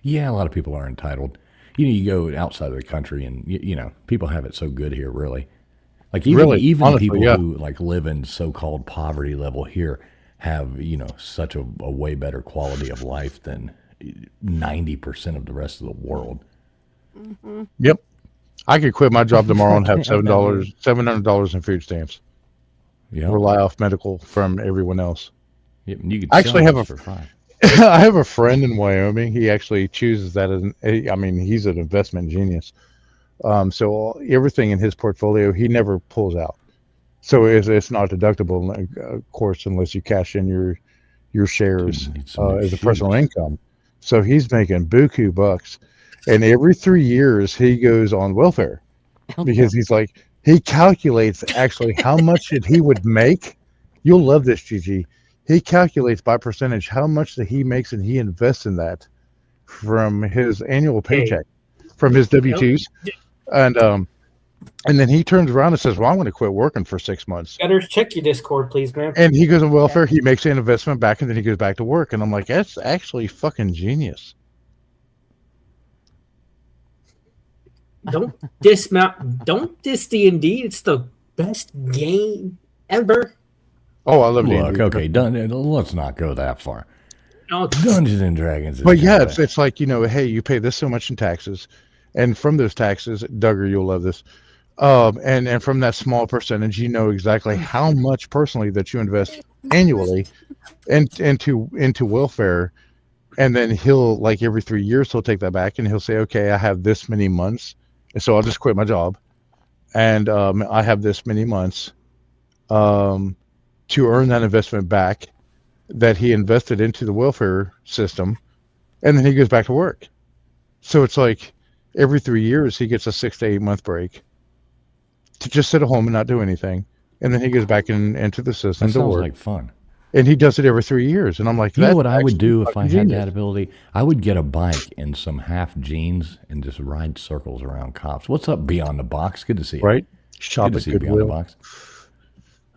Yeah, a lot of people are entitled. You know, you go outside of the country, and you know, people have it so good here. Really, like even honestly, people yeah. who like live in so-called poverty level here have such a way better quality of life than 90% of the rest of the world. Yep. I could quit my job tomorrow and have $700 in food stamps. Yeah, Rely off medical from everyone else. Yep, and you could I actually sell have those for $5. I have a friend in Wyoming. He actually chooses that as I mean, he's an investment genius. So everything in his portfolio, he never pulls out. So it's not deductible, of course, unless you cash in your shares Dude, need some new as a personal shoes. income. So he's making buku bucks, and every 3 years he goes on welfare because he's like he calculates actually how much that he would make. You'll love this, Gigi. He calculates by percentage how much that he makes, and he invests in that from his annual paycheck, from his W-2s, and then he turns around and says, "Well, I'm going to quit working for 6 months." Better check your Discord, please, man. And he goes on welfare. He makes an investment back, and then he goes back to work. And I'm like, that's actually fucking genius. Don't dismount. Don't diss D&D. It's the best game ever. Oh, I love Look, D&D. okay, let's not go that far. Oh, Dungeons and Dragons. Is But yeah, kinda- it's like, hey, you pay this so much in taxes, and from those taxes, Duggar, you'll love this. And from that small percentage, you know exactly how much personally that you invest annually into welfare, and then he'll, like, every 3 years he'll take that back and he'll say, okay, I have this many months, and so I'll just quit my job, and I have this many months to earn that investment back that he invested into the welfare system, and then he goes back to work. So it's like every 3 years he gets a 6 to 8 month break to just sit at home and not do anything, and then he goes back into the system that to sounds work. like fun. And he does it every 3 years, and I'm like, You know that's what I would actually do if I fucking had genius. that ability? I would get a bike and some half jeans and just ride circles around cops. What's up, Beyond the Box? Good to see you. Right? Shop Good to at see you, Beyond the Goodwill. Box.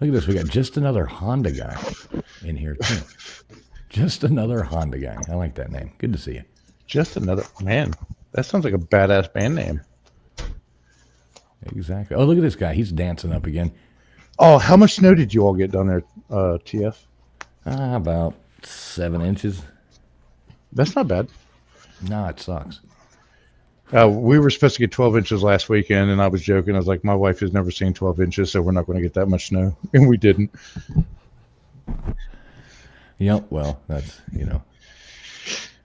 Look at this. We got just another Honda guy in here, too. Just another Honda guy. I like that name. Good to see you. Just another man. That sounds like a badass band name. Exactly. Oh, look at this guy. He's dancing up again. Oh, how much snow did you all get down there, TF? About 7 inches. That's not bad. No, it sucks. We were supposed to get 12 inches last weekend, and I was joking. I was like, my wife has never seen 12 inches, so we're not going to get that much snow. And we didn't. Yep. Well, that's,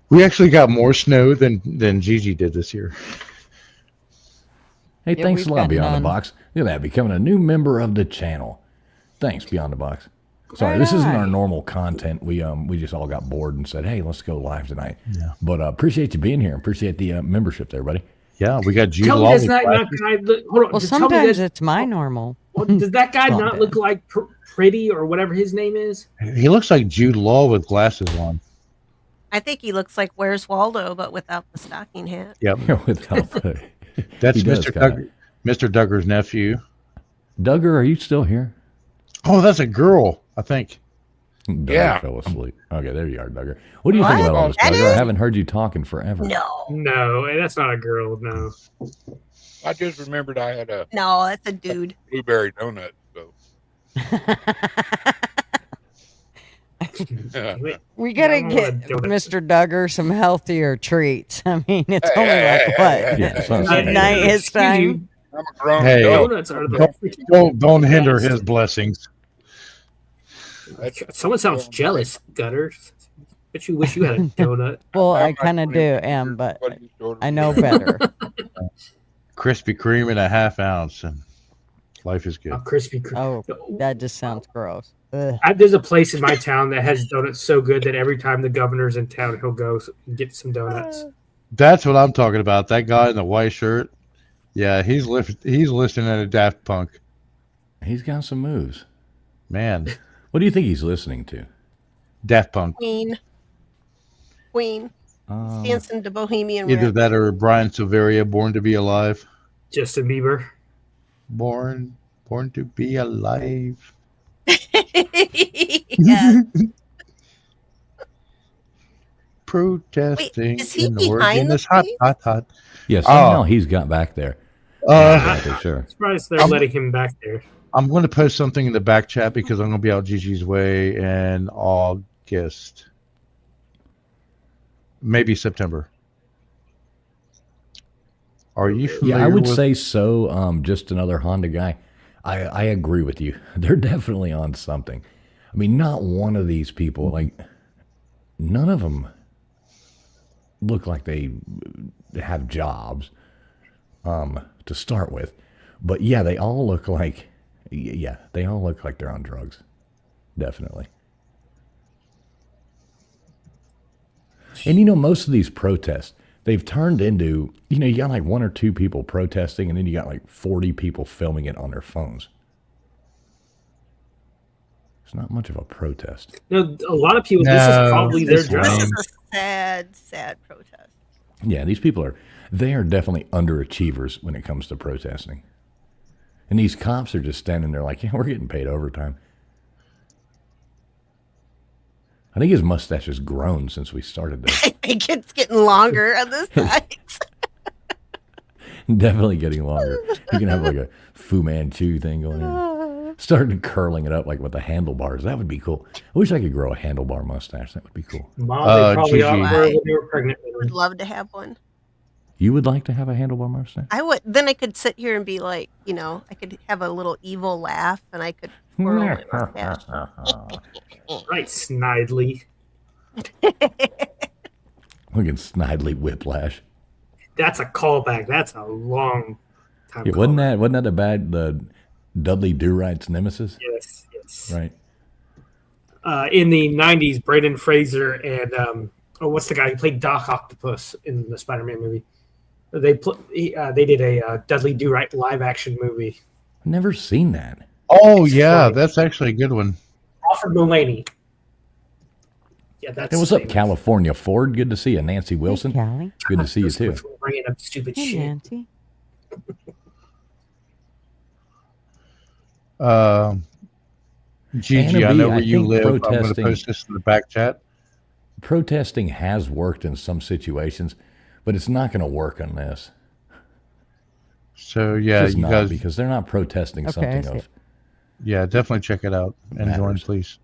We actually got more snow than Gigi did this year. Hey, Yeah, thanks a we've lot, got Beyond none. the Box. Look at that, becoming a new member of the channel. Thanks, Beyond the Box. Sorry, Right this isn't our on. normal content. We just all got bored and said, hey, let's go live tonight. Yeah. But appreciate you being here. Appreciate the membership there, buddy. Yeah, we got Jude tell me, Law. does with that not glasses. guy look? Hold on. Well, tell me sometimes that- it's my normal. well, does that guy Calm not down. look like Pretty or whatever his name is? He looks like Jude Law with glasses on. I think he looks like Where's Waldo, but without the stocking hat. Yep. Without the, That's He does Mr. kinda. Duggar, Mr. Duggar's nephew. Duggar, are you still here? Oh, that's a girl, I think. Duggar Yeah. fell asleep. Okay, there you are, Duggar. What do you think What? about all this, That Duggar? I is- haven't heard you talking forever. No, No, that's not a girl. No. I just remembered I had a no, that's a dude. blueberry donut. So Wait, We gotta I don't get want a donut. Mr. Duggar some healthier treats. I mean, it's Hey, only hey, like hey, what hey, Yeah, so- midnight his Excuse time. you, I'm a grown Hey. adult. Donuts are the. Don't hinder his blessings. Someone sounds jealous, Gutter. Bet you wish you had a donut. Well, I I'm not kind of do, 20 am, but What you ordered I me. know better. Krispy Kreme and a half ounce, and life is good. A Krispy Kreme. Oh, that just sounds gross. Ugh. There's a place in my town that has donuts so good that every time the governor's in town, he'll go get some donuts. That's what I'm talking about. That guy in the white shirt. Yeah, he's listening at a Daft Punk. He's got some moves. Man, What do you think he's listening to? Daft Punk. Queen. Um, Dancing to Bohemian Either Rhapsody. that or Brian Silveria, Born to Be Alive. Justin Bieber. Born to be alive. Yeah. Protesting Wait, is he in behind Oregon the is hot, screen? hot, hot. yeah, somehow he's got back there. Uh, For sure. Surprised they're letting him back there. I'm going to post something in the back chat because I'm going to be out Gigi's way in August. Maybe September. Are you familiar Yeah, I would with say so. Just another Honda guy. I agree with you. They're definitely on something. I mean, not one of these people, like, none of them look like they have jobs to start with. But yeah, they all look like, they all look like they're on drugs. Definitely. And most of these protests, they've turned into, you got like one or two people protesting, and then you got like 40 people filming it on their phones. It's not much of a protest. No, a lot of people. This is No, probably their it's job. This lame. is a sad protest. Yeah, these people they are definitely underachievers when it comes to protesting. And these cops are just standing there like, yeah, we're getting paid overtime. I think his mustache has grown since we started this. I think it's getting longer on the sides. Definitely getting longer. You can have like a Fu Manchu thing going on. Started curling it up like with the handlebars. That would be cool. I wish I could grow a handlebar mustache. That would be cool. Mom, they probably Gigi. all were when they were pregnant. I would love to have one. You would like to have a handlebar mustache? I would. Then I could sit here and be like, I could have a little evil laugh, and I could twirl my mustache. Right, Snidely. Looking snidely whiplash. That's a callback. That's a long time. Yeah, wasn't that the Dudley Do-Right's nemesis? Yes, yes. Right. In the '90s, Brendan Fraser and what's the guy who played Doc Octopus in the Spider-Man movie? They did a Dudley Do-Right live-action movie. I've never seen that. Oh yeah, that's actually a good one. Alfred Mulaney. Yeah, that's. Hey, what's up, California Ford? Good to see you. Nancy Wilson. Hey, Callie. Good to see you too. Bringing up stupid Hey, shit. Nancy. Gigi, Anna I B, know I where you think live. I'm going to protesting- post this in the back chat. Protesting has worked in some situations, but it's not going to work on this. So yeah, It's just you not, guys, because they're not protesting Okay, I something see of. yeah, definitely check it out and join, Matters. please.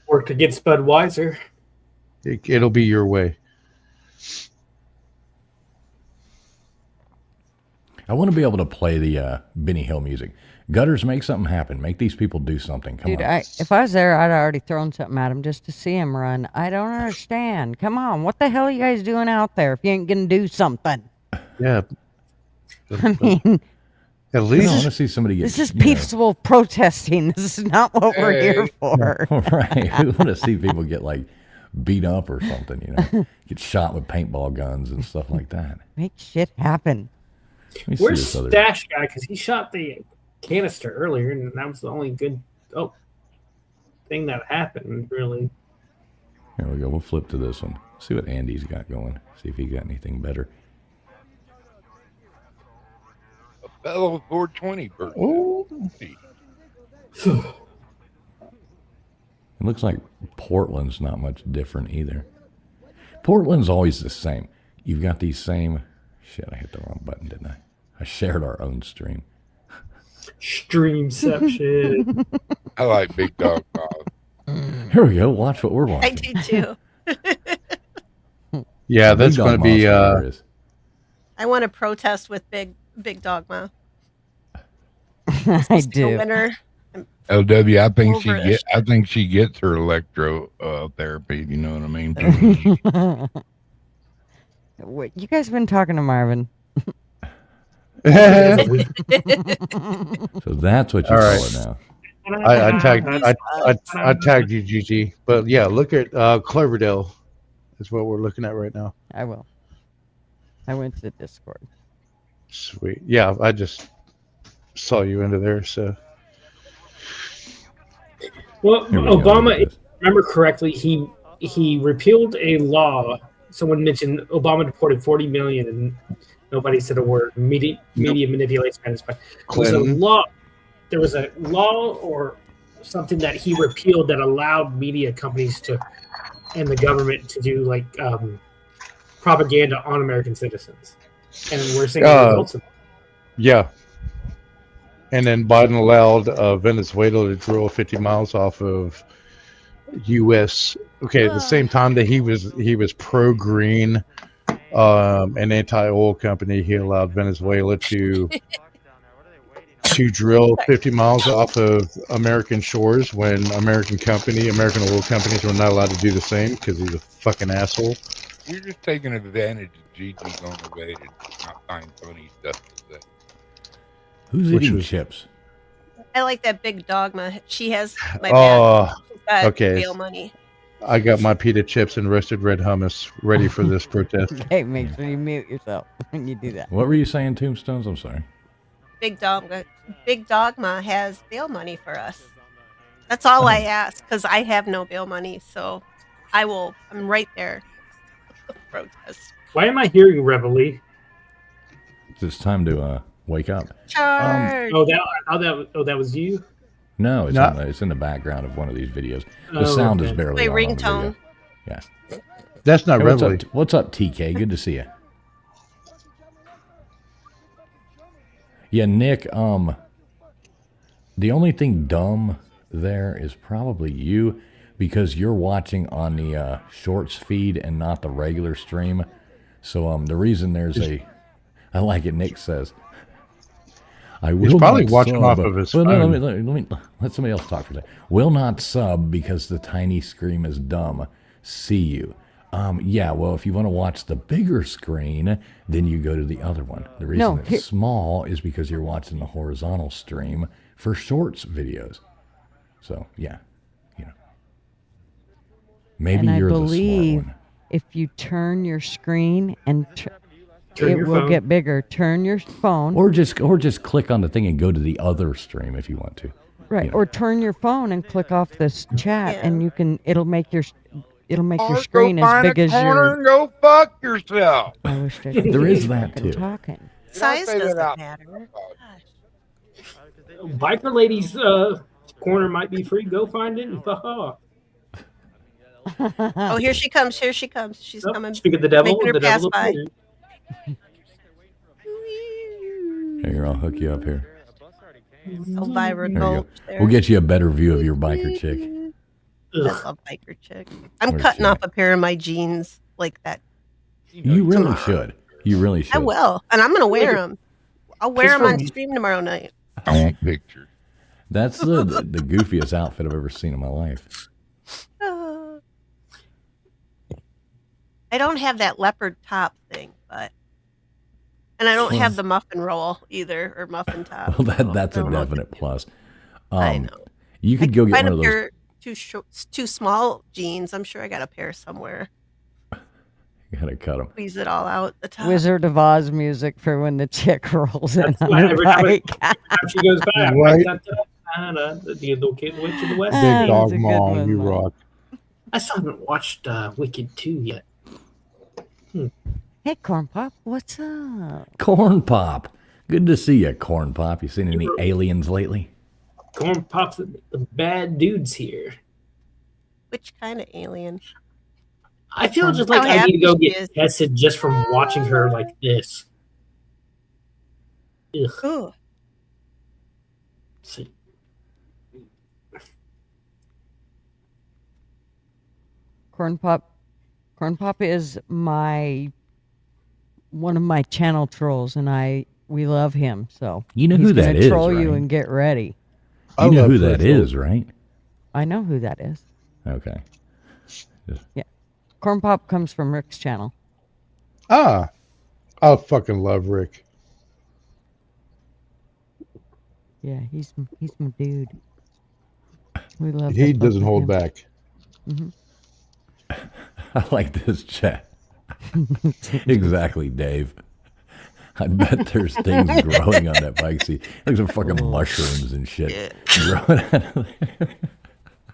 Worked against Budweiser. It'll be your way. I want to be able to play the Benny Hill music. Gutters, make something happen. Make these people do something. Come Dude, on. if I was there, I'd already thrown something at him just to see him run. I don't understand. Come on, what the hell are you guys doing out there if you ain't gonna do something? Yeah. I mean, At I least want to see somebody get. this is you know- peaceful protesting. This is not what we're here for. Right. We want to see people get like beat up or something, get shot with paintball guns and stuff like that. Make shit happen. Let me see Where's this other. Stash Guy? Because he shot the canister earlier, and that was the only good thing that happened, really. Here we go. We'll flip to this one. See what Andy's got going. See if he got anything better. A fellow 420 birthday. Oh. It looks like Portland's not much different either. Portland's always the same. You've got these same. Shit, I hit the wrong button, didn't I? I shared our own stream. Streamception. I like Big Dog Bob. Here we go. Watch what we're I watching. do too. yeah, that's Big going to Dog be Ma's hilarious. I want to protest with Big Dogma. I The do. winner. LW, Over it. I think she gets her electro therapy. You know what I mean? Wait, you guys been talking to Marvin? So that's what you All call right. it now. I tagged you, Gigi. But yeah, look at Cloverdale. Is what we're looking at right now. I will. I went to the Discord. Sweet. Yeah, I just saw you into there. So Well, Here we go. Obama, Look at if this. I remember correctly, he repealed a law. Someone mentioned Obama deported 40 million, and nobody said a word. Media manipulation. Was a Clinton. law. There was a law or something that he repealed that allowed media companies to and the government to do like propaganda on American citizens, and we're seeing the results of that. yeah. And then Biden allowed Venezuela to drill 50 miles off of U.S. Okay, at the same time that he was pro-green and anti-oil company, he allowed Venezuela to drill 50 miles off of American shores when American oil companies were not allowed to do the same because he's a fucking asshole. You're just taking advantage of Gigi going away to not find funny stuff to say. Who's Which eating was- chips? I like that Big Dogma. She has my back. Oh, She's got okay. bail money. I got my pita chips and roasted red hummus ready for this protest. Hey, make sure you mute yourself when you do that. What were you saying, Tombstones? I'm sorry. Big Dogma has bail money for us. That's all I ask because I have no bail money. So I'm right there. Protest. Why am I hearing Reveille? It's time to wake up. Charge. That was you. No, it's, No. it's in the background of one of these videos. The Oh, sound okay. is barely My on the ringtone. video. Yeah. That's not Hey, what's Reveille. up? What's up, TK? Good to see you. Yeah, Nick. The only thing dumb there is probably you because you're watching on the shorts feed and not the regular stream. So the reason there's I like it. Nick says, "I will He's probably not watching sub." off of his Well, no, phone. let me let somebody else talk for a second. Will not sub because the tiny screen is dumb. See you. Yeah, well, if you want to watch the bigger screen, then you go to the other one. The reason No, it's small is because you're watching the horizontal stream for shorts videos. So, yeah, you know. Maybe And I you're the believe smart one. if you turn your screen and Turn it your will phone. get bigger. Turn your phone, Or just click on the thing and go to the other stream if you want to. right? you know. Or turn your phone and click off this chat, Yeah. and you can. It'll make your Or screen go as find big a as corner your. and go fuck yourself. I wish I could There is keep that, fucking too. Talking. Size say that doesn't out matter. Gosh. Biker Lady's corner might be free. Go find it. Oh, here she comes. Here she comes. She's coming. Speak of the devil, making her the pass devil by. appeared. Here, I'll hook you up here. Elvira There you go. Gulch there. We'll get you a better view of your biker chick. I love biker chick. I'm Where's cutting she off at? a pair of my jeans like that. You really should. You really should. I will, and I'm gonna wear them. I'll wear Just them on from- stream tomorrow night. I want pictures. That's the goofiest outfit I've ever seen in my life. I don't have that leopard top thing, and I don't have the muffin roll either, or muffin top. Well, that's I a don't know what definite plus. I know. You could I go get find one of a those. pair too small jeans. I'm sure I got a pair somewhere. You gotta cut them. Squeeze it all out the top. Wizard of Oz music for when the chick rolls in That's on why her every time bike. She goes back. Right. The little kid witch in the west. Ah, Big that's dog a good mom, one, you though. rock. I still haven't watched Wicked 2 yet. Hey, Corn Pop, what's up? Corn Pop. Good to see you, Corn Pop. You seen any aliens lately? Corn Pop's the bad dudes here. Which kind of alien? I feel just How like I need to go happy she get is. tested just from watching her like this. Ugh. Ooh. See. Corn Pop is one of my channel trolls, and we love him. So You know he's who that gonna is, troll you right? and get ready. I You know love who that Rick is, right? I know who that is. Okay. Corn Pop comes from Rick's channel. Ah, I fucking love Rick. Yeah, he's my dude. We love. He to fuck doesn't with hold him. back. I like this chat. Exactly, Dave. I bet there's things growing on that bike seat. Like some fucking mushrooms and shit growing out of there.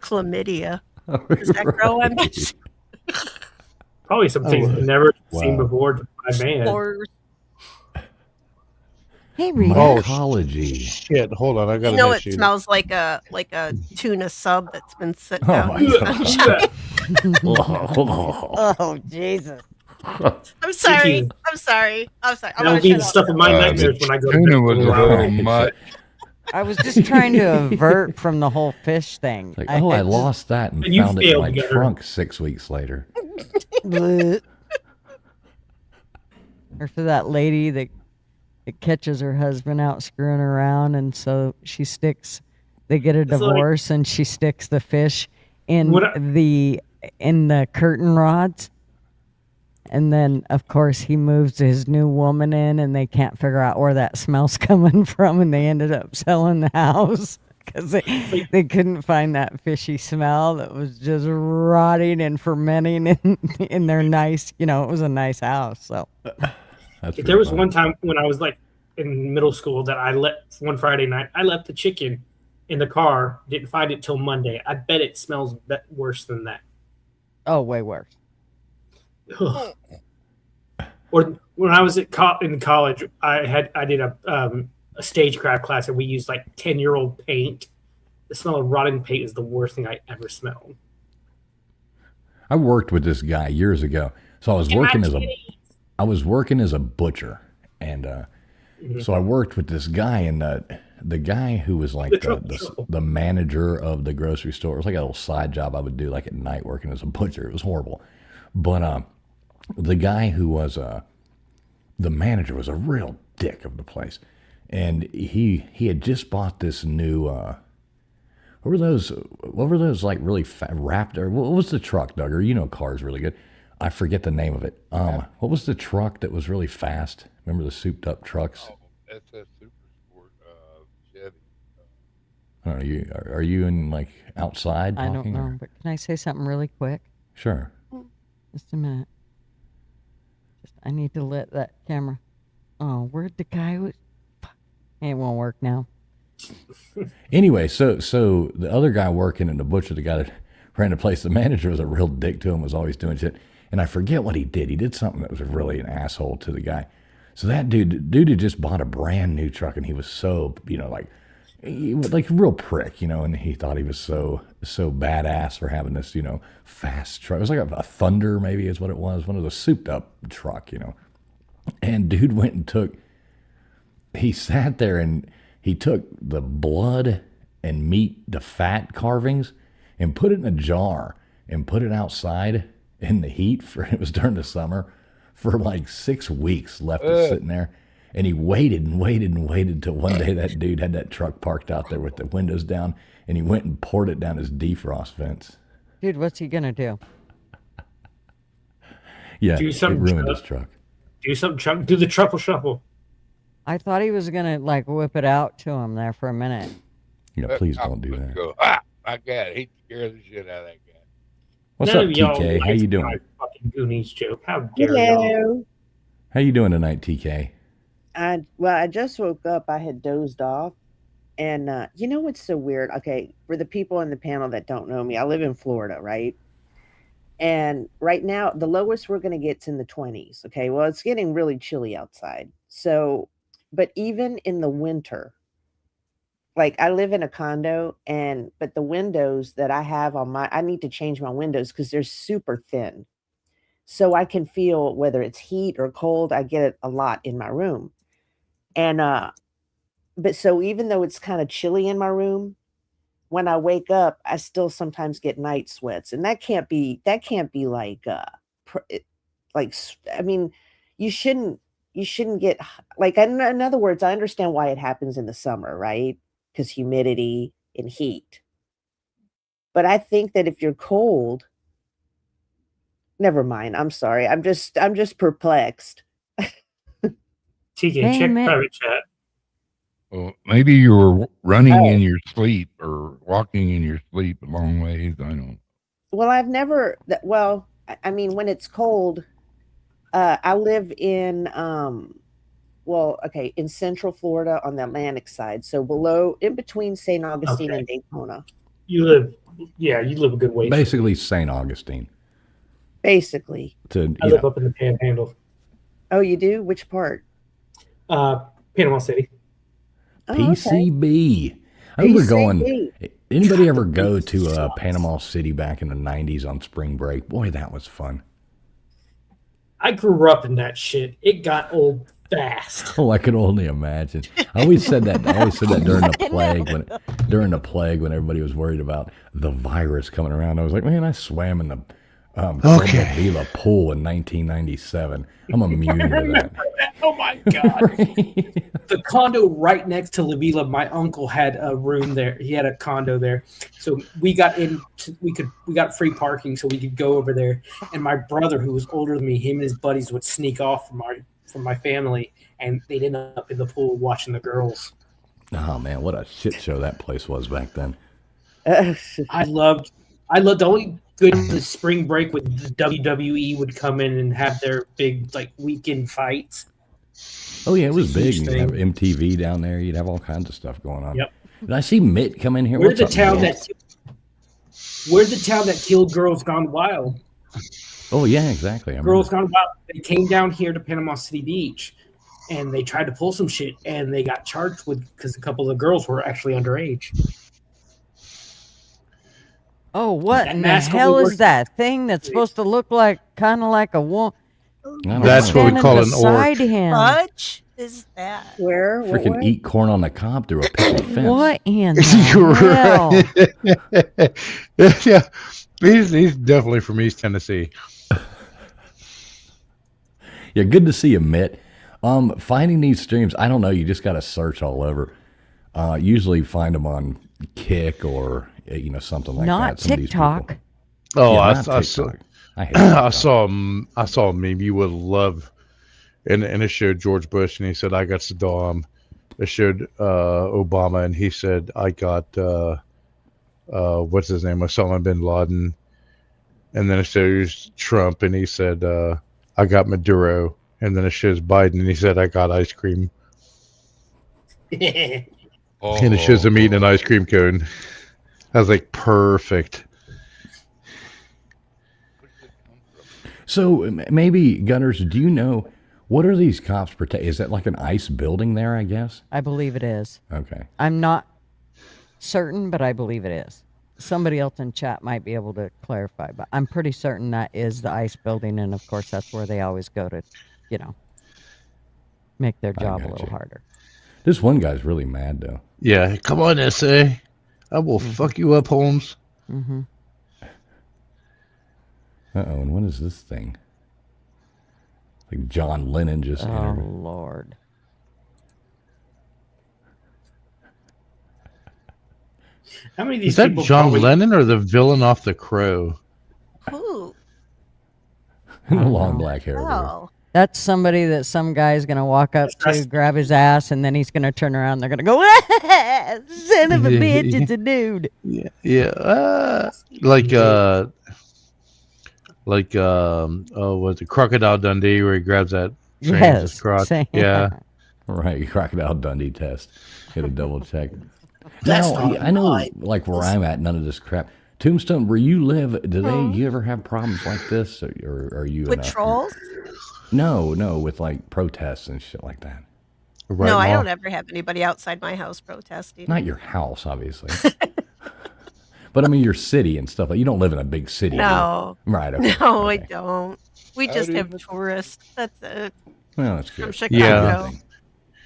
Chlamydia. Does that grow on my Probably some things I've never seen Wow. before to my man. spores? Hey, Rita. Mycology. Shit, hold on, I got You know it smells like a tuna sub that's been sitting Oh out my in the God. sunshine. Oh Jesus! I'm sorry. you. I'm sorry. I'm sorry. I'm That'll gonna be shut the up. stuff of my nightmares when I go to Tuna bed. was a Wow. little much. I was just trying to avert from the whole fish thing. Like, oh, I had- lost that and And you found it in failed my together. trunk 6 weeks later. Bleh. Or for that lady that catches her husband out screwing around, and so they get a It's like- divorce, and she sticks the fish in What I- the curtain rods. And then, of course, he moves his new woman in, and they can't figure out where that smell's coming from, and they ended up selling the house because they couldn't find that fishy smell that was just rotting and fermenting in their nice, it was a nice house. So That's There was pretty one time when I was like in middle school that I left one Friday night. I left the chicken in the car. Didn't find it till Monday. I bet it smells worse than that. oh, way worse. Ugh. Or when I was in college, I did a stagecraft class, and we used like 10-year-old paint. The smell of rotting paint is the worst thing I ever smelled. I worked with this guy years ago. So I was working as a butcher, and so I worked with this guy, and the guy who was like the manager of the grocery store. It was like a little side job I would do like at night working as a butcher. It was horrible. But the guy who was the manager was a real dick of the place. And he had just bought this new what were those like really fat Raptor? What was the truck, Duggar? You know cars really good. I forget the name of it. What was the truck that was really fast? Remember the souped up trucks? Oh, SS Super Sport, Chevy. I don't know. Are you in like outside I don't talking? know, or- but can I say something really quick? Sure. Just a minute. I need to let that camera. Oh, where'd the guy was? It won't work now. Anyway, so the other guy working in the butcher, the guy that ran the place, the manager was a real dick to him, was always doing shit. And I forget what he did. He did something that was really an asshole to the guy. So that dude had just bought a brand new truck, and he was so, like a real prick, and he thought he was so badass for having this, fast truck. It was like a Thunder, maybe is what it was, one of the souped up truck, And dude went and he sat there and he took the blood and meat, the fat carvings, and put it in a jar and put it outside in the heat it was during the summer for like 6 weeks, left it sitting there. And he waited and waited and waited till one day that dude had that truck parked out there with the windows down, and he went and poured it down his defrost vents. Dude, what's he gonna do? Yeah, Do it something, ruined Chuck. his truck. Do something, Chuck. Do the truffle shuffle. I thought he was gonna like whip it out to him there for a minute. Yeah, please don't do that. Go, my God, he scared the shit out of that guy. What's None up, of y'all TK? How liked you doing? my fucking Goonies joke. How dare y'all? Hello. How you doing tonight, TK? I just woke up. I had dozed off. And you know what's so weird? Okay, for the people in the panel that don't know me, I live in Florida, right? And right now, the lowest we're going to get's in the 20s. Okay, well, it's getting really chilly outside. So, but even in the winter, like I live in a condo, but the windows that I have I need to change my windows because they're super thin. So I can feel whether it's heat or cold. I get it a lot in my room. And but so even though it's kind of chilly in my room, when I wake up, I still sometimes get night sweats, and that can't be like I mean, you shouldn't get like, in other words, I understand why it happens in the summer, right? Because humidity and heat. But I think that if you're cold, never mind. I'm sorry. I'm just perplexed. TK, check Damn it. private chat. Well, maybe you were running in your sleep or walking in your sleep a long ways. I don't. Well, I've never. Well, I mean, when it's cold, I live in in Central Florida on the Atlantic side, so in between St. Augustine and Daytona. You live a good way. Basically, St. Augustine. Basically. I live up in the Panhandle. Oh, you do? Which part? Panama City. Oh, okay. PCB. I remember going. PCB. Anybody ever go to Panama City back in the 90s on spring break? Boy, that was fun. I grew up in that shit. It got old fast. Oh, I could only imagine. I always said that during the plague when everybody was worried about the virus coming around. I was like, man, I swam in the Vila pool in 1997. I'm immune to that. Oh my god! The condo right next to La Vila, my uncle had a room there. He had a condo there, so we got we got free parking, so we could go over there. And my brother, who was older than me, him and his buddies would sneak off from my family, and they'd end up in the pool watching the girls. Oh man, what a shit show that place was back then. I loved the only good spring break with the WWE would come in and have their big like weekend fights. Oh yeah, it was big. Huge You'd have MTV down there. You'd have all kinds of stuff going on. Yep. Did I see Mitt come in here? We're the What's up, town Mitt? that killed Girls Gone Wild. Oh yeah, exactly. Girls Gone Wild. They came down here to Panama City Beach, and they tried to pull some shit, and they got charged because a couple of the girls were actually underage. Oh, what That in the mask hell only is works- that thing that's supposed to look like kind of like a woman? don't That's know. what we call an beside orc. him. Fudge is that? Where? What Freaking way? eat corn on the cob through a picket fence. What in You're the hell? right. Yeah, he's definitely from East Tennessee. Yeah, good to see you, Mitt. Finding these streams, I don't know. You just got to search all over. Usually find them on Kick or something like Not that. Some of these TikTok. people- Oh, Yeah, I not saw. TikTok. I hate I TikTok. saw a meme you would love, and it showed George Bush, and he said, "I got Saddam." It showed Obama, and he said, "I got what's his name, Osama bin Laden," and then it shows Trump, and he said, "I got Maduro," and then it shows Biden, and he said, "I got ice cream," Oh, and it shows him eating an ice cream cone. I was like, perfect. So maybe Gunners, do you know what are these cops protect? Is that like an ICE building there? I guess. I believe it is. Okay. I'm not certain, but I believe it is. Somebody else in chat might be able to clarify, but I'm pretty certain that is the ICE building, and of course that's where they always go to, make their I job a got little you. harder. This one guy's really mad though. Yeah, come on, SA. I will fuck you up, Holmes. Mm-hmm. And what is this thing? Like John Lennon just Oh entered. Lord. How many of these Is that people John probably- Lennon or the villain off The Crow? Ooh. The long black hair. over Oh. That's somebody that some guy's gonna walk up to, grab his ass, and then he's gonna turn around. And they're gonna go, "Son of a bitch, it's a dude." Yeah, yeah. Like oh, was it Crocodile Dundee where he grabs that Francis Yes, crotch? same. Yeah. there. Right, Crocodile Dundee test. Get a double check. That's Now, not I know, right. like where I'm at, none of this crap. Tombstone, where you live, do Oh. you ever have problems like this, or are you With in a- trolls? No, with like protests and shit like that. Right, No, I Ma? don't ever have anybody outside my house protesting. Not your house, obviously. But I mean your city and stuff. Like you don't live in a big city. do you? No. Right. Okay. No, I okay. don't. We How just do have you- tourists. That's it. Well, that's From good. Chicago. Yeah.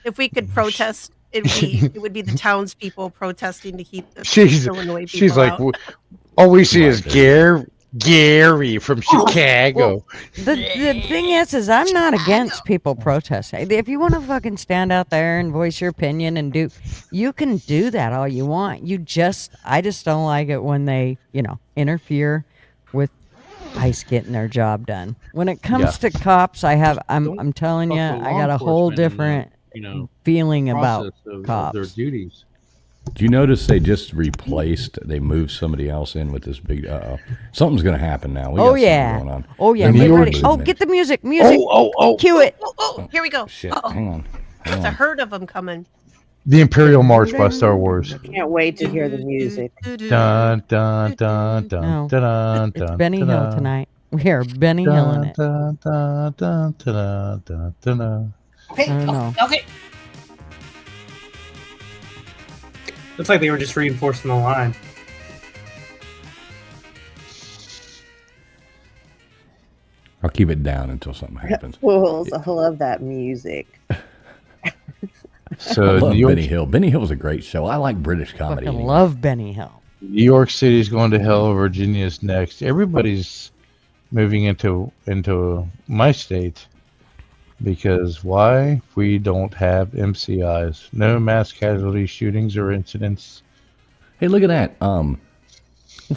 If we could protest, it would be the townspeople protesting to keep the She's Illinois people she's like, out. all we see Right, is there Gary from Chicago. The thing is I'm not against people protesting. If you want to fucking stand out there and voice your opinion and you can do that all you want. I just don't like it when they, interfere with ICE getting their job done. When it comes to cops, I'm telling you, Fuck the I law got a whole enforcement different feeling about of cops. their duties. Do you notice they just they moved somebody else in with this big? Something's gonna happen now. We got Oh something yeah. going on. Oh yeah. The New Get York ready. Oh, movement. get the music. Oh, Cue it. Oh, here we go. Shit. Uh-oh. Hang on. There's a herd of them coming. the Imperial March by Star Wars. Can't wait to hear the music. Dun dun dun dun No. dun It's dun. Benny Hill tonight. We are Benny Hilling it. Dun dun dun dun dun dun dun. Okay, I don't know. okay. Looks like they were just reinforcing the line. I'll keep it down until something happens. Fools, I love that music. I So love New York, Benny Hill. Benny Hill was a great show. I like British comedy. Fucking anyway. love Benny Hill. New York City's going to hell. Virginia's next. Everybody's moving into my state because why? We don't have MCIs. No mass casualty shootings or incidents. Hey, look at that.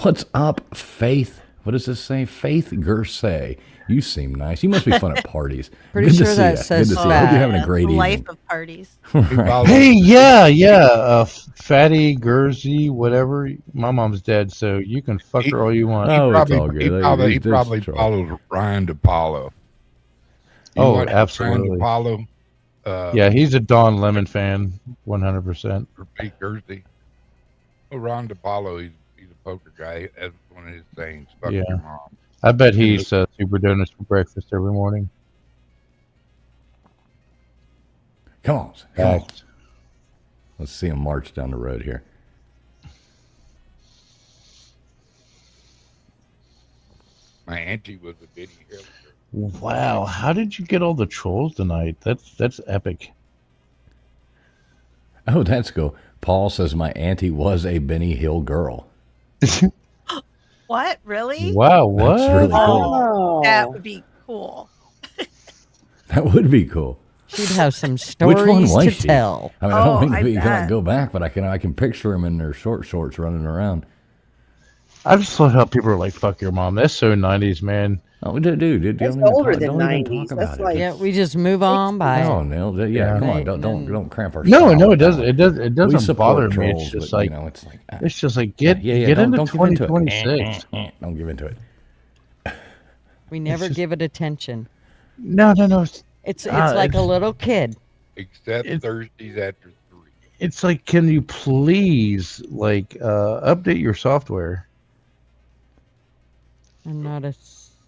What's up, Faith? What does this say? Faith Gersay. You seem nice. You must be fun at parties. Pretty Good to sure see that ya. says Good to see you. I hope you're having a That's great the life evening. of parties. Right. Hey, yeah. Fatty, Gersey, whatever. My mom's dead, so you can fuck her all you want. Oh, it's probably, all good. he It's probably trouble. follows Ryan DePaulo. Oh, watch absolutely. Ryan DePaulo, Yeah, he's a Don Lemon fan, 100%. for Pete Thursday. Oh, Ron DePaulo, he's a poker guy. That's one of his things. Fuck Yeah. your mom. I bet he eats Super Donuts for breakfast every morning. Come on. Come on. Fact. Let's see him march down the road here. My auntie was a Benny Hill girl. Wow, how did you get all the trolls tonight? That's epic. Oh, that's cool. Paul says my auntie was a Benny Hill girl. What? Really? Wow, what? That's really cool. Oh, That would be cool. That would be cool. She'd have some Which stories one was to she? tell. I mean, I don't Oh, mean to I be like bet. go back, but I can picture them in their short shorts running around. I just love how people are like, "Fuck your mom." That's so '90s, man. Oh, dude, that's don't even older talk, than don't even 90s. talk That's about like it. Yeah, we just move on by No, it. Neil, yeah, Yeah. come on, Right, don't cramp our No, style no, it with that doesn't. one. It We doesn't support bother me. trolls, It's just but, like it's like it's just like yeah, get don't into give into it. 2026. Don't give into it. We never just- give it attention. No. It's Ah, like a it's- little kid. Except It's- Thursdays after 3. It's like, can you please update your software? I'm not a.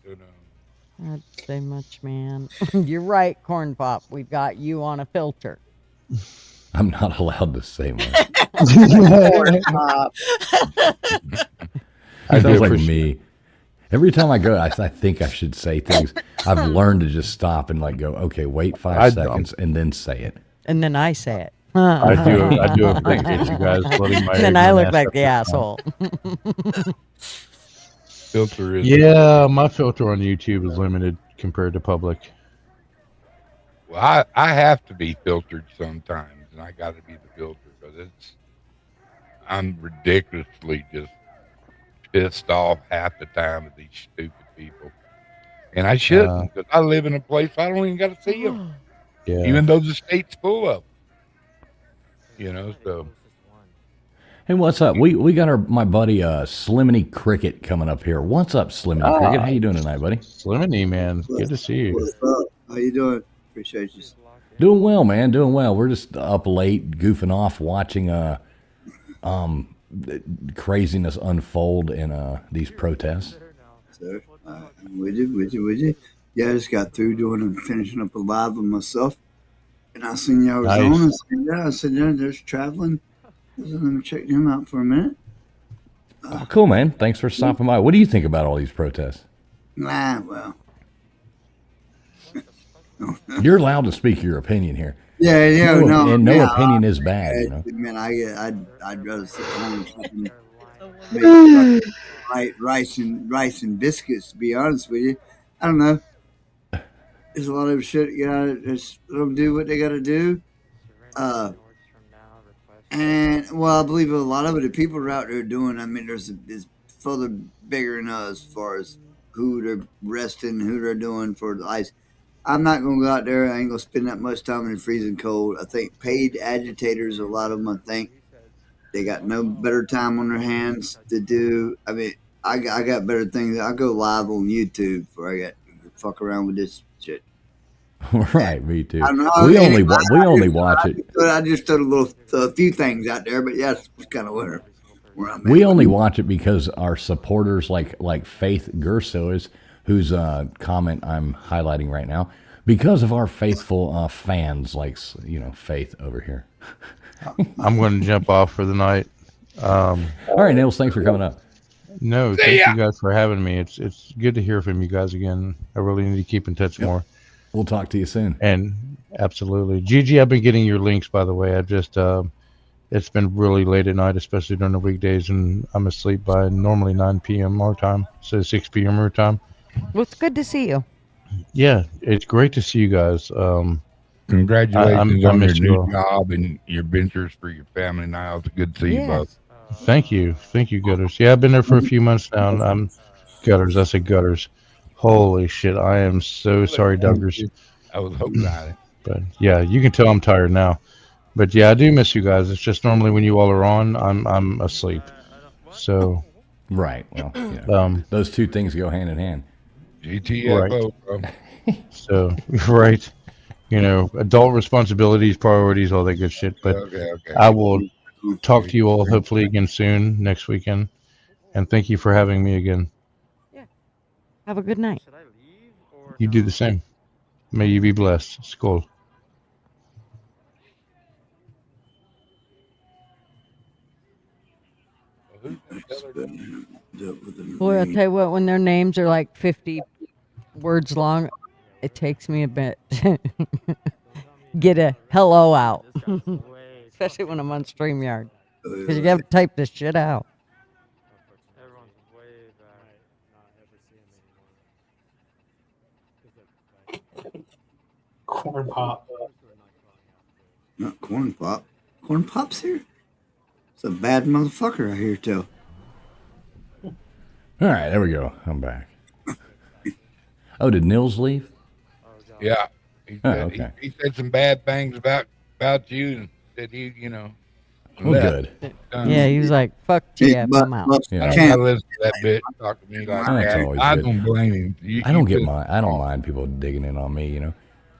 Don't know. I'd say much, man. You're right, Corn Pop. We've got you on a filter. I'm not allowed to say much. uh, I do Sounds like appreciate me. Every time I go, I think I should say things. I've learned to just stop and go, okay, wait 5 I- seconds and then say it. And then I say it. I do appreciate you guys letting my. Then I look ignorant like ass the up this asshole. Filter is. Yeah, my filter on YouTube is limited compared to public. Well, I have to be filtered sometimes, and I got to be the filter because I'm ridiculously just pissed off half the time at these stupid people, and I shouldn't because I live in a place I don't even got to see them, Yeah. even though the state's full of them. So Hey, what's up? We got my buddy Sliminy Cricket coming up here. What's up, Sliminy Cricket? How you doing tonight, buddy? Sliminy, man. Good to see you. What's up? How you doing? Appreciate you. Doing well, man. Doing well. We're just up late, goofing off, watching craziness unfold in these protests. Sir. I'm with you. Yeah, I just got through doing and finishing up a live with myself. And I seen y'all was Nice. on. I said, yeah, there's traveling. I said, let me check him out for a minute. Oh, cool, man. Thanks for stopping by. What do you think about all these protests? Nah, well. You're allowed to speak your opinion here. Yeah, And no yeah, opinion is bad, Man, I'd rather sit home and So, make rice and biscuits, to be honest with you. I don't know. There's a lot of shit, just let them do what they gotta do. And well, I believe a lot of it, the people are out there doing. I mean, there's further bigger than us as far as who they're resting, who they're doing for the ice. I'm not gonna go out there. I ain't gonna spend that much time in the freezing cold. I think paid agitators, a lot of them, I think they got no better time on their hands to do. I mean, I got better things. I go live on YouTube before I got to fuck around with this shit. Right, me too. I don't know. We only watch it. I just threw a few things out there, but yeah, it's kind of where I'm at. We only watch it because our supporters, like Faith Gerso, whose comment I'm highlighting right now, because of our faithful fans, like Faith over here. I'm going to jump off for the night. All right, Nils, thanks for coming up. No, thank you guys for having me. It's good to hear from you guys again. I really need to keep in touch more. We'll talk to you soon. And absolutely, Gigi, I've been getting your links, by the way. I've just it's been really late at night, especially during the weekdays, and I'm asleep by normally 9 p.m. our time, so 6 p.m. our time. Well, it's good to see you. Yeah, it's great to see you guys. congratulations I on your miss you all. new job and your ventures for your family now. It's good to see you both. Thank you, Gutters. Yeah, I've been there for a few months now, and I'm Gutters. I said Gutters. Holy shit! I am so sorry, Duggars. I was hoping on it. But yeah, you can tell I'm tired now. But yeah, I do miss you guys. It's just normally when you all are on, I'm asleep. So Right. Well, those two things go hand in hand. GTFO, bro. So right, adult responsibilities, priorities, all that good shit. But Okay. I will talk to you all hopefully again soon next weekend. And thank you for having me again. Have a good night. You do the same. May you be blessed. Skål. Who's the killer? Boy, I'll tell you what, when their names are like 50 words long, it takes me a bit to get a hello out. Especially when I'm on StreamYard. Because you got to type this shit out. Corn pop. Not corn pop. Corn pop's here. It's a bad motherfucker I hear tell. All right, there we go. I'm back. Oh, did Nils leave? Yeah. He Oh, said, okay. he said some bad things about you and said he, Oh, left. good. Yeah, he was like, fuck Hey, Jeff, I'm out. Yeah. I don't Champ, gotta listen to that bitch talk to me like That's that. always I good. don't blame him. I don't mind people digging in on me,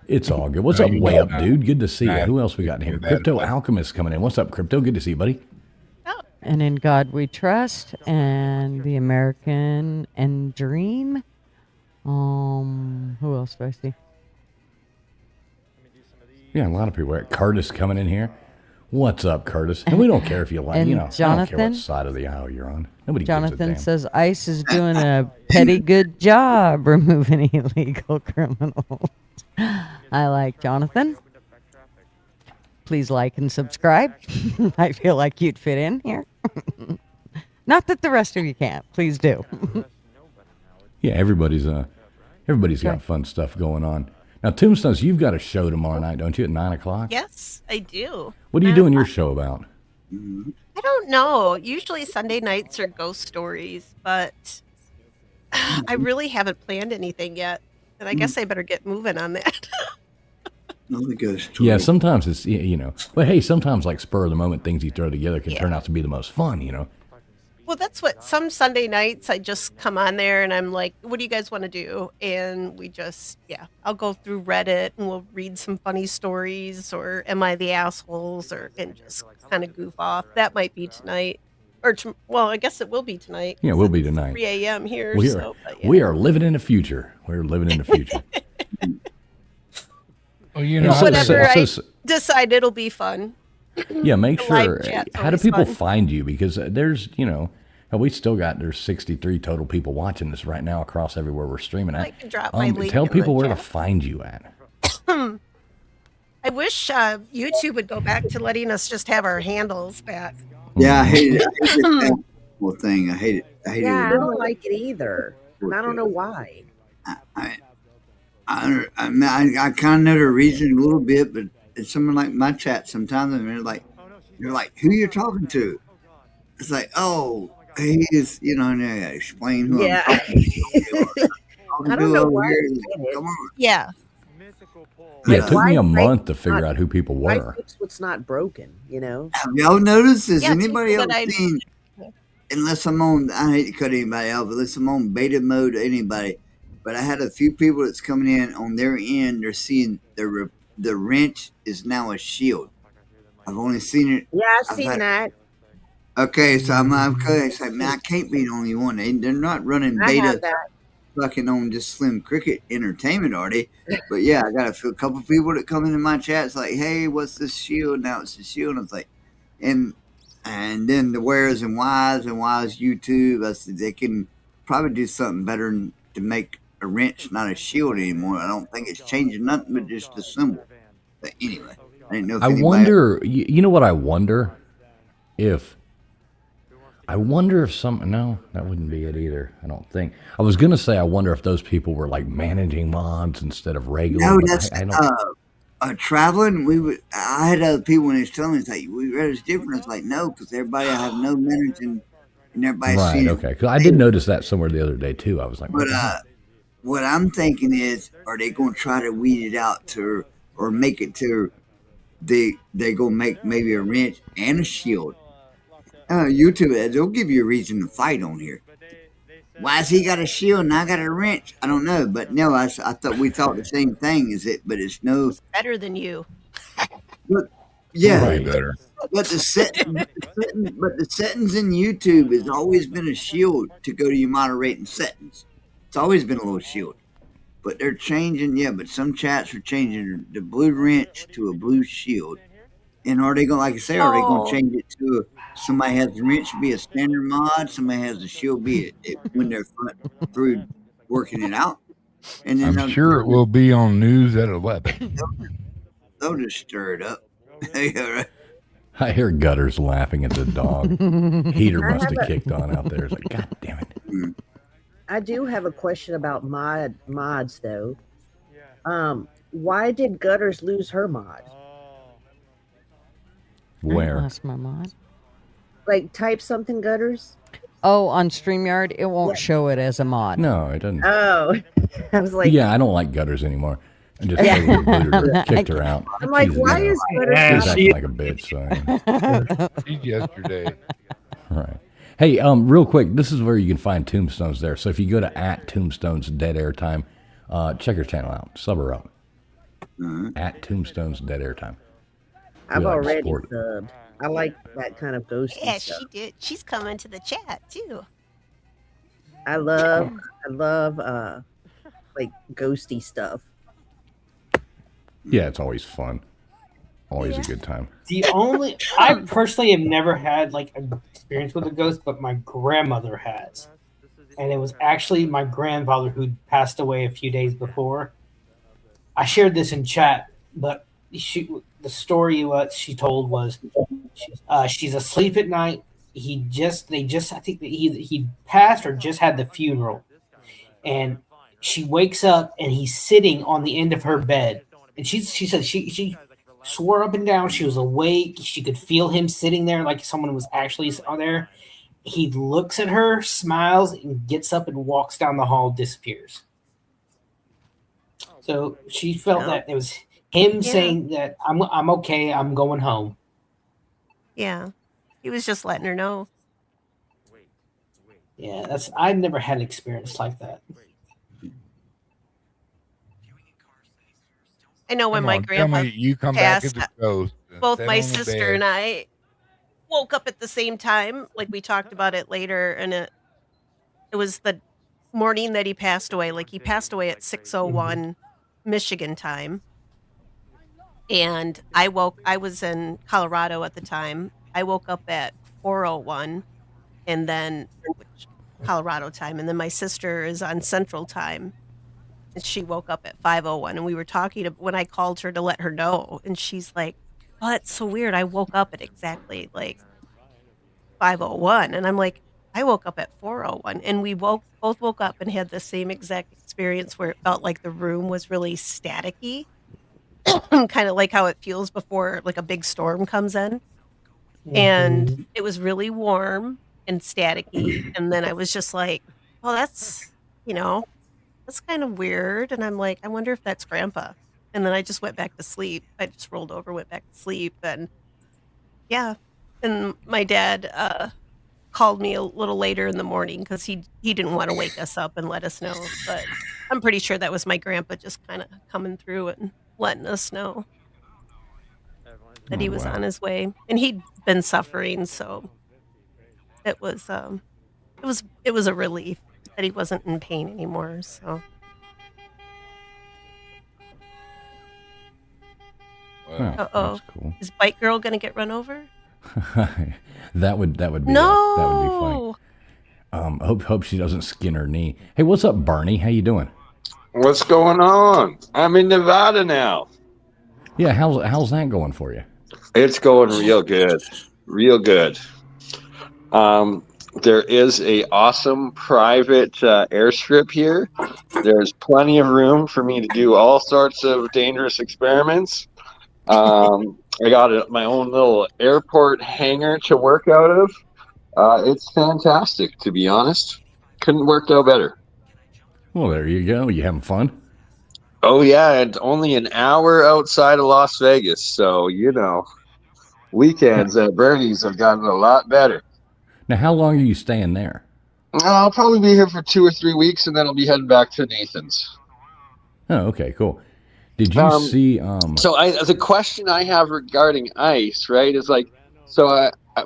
It's all good. What's No, up, you way don't up, know. dude? Good to see you. Nah, Who else we got in here? you're bad Crypto at that. Alchemist coming in. What's up, Crypto? Good to see you, buddy. And in God We Trust and the American and Dream. Who else do I see? Yeah, a lot of people. Curtis coming in here. What's up, Curtis? And we don't care if you like, And I don't care Jonathan? what side of the aisle you're on. Nobody Jonathan gives a damn. says ICE is doing a petty good job removing illegal criminals. I like Jonathan. Please like and subscribe. I feel like you'd fit in here. Not that the rest of you can't. Please do. Yeah, everybody's got fun stuff going on. Now, Tombstones, you've got a show tomorrow night, don't you, at 9 o'clock? Yes, I do. What are you doing your show about? I don't know. Usually Sunday nights are ghost stories, but I really haven't planned anything yet. And I guess I better get moving on that. Another ghost Yeah, story. sometimes it's, but hey, sometimes like spur of the moment things you throw together can turn out to be the most fun, Well, that's what some Sunday nights I just come on there and I'm like, what do you guys want to do? And we just, I'll go through Reddit and we'll read some funny stories or Am I the Assholes and just kind of goof off. That might be tonight. Or, I guess it will be tonight. Yeah, 'cause we'll be it's tonight. 3 a.m. here. We so, are, but we are living in the future. We're living in the future. Well, Whatever I so- decide, it'll be fun. Yeah, make The live sure. chat's How do always people fun. find you? Because there's, we still got there's 63 total people watching this right now across everywhere we're streaming at. I can drop my link Tell in the people where to chat. find you at. I wish YouTube would go back to letting us just have our handles back. Yeah, I hate it. I hate that whole thing. I hate it. I hate Yeah, I it. don't like it either. And I don't know why. I kind of know the reason a little bit, but it's someone like my chat sometimes, and they're like, who you talking to? It's like, oh, he is, and they explain who Yeah. I'm talking to. I don't know over why here. I did it. Come on. Yeah. Yeah, it took me a Why- month to figure out who people Why were. fix what's not broken, Have y'all noticed this? Yeah, Anybody people else that I- seen? Unless I'm on, I hate to cut anybody out, but unless I'm on beta mode or anybody, but I had a few people that's coming in on their end. They're seeing the wrench is now a shield. I've only seen it. Yeah, I've I've seen had- that. Okay, so I'm okay. It's like, man, I can't be the only one. They're not running I beta have that. fucking on just Slim Cricket Entertainment, are they? But yeah, I got a couple people that come into my chat. It's like, hey, what's this shield? Now it's the shield. And it's like, and then the wheres and whys YouTube. I said they can probably do something better to make a wrench not a shield anymore. I don't think it's changing nothing but just the symbol. But anyway, I didn't know if I anybody- wonder, you know what I wonder? If some, no, that wouldn't be it either. I don't think. I was going to say, I wonder if those people were like managing mods instead of regular. No, but that's I don't. traveling. I had other people when they was telling me, it's like, we read it's different. It's like, no, because everybody I have no managing, and everybody's Right, seeing it. okay. Because I did notice that somewhere the other day, too. I was like, what But the hell? what I'm thinking is, are they going to try to weed it out to, or make it to, they gonna make maybe a wrench and a shield? YouTube, they'll give you a reason to fight on here. Why has he got a shield and I got a wrench? I don't know, but no, I thought we thought the same thing. Is it? But it's no. Better than you. Yeah, Right. better. but the settings in YouTube has always been a shield to go to your moderating settings. It's always been a little shield. But they're changing, but some chats are changing the blue wrench to a blue shield. And are they going, like I say, are they going Oh. to change it to Somebody has the wrench be a standard mod. Somebody has the shield be it when they're through working it out. And then I'm sure it will be on news at 11. They'll just stir it up. Yeah, right. I hear Gutters laughing at the dog. Heater I must have have a- kicked on out there. It's like, God damn it. I do have a question about mods though. Why did Gutters lose her mod? I Where? lost my mod. Like type something Gutters? Oh, on StreamYard, it won't Yeah. show it as a mod. No, it doesn't. Oh, I was like, Yeah, I don't like Gutters anymore. I just Yeah. totally booted her, kicked her out. I'm like, She's, why you know, is Gutters Yeah, she's not? acting like a bitch. So, She's yesterday. right. Hey, real quick, this is where you can find Tombstones there. So if you go to @Tombstones Dead Airtime, check her channel out. Sub her up. @Tombstones Dead Airtime. I've We like to already support it. subbed. I like that kind of ghosty Yeah, stuff. she did. She's coming to the chat too. I love like ghosty stuff. Yeah, it's always fun. Always Yeah. a good time. I personally have never had like an experience with a ghost, but my grandmother has. And it was actually my grandfather who passed away a few days before. I shared this in chat, but the story what she told was she's asleep at night. I think that he passed or just had the funeral, and she wakes up and he's sitting on the end of her bed, and she said she swore up and down she was awake. She could feel him sitting there like someone was actually there. He looks at her, smiles, and gets up and walks down the hall, disappears. So she felt that it was him Yeah. saying that I'm okay, I'm going home. Yeah. He was just letting her know. Yeah, I've never had an experience like that. I know when Come my on, tell grandpa me you come back as passed, a ghost. and both sit my on the sister bed. and I woke up at the same time. Like we talked about it later, and it was the morning that he passed away. Like he passed away at 6:01 Michigan time, and I was in Colorado at the time. I woke up at 4:01, and then Colorado time, and then my sister is on Central time. And she woke up at 5:01, and we were talking when I called her to let her know, and she's like, "Oh, that's so weird. I woke up at exactly like 5:01," and I'm like, "I woke up at 4:01," and we both woke up and had the same exact experience where it felt like the room was really staticky, kind of like how it feels before like a big storm comes in, and it was really warm and staticky, and then I was just like, "Oh, that's that's kind of weird," and I'm like, "I wonder if that's Grandpa," and then I just went back to sleep. I just rolled over, went back to sleep, and yeah, and my dad called me a little later in the morning because he didn't want to wake us up and let us know, but I'm pretty sure that was my grandpa just kind of coming through and letting us know that he was wow. on his way, and he'd been suffering, so it was a relief that he wasn't in pain anymore. So Oh, Uh-oh. that's cool. is Bike Girl gonna get run over? that would be that would be funny. No. Hope she doesn't skin her knee. Hey, what's up, Barney? How you doing? What's going on? I'm in Nevada now. Yeah, how's that going for you? It's going real good. Real good. There is a awesome private airstrip here. There's plenty of room for me to do all sorts of dangerous experiments. I got my own little airport hangar to work out of. It's fantastic, to be honest. Couldn't work out better. Well, there you go. You having fun? Oh, yeah, and only an hour outside of Las Vegas. So, weekends at Bernie's have gotten a lot better. Now, how long are you staying there? I'll probably be here for 2 or 3 weeks, and then I'll be heading back to Nathan's. Oh, okay, cool. Did you see? So the question I have regarding ICE, right, is like,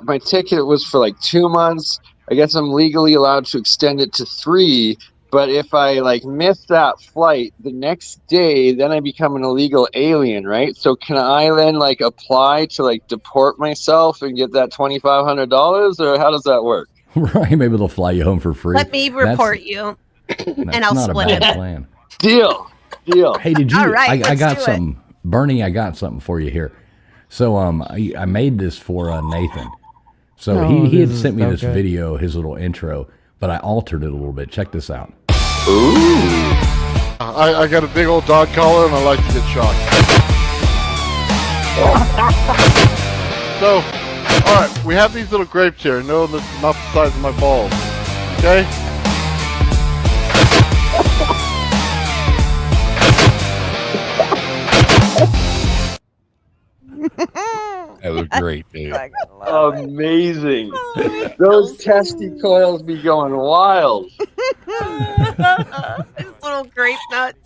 my ticket was for like 2 months. I guess I'm legally allowed to extend it to 3, But if I like miss that flight the next day, then I become an illegal alien, right? So can I then like apply to like deport myself and get that $2,500, or how does that work? Right? Maybe they'll fly you home for free. Let me report you, and I'll not split a bad it. plan. Deal. Hey, did you? All right, I let's got do it. something, Bernie. I got something for you here. So I made this for Nathan. So Oh, he had this is sent me so this good. video, his little intro, but I altered it a little bit. Check this out. I got a big old dog collar and I like to get shocked. So, alright, we have these little grapes here. No, this is not the size of my balls. Okay? That was great, dude. Amazing. Those testy coils be going wild. His little grape nuts.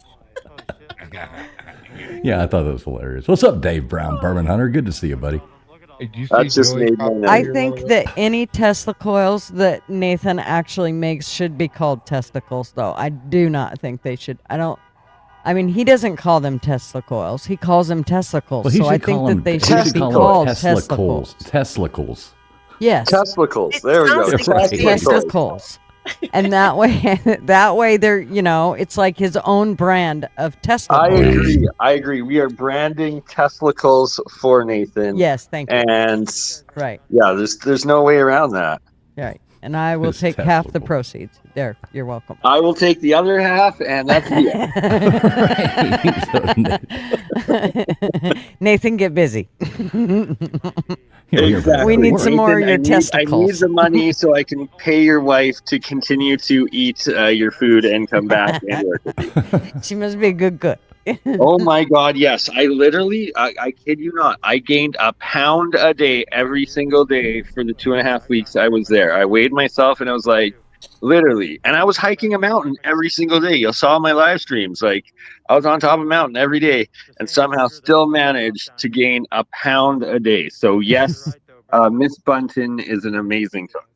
Yeah, I thought that was hilarious. What's up, Dave Brown, Bourbon Hunter? Good to see you, buddy. Hey, did you That see just Joey made my pop night. out I here think while ago? that any Tesla coils that Nathan actually makes should be called testicles, though. I do not think they should. I mean, he doesn't call them Tesla coils. He calls them testicles. Well, he so should I think call that them, they he should be call them called Tesla-cols. testicles. Teslicles. Yes, Testicles. It There we go. sounds like Testicles. testicles. And that way they're, it's like his own brand of Tesla. I coils. agree. I agree. We are branding Teslicles for Nathan. Yes, thank you. And Right, yeah, there's no way around that. right. And I will It's take half the Tesla. proceeds. There, you're welcome. I will take the other half, and that's it. Nathan, get busy. Exactly. We need some more of your I need testicles. the money so I can pay your wife to continue to eat your food and come back and work. She must be a good cook. Oh my God, yes. I literally, I kid you not, I gained a pound a day every single day for the 2.5 weeks I was there. I weighed myself and I was like, literally. And I was hiking a mountain every single day. You saw my live streams. Like, I was on top of a mountain every day and somehow still managed to gain a pound a day. So, yes, Miss Bunton is an amazing cook.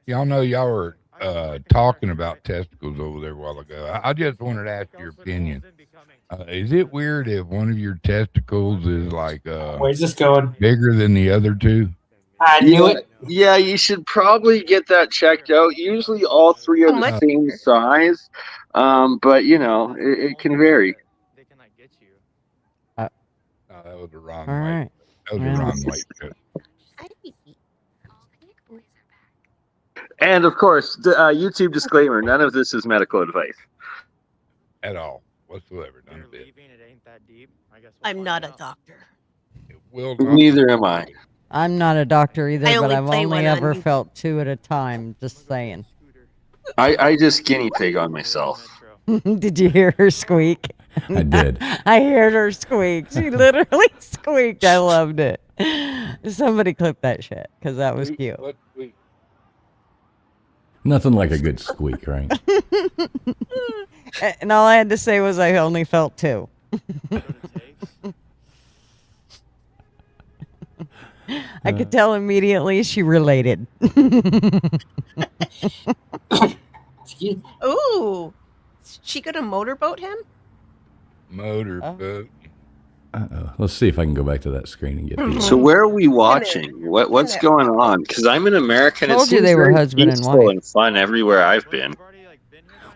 Y'all know y'all were talking about testicles over there a while ago. I just wanted to ask your opinion. Is it weird if one of your testicles is like Where's this going? bigger than the other two? I knew it. Yeah, you should probably get that checked out. usually all three are How the much? same size, but you know, it can vary. Oh, that was the wrong All way. right. That was the Yeah. wrong way. And of course, the YouTube disclaimer: none of this is medical advice. At all, whatsoever. None of it. I'm not a doctor. It will not. Neither am I. I'm not a doctor either, I but only I've play only when ever I'm- felt two at a time. Just saying. I just guinea pig on myself. Did you hear her squeak? I did. I heard her squeak. She literally squeaked. I loved it. Somebody clip that shit because that was cute. What we Nothing like a good squeak, right? And all I had to say was I only felt two. I could tell immediately she related. Excuse me. Ooh, is she gonna motorboat him? motorboat. Uh-oh. Let's see if I can go back to that screen and get these. So where are we watching? What's going on? Because I'm an American. Told you seems they were very husband and peaceful wife. and fun everywhere I've been.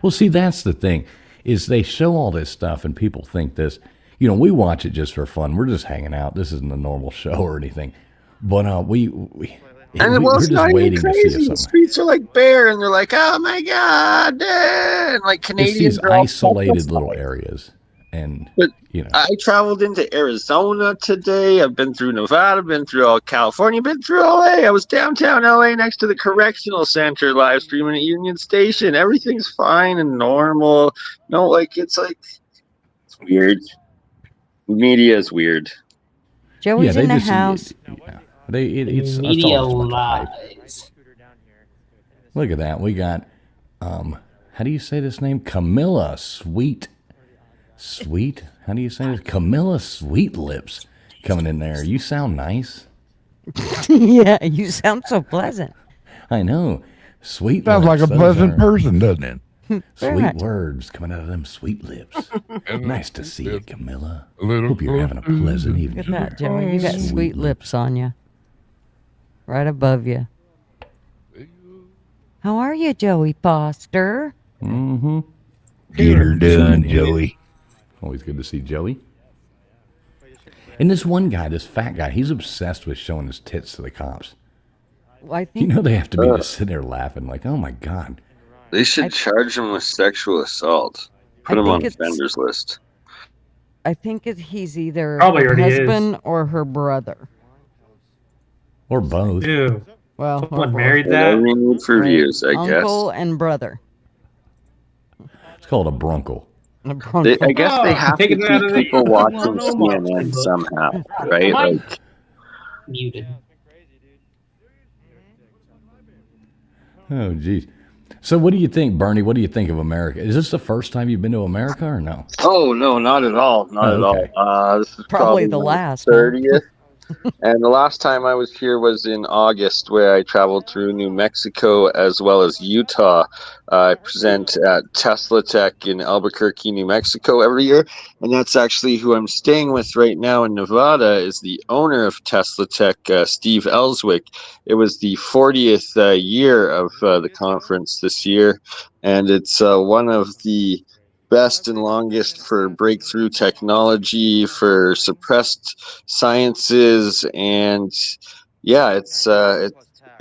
Well, see, that's the thing, is they show all this stuff and people think this, we watch it just for fun. We're just hanging out. This isn't a normal show or anything. But And we're well, it's just not even waiting to see crazy. if The something. streets are like bare, and they're like, "Oh my God!" And like It's Canadians these are all isolated little areas. And, But you know, I traveled into Arizona today. I've been through Nevada, been through all California, been through LA. I was downtown LA next to the correctional center live streaming at Union Station. Everything's fine and normal. No, it's weird. Media is weird. Joey's they in the just- house. yeah, it's Media all just a bunch of hype. lies. Look at that. We got, how do you say this name? Camilla Sweet. How do you say this? Camilla Sweet Lips coming in there. You sound nice. Yeah, you sound so pleasant. I know. Sweet Sounds like lips, a those pleasant are- person, doesn't it? Sweet Right. words coming out of them sweet lips. Nice to see you, Camilla. A little Hope you're having a pleasant Look evening. at that, here. Joey. You got sweet lips on you. Right above you. How are you, Joey Foster? Mm-hmm. Get her done, Joey. Always good to see Joey. And this one guy, this fat guy, he's obsessed with showing his tits to the cops. Well, I You think know they have to be just sitting there laughing like, oh my God. They should charge him with sexual assault. Put I him on think it's- offenders list. he's either Probably her already is. husband or her brother. Or both. Ew. Well, Someone or married Whatever that? you need for views, I guess. uncle and brother. It's called a brunkle. I guess they have to Take it out keep of the- people watching no more. CNN somehow, right? Like, Muted. Oh, geez. So what do you think, Bernie? What do you think of America? Is this the first time you've been to America or no? oh no, not at all, not Oh, at okay. all. This is Probably the my last, huh? 30th. And the last time I was here was in August, where I traveled through New Mexico as well as Utah. I present at Tesla Tech in Albuquerque, New Mexico every year, and that's actually who I'm staying with right now in Nevada. Is the owner of Tesla Tech, Steve Ellswick. It was the 40th year of the conference this year, and it's one of the best and longest for breakthrough technology, for suppressed sciences, and yeah, so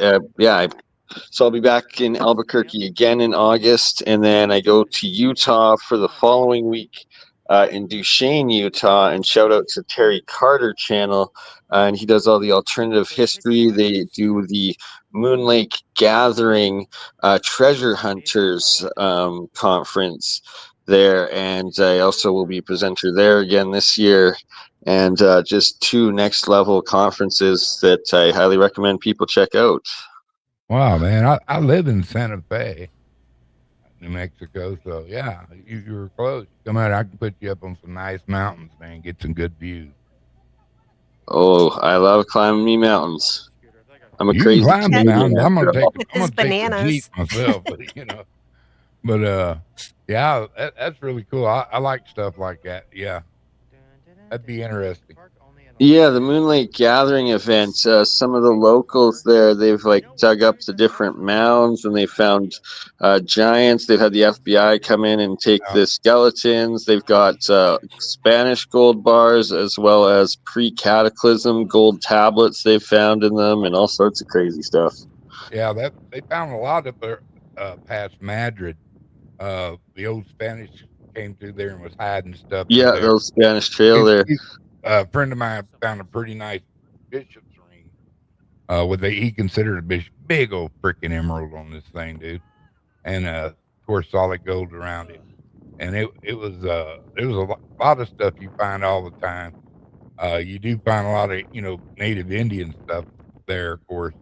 I'll be back in Albuquerque again in August, and then I go to Utah for the following week in Duchesne, Utah, and shout out to Terry Carter channel, and he does all the alternative history. They do the Moon Lake Gathering Treasure Hunters conference there, and I also will be a presenter there again this year, and just two next level conferences that I highly recommend people check out. Wow, man. I live in Santa Fe, New Mexico. So, yeah, you were close. Come out, I can put you up on some nice mountains, man. Get some good views. Oh, I love climbing me mountains. I'm a You crazy can climb the kid. mountains. I'm gonna take With I'm his gonna take the bananas. Jeep myself, but yeah, that's really cool. I like stuff like that. Yeah, that'd be interesting. Yeah, the Moon Lake Gathering event. Some of the locals there, they've like dug up the different mounds, and they found giants. They've had the FBI come in and take the skeletons. They've got Spanish gold bars as well as pre-cataclysm gold tablets they've found in them, and all sorts of crazy stuff. Yeah, that they found a lot up there past Madrid. The old Spanish came through there and was hiding stuff. Yeah, there. those Spanish trail there. A friend of mine found a pretty nice bishop's ring. He considered a big old freaking emerald on this thing, dude, and of course solid gold around it. And it was a lot of stuff you find all the time. You do find a lot of native Indian stuff there, of course,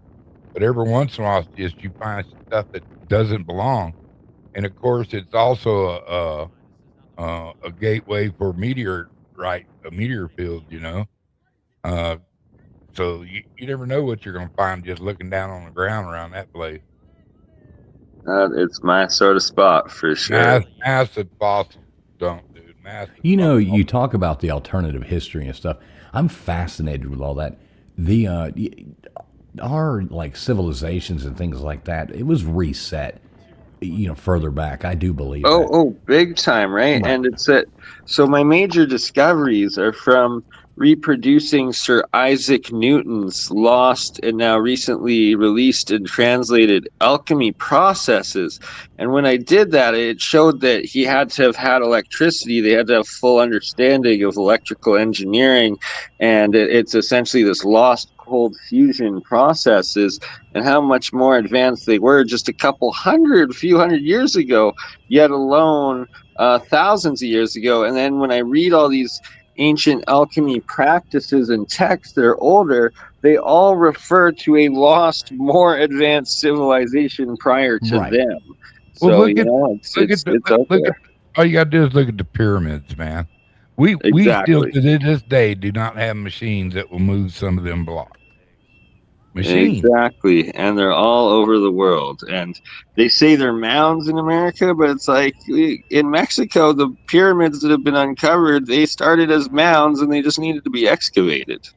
but every once in a while, you find stuff that doesn't belong. And of course, it's also a gateway for a meteor field, so you never know what you're going to find just looking down on the ground around that place. It's my sort of spot for sure. Massive fossil dump, dude. Massive. You talk about the alternative history and stuff. I'm fascinated with all that. Our like civilizations and things like that, it was reset, further back. I do believe that. Oh, big time, right? Right. And it's so my major discoveries are from reproducing Sir Isaac Newton's lost and now recently released and translated alchemy processes. And when I did that, it showed that he had to have had electricity. They had to have full understanding of electrical engineering. And it's essentially this lost cold fusion processes and how much more advanced they were just a few hundred years ago, yet alone thousands of years ago. And then when I read all these ancient alchemy practices and texts that are older, they all refer to a lost, more advanced civilization prior to Right. them. Well, So, it's out there. All you got to do is look at the pyramids, man. We still Exactly. to this day do not have machines that will move some of them blocks. Machine. Exactly, and they're all over the world. And they say they're mounds in America, but it's like in Mexico, the pyramids that have been uncovered, they started as mounds and they just needed to be excavated.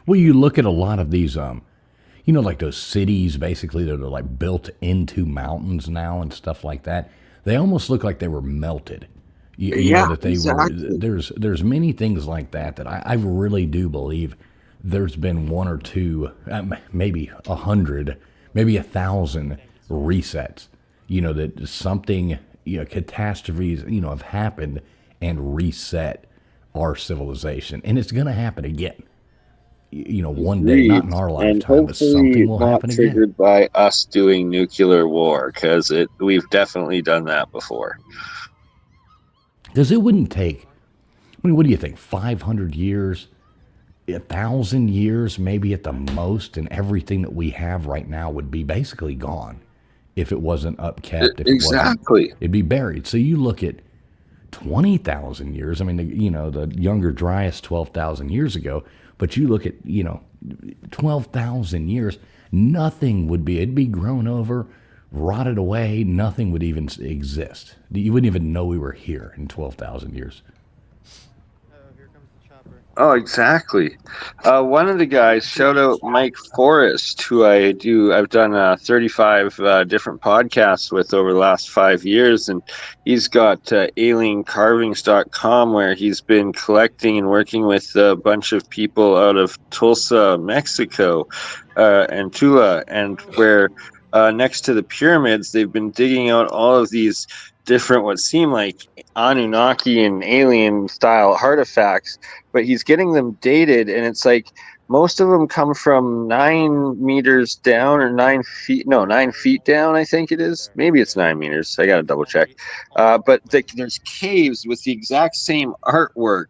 Well, you look at a lot of these, like those cities basically that are like built into mountains now and stuff like that. They almost look like they were melted. Yeah, That they exactly. were. There's many things like that I really do believe there's been one or two, maybe 100, maybe 1,000 resets. That something, catastrophes, have happened and reset our civilization, and it's going to happen again. One day, not in our And lifetime, but hopefully something will not happen again. triggered by us doing nuclear war, because we've definitely done that before. Because it wouldn't take, what do you think, 500 years, 1,000 years, maybe at the most, and everything that we have right now would be basically gone if it wasn't upkept. If Exactly. It wasn't, it'd be buried. So you look at 20,000 years. I mean, the Younger Dryas 12,000 years ago, but you look at, 12,000 years, nothing would be, it'd be grown over, rotted away, nothing would even exist. You wouldn't even know we were here in 12,000 years. Oh, exactly. One of the guys, shout out Mike Forrest, who I've done 35 different podcasts with over the last 5 years, and he's got aliencarvings.com, where he's been collecting and working with a bunch of people out of Tulsa, Mexico, and Tula, and where next to the pyramids, they've been digging out all of these different, what seem like Anunnaki and alien style artifacts, but he's getting them dated, and it's like most of them come from 9 meters down, or 9 feet. No, 9 feet down, I think it is. Maybe it's 9 meters. I got to double check. But there's caves with the exact same artwork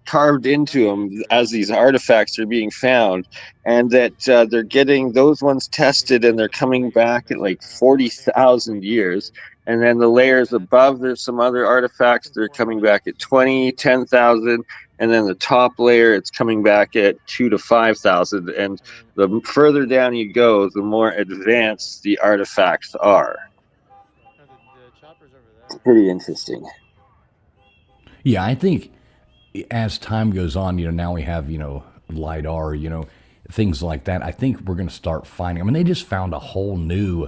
carved into them as these artifacts are being found, and that they're getting those ones tested, and they're coming back at like 40,000 years. And then the layers above, there's some other artifacts that are coming back at 20, 10,000. And then the top layer, it's coming back at 2,000 to 5,000. And the further down you go, the more advanced the artifacts are. It's pretty interesting. Yeah, I think as time goes on, now we have, LiDAR, things like that. I think we're going to start finding, they just found a whole new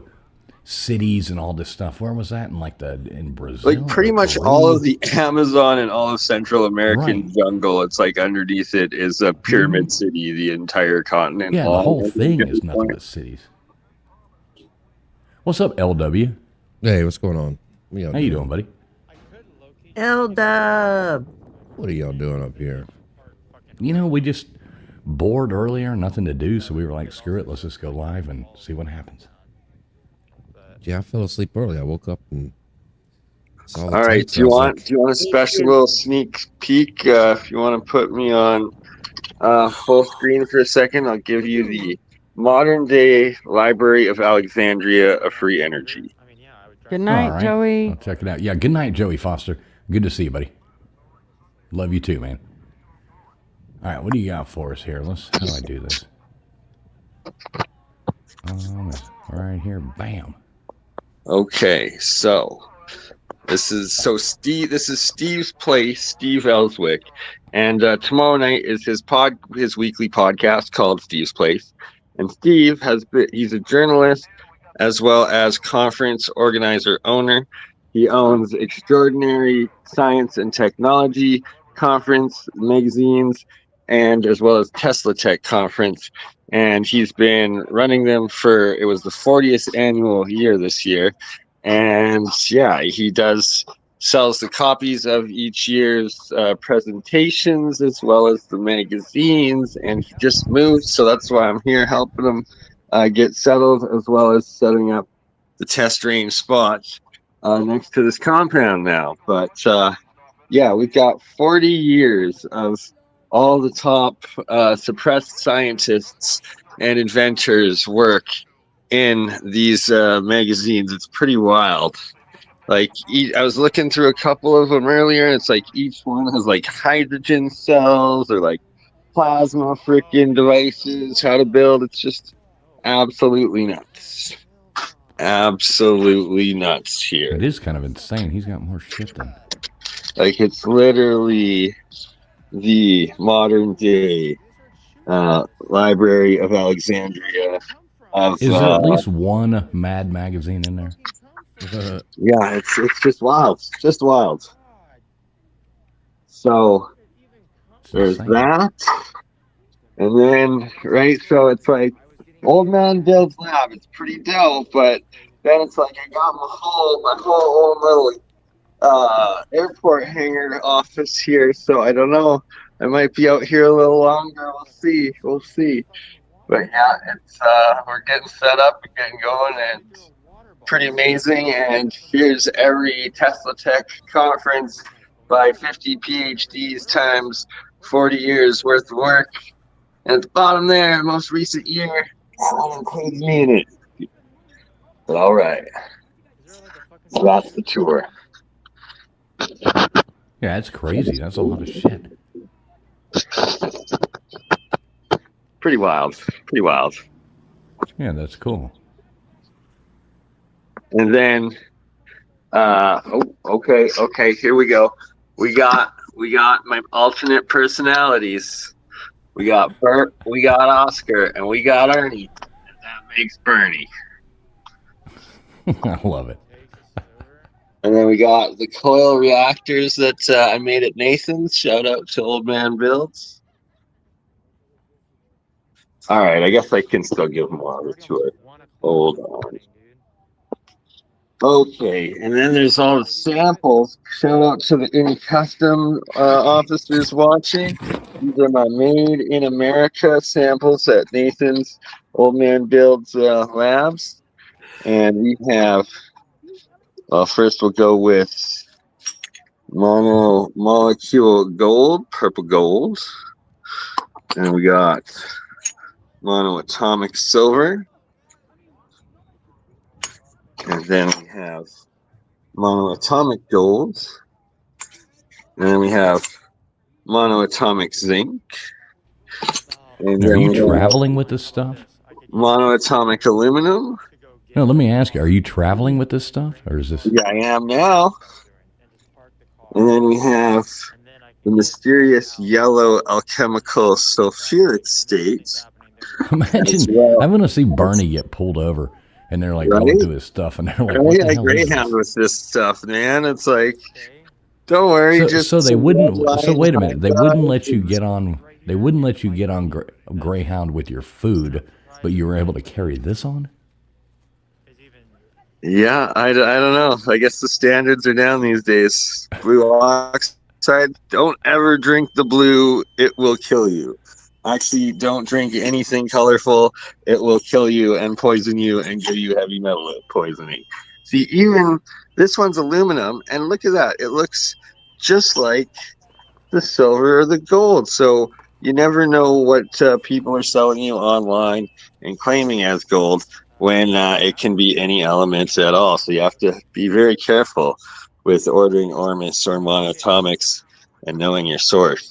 cities and all this stuff. Where was that? In Brazil? Like pretty much all of the Amazon and all of Central American jungle, it's like underneath it is a pyramid city, the entire continent. Yeah, the whole thing is nothing but cities. What's up, LW? Hey, what's going on? How you doing, buddy? L-Dub. What are y'all doing up here? We just bored earlier, nothing to do, so we were like, screw it, let's just go live and see what happens. Yeah, I fell asleep early. I woke up and saw the all right, tapes. do you want a special little sneak peek? If you want to put me on full screen for a second, I'll give you the modern day Library of Alexandria of Free Energy. Good night, All right. Joey. I'll check it out. Yeah, good night, Joey Foster. Good to see you, buddy. Love you too, man. All right, what do you got for us here? How do I do this? Right here, bam. Okay, so this is Steve's place, Steve Ellswick, and tomorrow night is his weekly podcast called Steve's Place. And Steve he's a journalist as well as conference organizer owner. He owns Extraordinary Science and Technology Conference magazines, and as well as Tesla Tech Conference. And he's been running them it was the 40th annual year this year. And yeah, he sells the copies of each year's presentations as well as the magazines. And he just moved, so that's why I'm here helping him get settled, as well as setting up the test range spots next to this compound now. But yeah, we've got 40 years of all the top suppressed scientists and inventors work in these magazines. It's pretty wild. Like I was looking through a couple of them earlier, and it's like each one has like hydrogen cells or like plasma freaking devices, how to build. It's just absolutely nuts. Absolutely nuts here. It is kind of insane. He's got more shit than. Like, it's literally the modern day Library of Alexandria. Is there at least one Mad magazine in there? Yeah, it's just wild. Just wild. So there's that. And then, right, so it's like Old Man Bill's lab. It's pretty dope, but then it's like I got my whole own little airport hangar office here. So I don't know. I might be out here a little longer. We'll see. But yeah, it's we're getting set up and getting going, and pretty amazing. And here's every Tesla Tech conference by 50 PhDs times 40 years worth of work. And at the bottom there, most recent year, that includes me in it. But all right, so that's the tour. Yeah, that's crazy. That's a lot of shit. Pretty wild. Yeah, that's cool. And then, okay, here we go. We got my alternate personalities. We got Bert, we got Oscar, and we got Ernie. And that makes Bernie. I love it. And then we got the coil reactors that I made at Nathan's. Shout out to Old Man Builds. All right, I guess I can still give more of a tour. Hold on. Okay, and then there's all the samples. Shout out to any custom officers watching. These are my Made in America samples at Nathan's Old Man Builds Labs. And we have, first we'll go with molecule gold, purple gold. And we got monoatomic silver. And then we have monoatomic gold. And then we have monoatomic zinc. And Are you traveling with this stuff? Monoatomic aluminum. No, let me ask you, are you traveling with this stuff? Or is this... Yeah, I am now. And then we have the mysterious yellow alchemical sulfuric state. Imagine, I want to see Bernie get pulled over. And they're like going through his stuff, and they're like, "What the hell is this?" Greyhound with this stuff, man. It's like, don't worry. So they wouldn't. So wait a minute. They wouldn't let you get on. They wouldn't let you get on Greyhound with your food, but you were able to carry this on. Yeah, I don't know. I guess the standards are down these days. Blue oxide. Don't ever drink the blue. It will kill you. Actually, don't drink anything colorful. It will kill you and poison you and give you heavy metal poisoning. See, even this one's aluminum, and look at that. It looks just like the silver or the gold. So you never know what people are selling you online and claiming as gold when it can be any elements at all. So you have to be very careful with ordering Ormus or monatomics and knowing your source.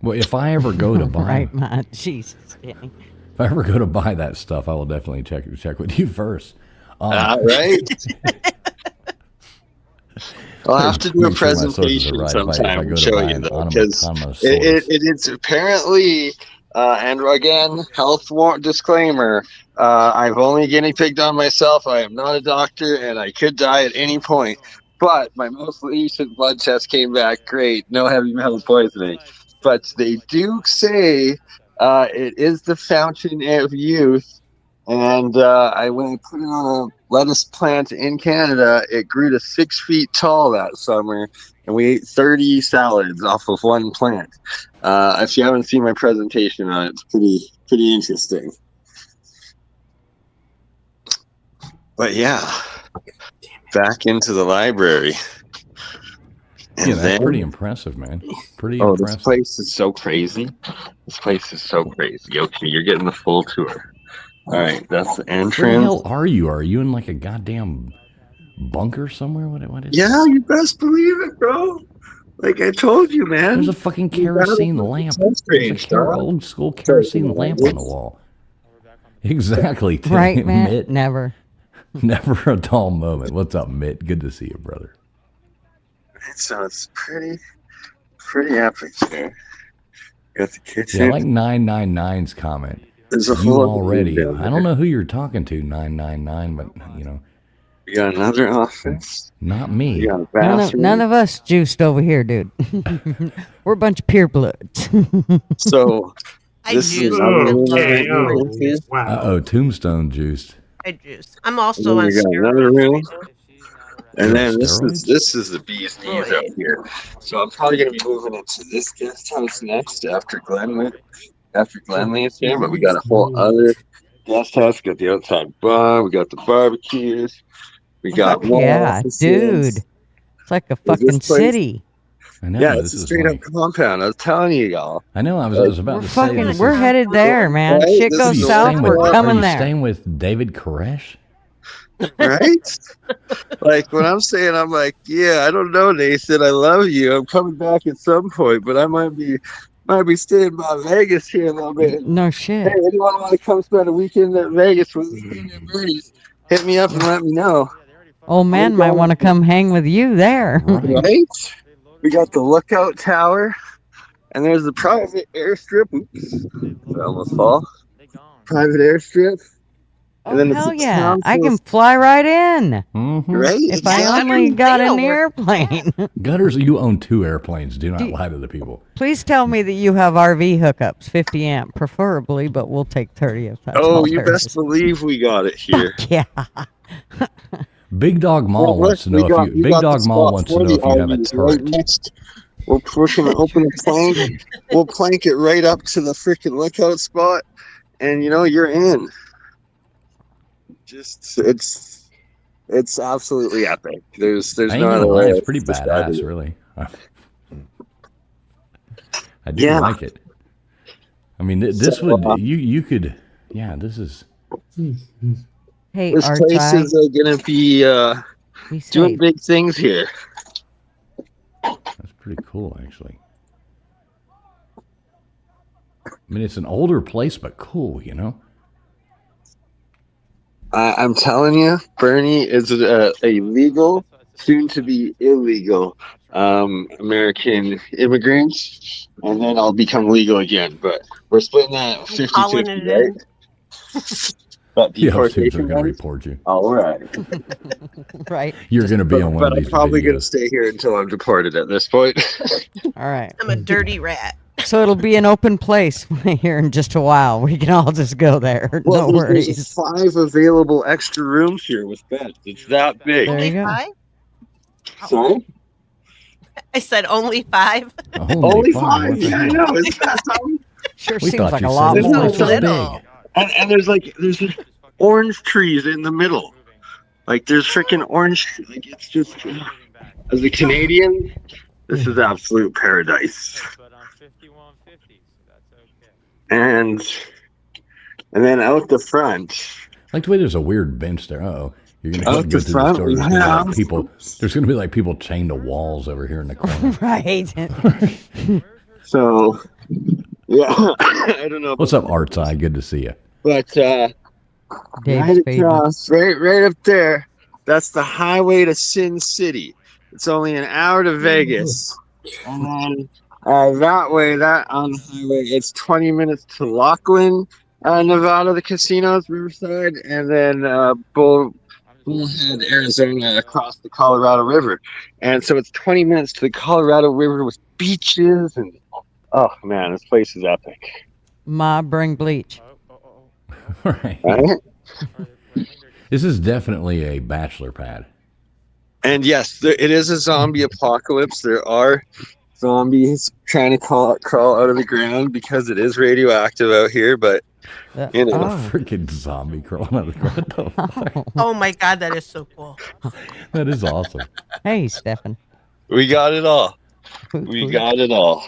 Well, if I ever go to buy, right, man, Jesus, yeah. If I ever go to buy that stuff, I will definitely check with you first. Right. I'll have to do a presentation sometime and show you though, because it's apparently, and again, health disclaimer. I've only guinea pigged on myself. I am not a doctor, and I could die at any point. But my most recent blood test came back great, no heavy metal poisoning. But they do say it is the fountain of youth. And when I put it on a lettuce plant in Canada, it grew to 6 feet tall that summer. And we ate 30 salads off of one plant. If you haven't seen my presentation on it, it's pretty interesting. But yeah, back into the library. And yeah, that's pretty impressive, man. Pretty impressive. This place is so crazy. Okay, you're getting the full tour. All right, that's the entrance. Where the hell are you? Are you in like a goddamn bunker somewhere? What is Yeah, you best believe it, bro. Like I told you, man. There's a fucking You gotta kerosene put lamp. the sunscreen, There's a dog. old school kerosene lamp on the wall. Exactly. Right, Tim. Matt? Mitt. Never. Never a dull moment. What's up, Mitt? Good to see you, brother. So it's pretty epic there. Got the kitchen. Yeah, I like 999's comment. There's a You whole other already. room down I don't know who you're talking to, 999, but you know, We got another office. not me. We got a bathroom. None of us juiced over here, dude. We're a bunch of pure bloods. So I this is juice. another room. Okay, that we oh, went to. wow. Uh-oh, Tombstone juiced. I juice. I'm And also then on we got another steroids. room. And You're on then steroids? this is the bee's knees up here. So I'm probably gonna be moving into this guest house next after Glenn leaves here. But we got a whole other guest house. We got the outside bar. We got the barbecues. We got Fuck more yeah, offices. dude. It's like a Is this fucking place- city. I know. Yeah, this it's a is straight like, up compound. I was telling you, y'all. I know. I was about We're to say. fucking. This We're is- headed there, man. Right? Shit This goes is you south. staying We're with, coming are you there. staying with David Koresh? Right? Like when I'm saying, I'm like, yeah, I don't know, Nathan. I love you. I'm coming back at some point, but I might be staying by Vegas here a little bit. No Hey, shit. anyone want to come spend a weekend at Vegas with me and Bernie's? Hit me up and let me know. Old man might want to come hang with you there. Right? We got the lookout tower, and there's the private airstrip. Oops, I almost fall. Private airstrip. Oh, then it's hell a yeah. town I full can of- fly right in. Mm-hmm. Right? If I Exactly. only got in the They'll airplane. Gutters, you own 2 airplanes. Do not Do- lie to the people. Please tell me that you have RV hookups, 50 amp, preferably, but we'll take 30 if that's Oh, all you there best is. believe we got it here. Yeah. Big Dog Mall Well, wants to know if you. Big Dog Mall wants to know if you have a turret. Right next. We're gonna open a plank. We'll plank it right up to the freaking lookout spot, and you're in. Just it's absolutely epic. There's I ain't no gonna other lie, way it's pretty to describe badass, it. really. I do Yeah. like it. I mean, this So, would you could. Yeah, this is. Hey, This place Archai, is gonna be be doing safe. big things here. That's pretty cool, actually. I mean, it's an older place, but cool, you know. I'm telling you, Bernie is a legal, soon to be illegal American immigrant, and then I'll become legal again. But we're splitting that 50-50, Calling it right? in. But Yeah, Susan's deportation gonna rights? report you. All right. Right. You're gonna be on one But of I'm these probably going to videos. stay here until I'm deported at this point. All right. I'm a dirty rat. So it'll be an open place here in just a while. We can all just go there. Well, No there's worries. 5 available extra rooms here with beds. It's that big. There you Only go. 5? Sorry? I said only 5. Only 5. What the Yeah, I hell? know. It's fast. Sure We seems thought like you a said lot this There's more. no place was little. big. And there's just orange trees in the middle. Like there's freaking orange. Like it's just as a Canadian, this is absolute paradise. And then out the front, Like the way there's a weird bench there. Uh-oh. You're gonna Out have to go the through the front, store. we There's gonna be have- like people. There's gonna be like people chained to walls over here in the corner. Right. so yeah, I don't know. What's up, Artside? Good to see you. But Dave's right favorite. across, right up there, that's the highway to Sin City. It's only an hour to Vegas, and then that way, that on the highway, it's 20 minutes to Laughlin, Nevada, the casinos, Riverside, and then Bullhead, Arizona, across the Colorado River. And so it's 20 minutes to the Colorado River with beaches, and oh man, this place is epic. Ma, bring bleach. Right. Right? This is definitely a bachelor pad. And yes, it is a zombie apocalypse. There are zombies trying to crawl out of the ground because it is radioactive out here. But you know, A freaking zombie crawling out of the ground. What the fuck? Oh my god, that is so cool. That is awesome. Hey, Stefan. we got it all. We got it all.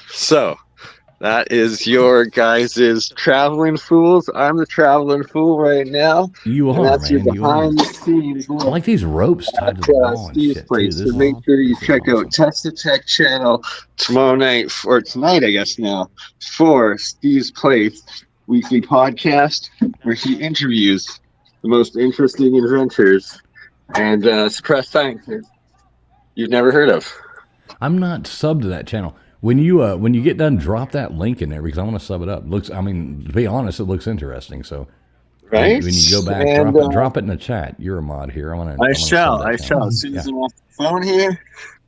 So That is your guys' traveling fools. I'm the traveling fool right now. You And are, that's your man. You are. behind the scenes I look like these ropes tied to the at wall and Steve's shit too. place. This So is make sure you this is check out awesome. Test the Tech channel tomorrow night, or tonight, I guess now, for Steve's Place weekly podcast where he interviews the most interesting inventors and suppressed scientists you've never heard of. I'm not subbed to that channel. When you get done, drop that link in there because I want to sub it up. To be honest, it looks interesting. So Right? when you go back, And, drop it in the chat. You're a mod here. I shall. As soon as I'm off the phone here.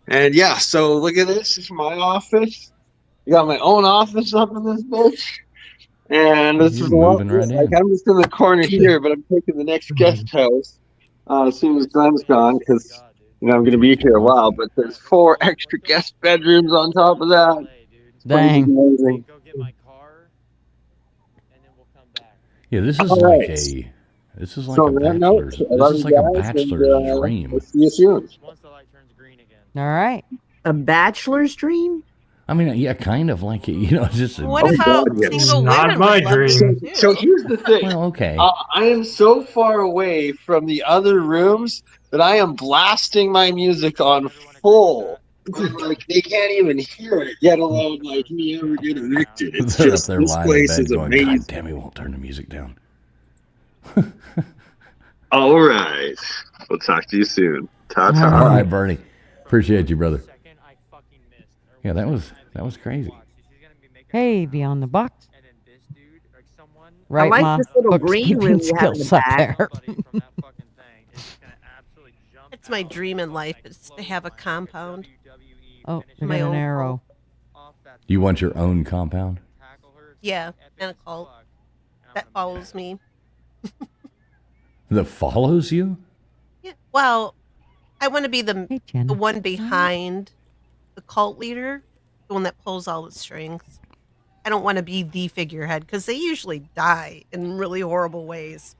And yeah, so look at this. This is my office. I got my own office up in this bitch. And this You're is moving right like in. I'm just in the corner here, but I'm taking the next guest house as soon as Glenn's gone because I'm going to be here a while. But there's 4 extra guest bedrooms on top of that. Dang. Amazing. Yeah, this is All like right. this is like So a on that note, bachelor's. I This love is you like a guys, and, bachelor's dream. we'll see you soon. All right. A bachelor's dream? I mean, yeah, kind of like it's just. What about single Not women? my would love dream. this So too. here's the thing. Well, okay. I am so far away from the other rooms that I am blasting my music on full. Like they can't even hear it, yet alone like me ever get evicted. It's They're up just there this lying in place bed is going, amazing. God damn, he won't turn the music down. All right, we'll talk to you soon. Ta ta. All right, Bernie. Appreciate you, brother. Yeah, that was crazy. Hey, Beyond the Box. Right, like Ma. this little green room Bookkeeping you have in the skills up back. there. It's my dream in life is to have a compound. Oh, we My got an own arrow. You want your own compound? Yeah, and a cult that follows me. That follows you? Yeah. Well, I want to be the Hey, Jen. the one behind the cult leader, the one that pulls all the strings. I don't want to be the figurehead because they usually die in really horrible ways.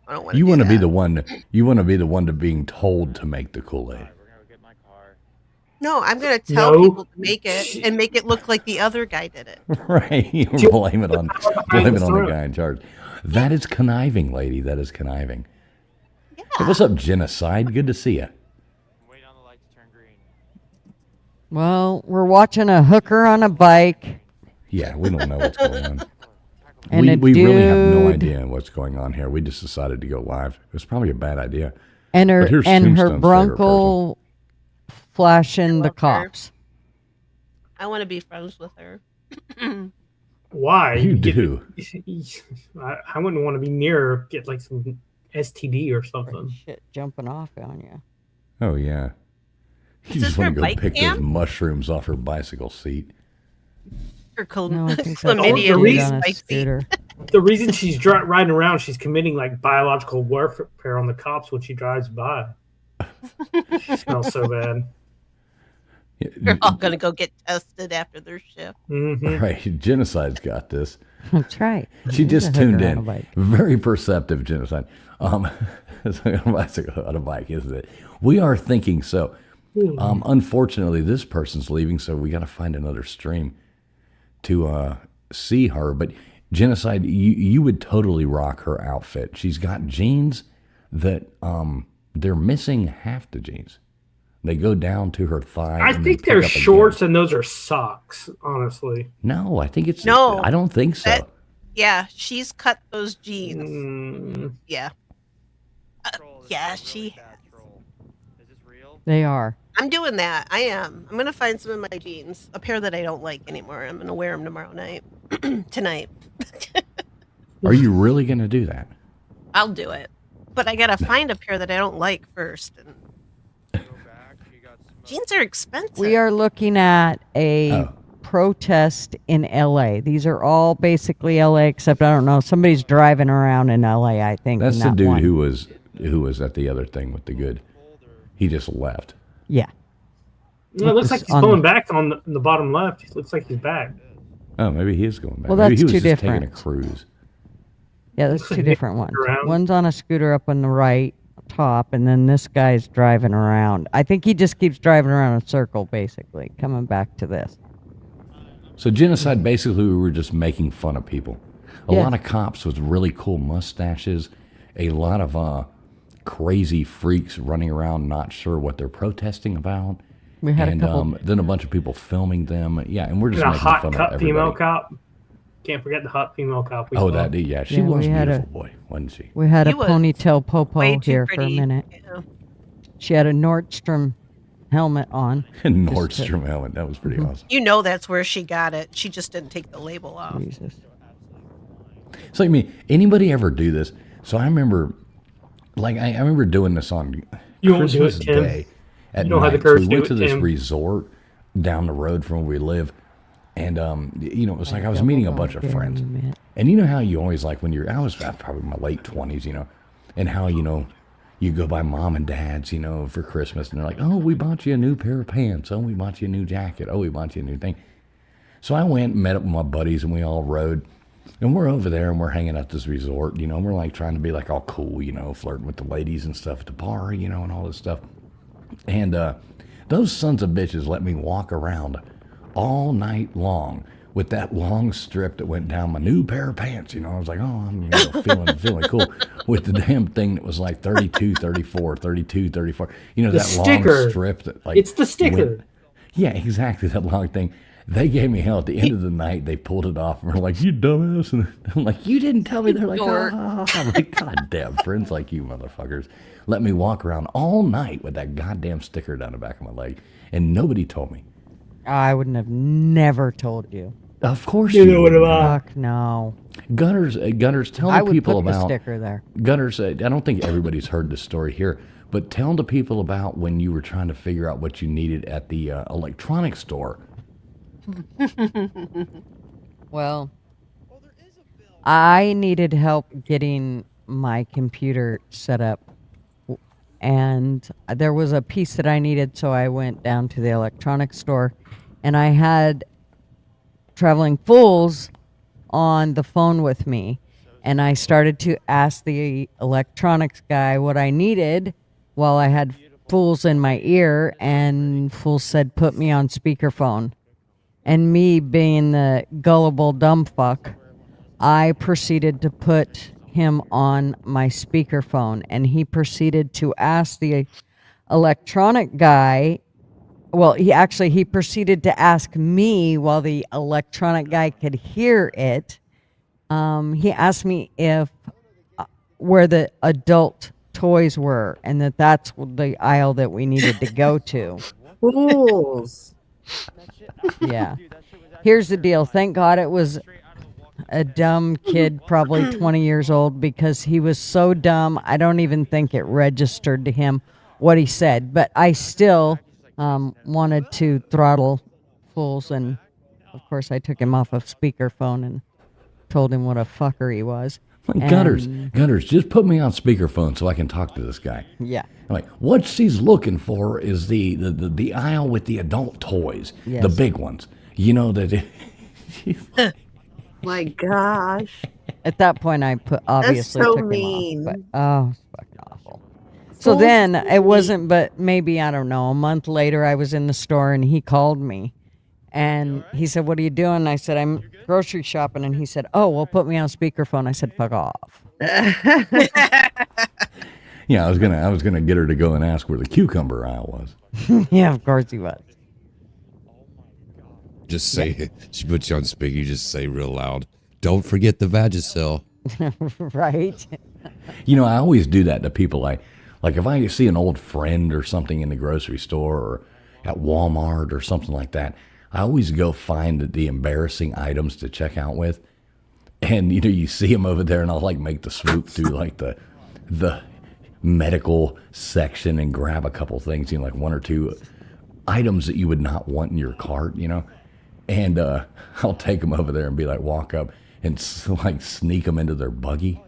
I don't want to. You want to be that. the one. You want to be the one to being told to make the Kool-Aid. No, I'm gonna tell No. people to make it and make it look like the other guy did it. Right? You blame it on the guy in charge. That is conniving, lady. That is conniving. Yeah. Hey, what's up, Genocide? Good to see you. Well, we're watching a hooker on a bike. Yeah, we don't know what's going on. And a we really have no dude- idea what's going on here. We just decided to go live. It was probably a bad idea. And her But here's and her Tombstone's favorite Bronco flashing the love her. cops. I want to be friends with her. Why? You do. I wouldn't want to be near her, get like some STD or something. Shit jumping off on you. Oh yeah. You Is just this want her to go bike pick cam? those mushrooms off her bicycle seat. Or No, I think that's a chlamydia dude reason- on a spicy. scooter. The reason she's riding around, she's committing like biological warfare on the cops when she drives by. She smells so bad. They're all gonna go get tested after their shift. Mm-hmm. Right. Genocide's got this. That's right. She He's just a hooker tuned on a in. bike. Very perceptive, Genocide. It's like a bicycle on a bike, isn't it? We are thinking so. Unfortunately, this person's leaving, so we got to find another stream to see her. But Genocide, you would totally rock her outfit. She's got jeans that they're missing half the jeans. They go down to her thigh. I and then think pick they're up again. shorts and those are socks, honestly. No, I think it's No, I don't think so. that- Yeah, she's cut those jeans. Mm, Yeah. Yeah, she has. They are. I'm doing that. I am. I'm gonna find some of my jeans, a pair that I don't like anymore. I'm gonna wear them tomorrow night, tonight. Are you really going to do that? I'll do it, but I gotta find a pair that I don't like first. And jeans are expensive. We are looking at a Oh. protest in LA. These are all basically LA, except I don't know. Somebody's driving around in LA, I think. That's in the that dude one. who was at the other thing with the good. He just left. Yeah. it looks like he's On- going back on the bottom left. It looks like he's back. Oh, maybe he is going back. Well, Maybe that's he was two just taking a different. cruise. Yeah, there's two different ones. Around. One's on a scooter up on the right top, and then this guy's driving around. I think he just keeps driving around in a circle, basically, coming back to this. So genocide, basically, we were just making fun of people. A Yeah. lot of cops with really cool mustaches, a lot of crazy freaks running around not sure what they're protesting about. We had and a couple. then a bunch of people filming them. Yeah, and we're just And a making hot fun of cup everybody. female cop. Can't forget the hot female cop. We Oh, saw. that yeah, she Yeah, was we had beautiful, a- boy, wasn't she? We had He a was ponytail popo way too here for a pretty. minute. Yeah. She had a Nordstrom helmet on. And Just to- Nordstrom helmet, that was pretty awesome. You know that's where she got it. She just didn't take the label off. Jesus. So I mean, anybody ever do this? So I remember, like, I remember doing this on You won't do Christmas it, Tim. Day at You don't have the night. courage So to we do went to it, this Tim. resort down the road from where we live, and you know, it was like I was meeting a bunch of friends. And you know how you always like when I was probably in my late 20s, you know, and how, you know, you go by mom and dad's, you know, for Christmas, and they're like, oh, we bought you a new pair of pants. Oh, we bought you a new jacket. Oh, we bought you a new thing. So I went and met up with my buddies, and we all rode. And we're over there, and we're hanging at this resort, you know, and we're like trying to be like all cool, you know, flirting with the ladies and stuff at the bar, you know, and all this stuff. And those sons of bitches let me walk around all night long with that long strip that went down my new pair of pants. You know, I was like, oh, I'm, you know, feeling cool with the damn thing that was like 32, 34, 32, 34. You know, The that sticker. long strip that like It's the sticker. yeah, exactly, that long thing. They gave me hell at the end of the night. They pulled it off and were like, you dumbass. And I'm like, you didn't tell me. They're like, Dork. ah. I'm like, God damn, friends like you motherfuckers let me walk around all night with that goddamn sticker down the back of my leg. And nobody told me. I wouldn't have never told you. Of course You you know what wouldn't. Fuck no. Gunners, tell I the would people put the about sticker there. Gunners. I don't think everybody's heard this story here, but tell the people about when you were trying to figure out what you needed at the electronics store. Well, I needed help getting my computer set up, and there was a piece that I needed, so I went down to the electronics store, and I had Traveling Fools on the phone with me, and I started to ask the electronics guy what I needed while I had Fools in my ear, and Fools said, put me on speakerphone. And me being the gullible dumb fuck, I proceeded to put him on my speakerphone, and he proceeded to ask the electronic guy. Well, he proceeded to ask me while the electronic guy could hear it. He asked me if where the adult toys were, and that's the aisle that we needed to go to. Fools. Yeah. Here's the deal. Thank God it was a dumb kid, probably 20 years old, because he was so dumb, I don't even think it registered to him what he said. But I still wanted to throttle Fools, and of course I took him off of speakerphone and told him what a fucker he was. Gunners, just put me on speakerphone so I can talk to this guy. Yeah. I'm like, what she's looking for is the aisle with the adult toys, the Yes. big ones. You know that. My gosh. At that point, I obviously so took mean. him off. But, oh, it's fucking awful. So then it wasn't, but maybe, I don't know, a month later, I was in the store and he called me. And he said, what are you doing? I said, I'm grocery shopping. And he said, oh, well, put me on speakerphone. I said, fuck off. Yeah, I was gonna get her to go and ask where the cucumber aisle was. Yeah, of course he was. Just say, she puts you on speaker, you just say real loud, don't forget the Vagisil. Right? You know, I always do that to people. Like if I see an old friend or something in the grocery store or at Walmart or something like that, I always go find the embarrassing items to check out with. And, you know, you see them over there and I'll like make the swoop through like the medical section and grab a couple things, you know, like one or two items that you would not want in your cart, you know. And I'll take them over there and be like, walk up and like sneak them into their buggy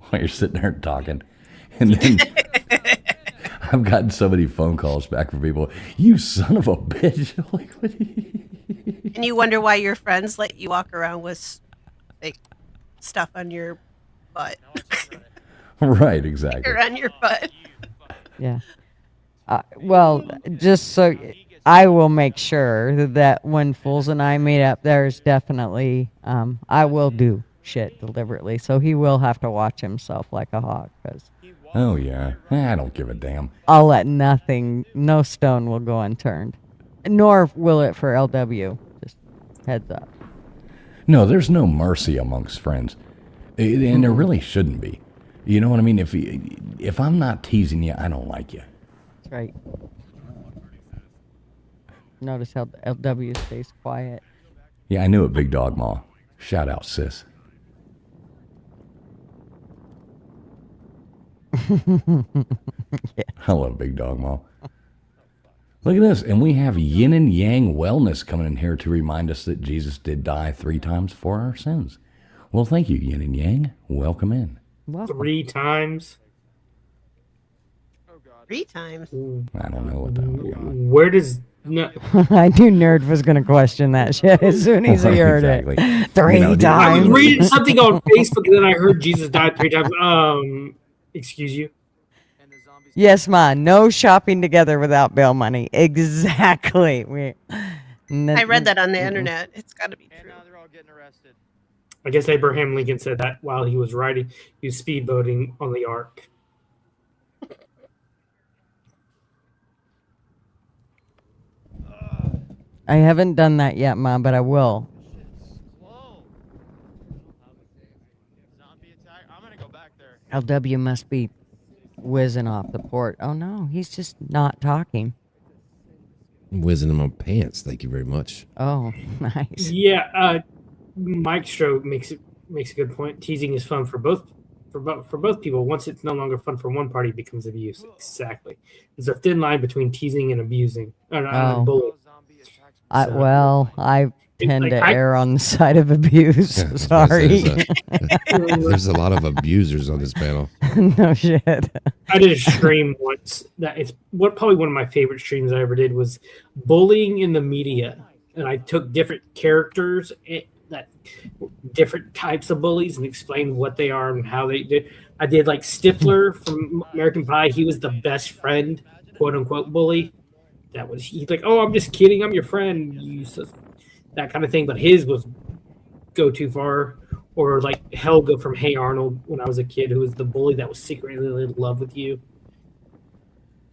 while you're sitting there talking. And then I've gotten so many phone calls back from people, you son of a bitch. Like, what And you wonder why your friends let you walk around with like stuff on your butt. Right, exactly. Or on your butt. Yeah. Well, just so I will make sure that when Fools and I meet up, there's definitely I will do shit deliberately, so he will have to watch himself like a hawk. Because Oh yeah, I don't give a damn. I'll let no stone will go unturned, nor will it for LW. Just heads up. No, there's no mercy amongst friends, and there really shouldn't be. You know what I mean? If I'm not teasing you, I don't like you. That's right. Notice how LW stays quiet. Yeah, I knew it, Big Dog Ma. Shout out, sis. I love Big Dog Ma. Look at this, and we have Yin and Yang Wellness coming in here to remind us that Jesus did die 3 times for our sins. Well, thank you, Yin and Yang. Welcome in. Welcome. 3 times. 3 times. I don't know what that was. Where does no? I knew Nerd was going to question that shit as soon as he heard Exactly. it. 3 I was times. reading something on Facebook, and then I heard Jesus died 3 times. Excuse you. Yes, Ma. No shopping together without bail money. Exactly. I read that on the internet. It's got to be true. I guess Abraham Lincoln said that while he was riding, he was speedboating on the Ark. I haven't done that yet, Ma, but I will. LW must be whizzing off the port. Oh, no. He's just not talking. Whizzing in my pants. Thank you very much. Oh, nice. Yeah, Mike Stroh makes a good point. Teasing is fun for both people. Once it's no longer fun for one party, it becomes abuse. Exactly. There's a thin line between teasing and abusing. And bullying. I tend to I- err on the side of abuse. Yeah, Sorry. There's a lot of abusers on this panel. No shit. I did a stream once that it's probably one of my favorite streams I ever did was bullying in the media, and I took different characters that different types of bullies and explained what they are and how they did. I did like Stifler from American Pie. He was the best friend, quote unquote bully. He's like, oh, I'm just kidding, I'm your friend. That kind of thing. But his was go too far. Or like Helga from Hey Arnold when I was a kid, who was the bully that was secretly in love with you.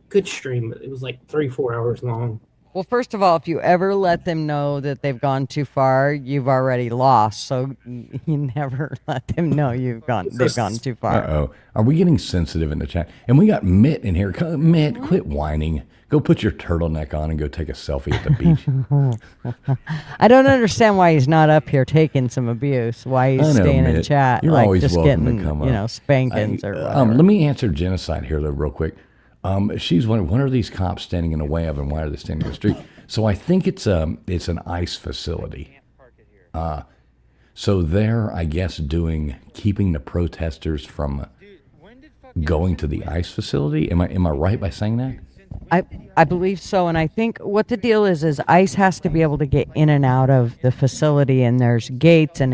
Good stream, but it was like 3-4 hours long. Well, first of all, if you ever let them know that they've gone too far, you've already lost. So you never let them know they've gone too far. Uh-oh. Are we getting sensitive in the chat? And we got Mitt in here. Mitt, quit whining. Go put your turtleneck on and go take a selfie at the beach. I don't understand why he's not up here taking some abuse. Why he's staying in Mitt. chat, You're like always just welcome getting, to come up. spankings or whatever. Let me answer Genocide here, though, real quick. She's wondering, what are these cops standing in the way of, and why are they standing in the street? So I think it's an ICE facility. So they're, I guess, keeping the protesters from going to the ICE facility. Am I right by saying that? I believe so, and I think what the deal is ICE has to be able to get in and out of the facility, and there's gates, and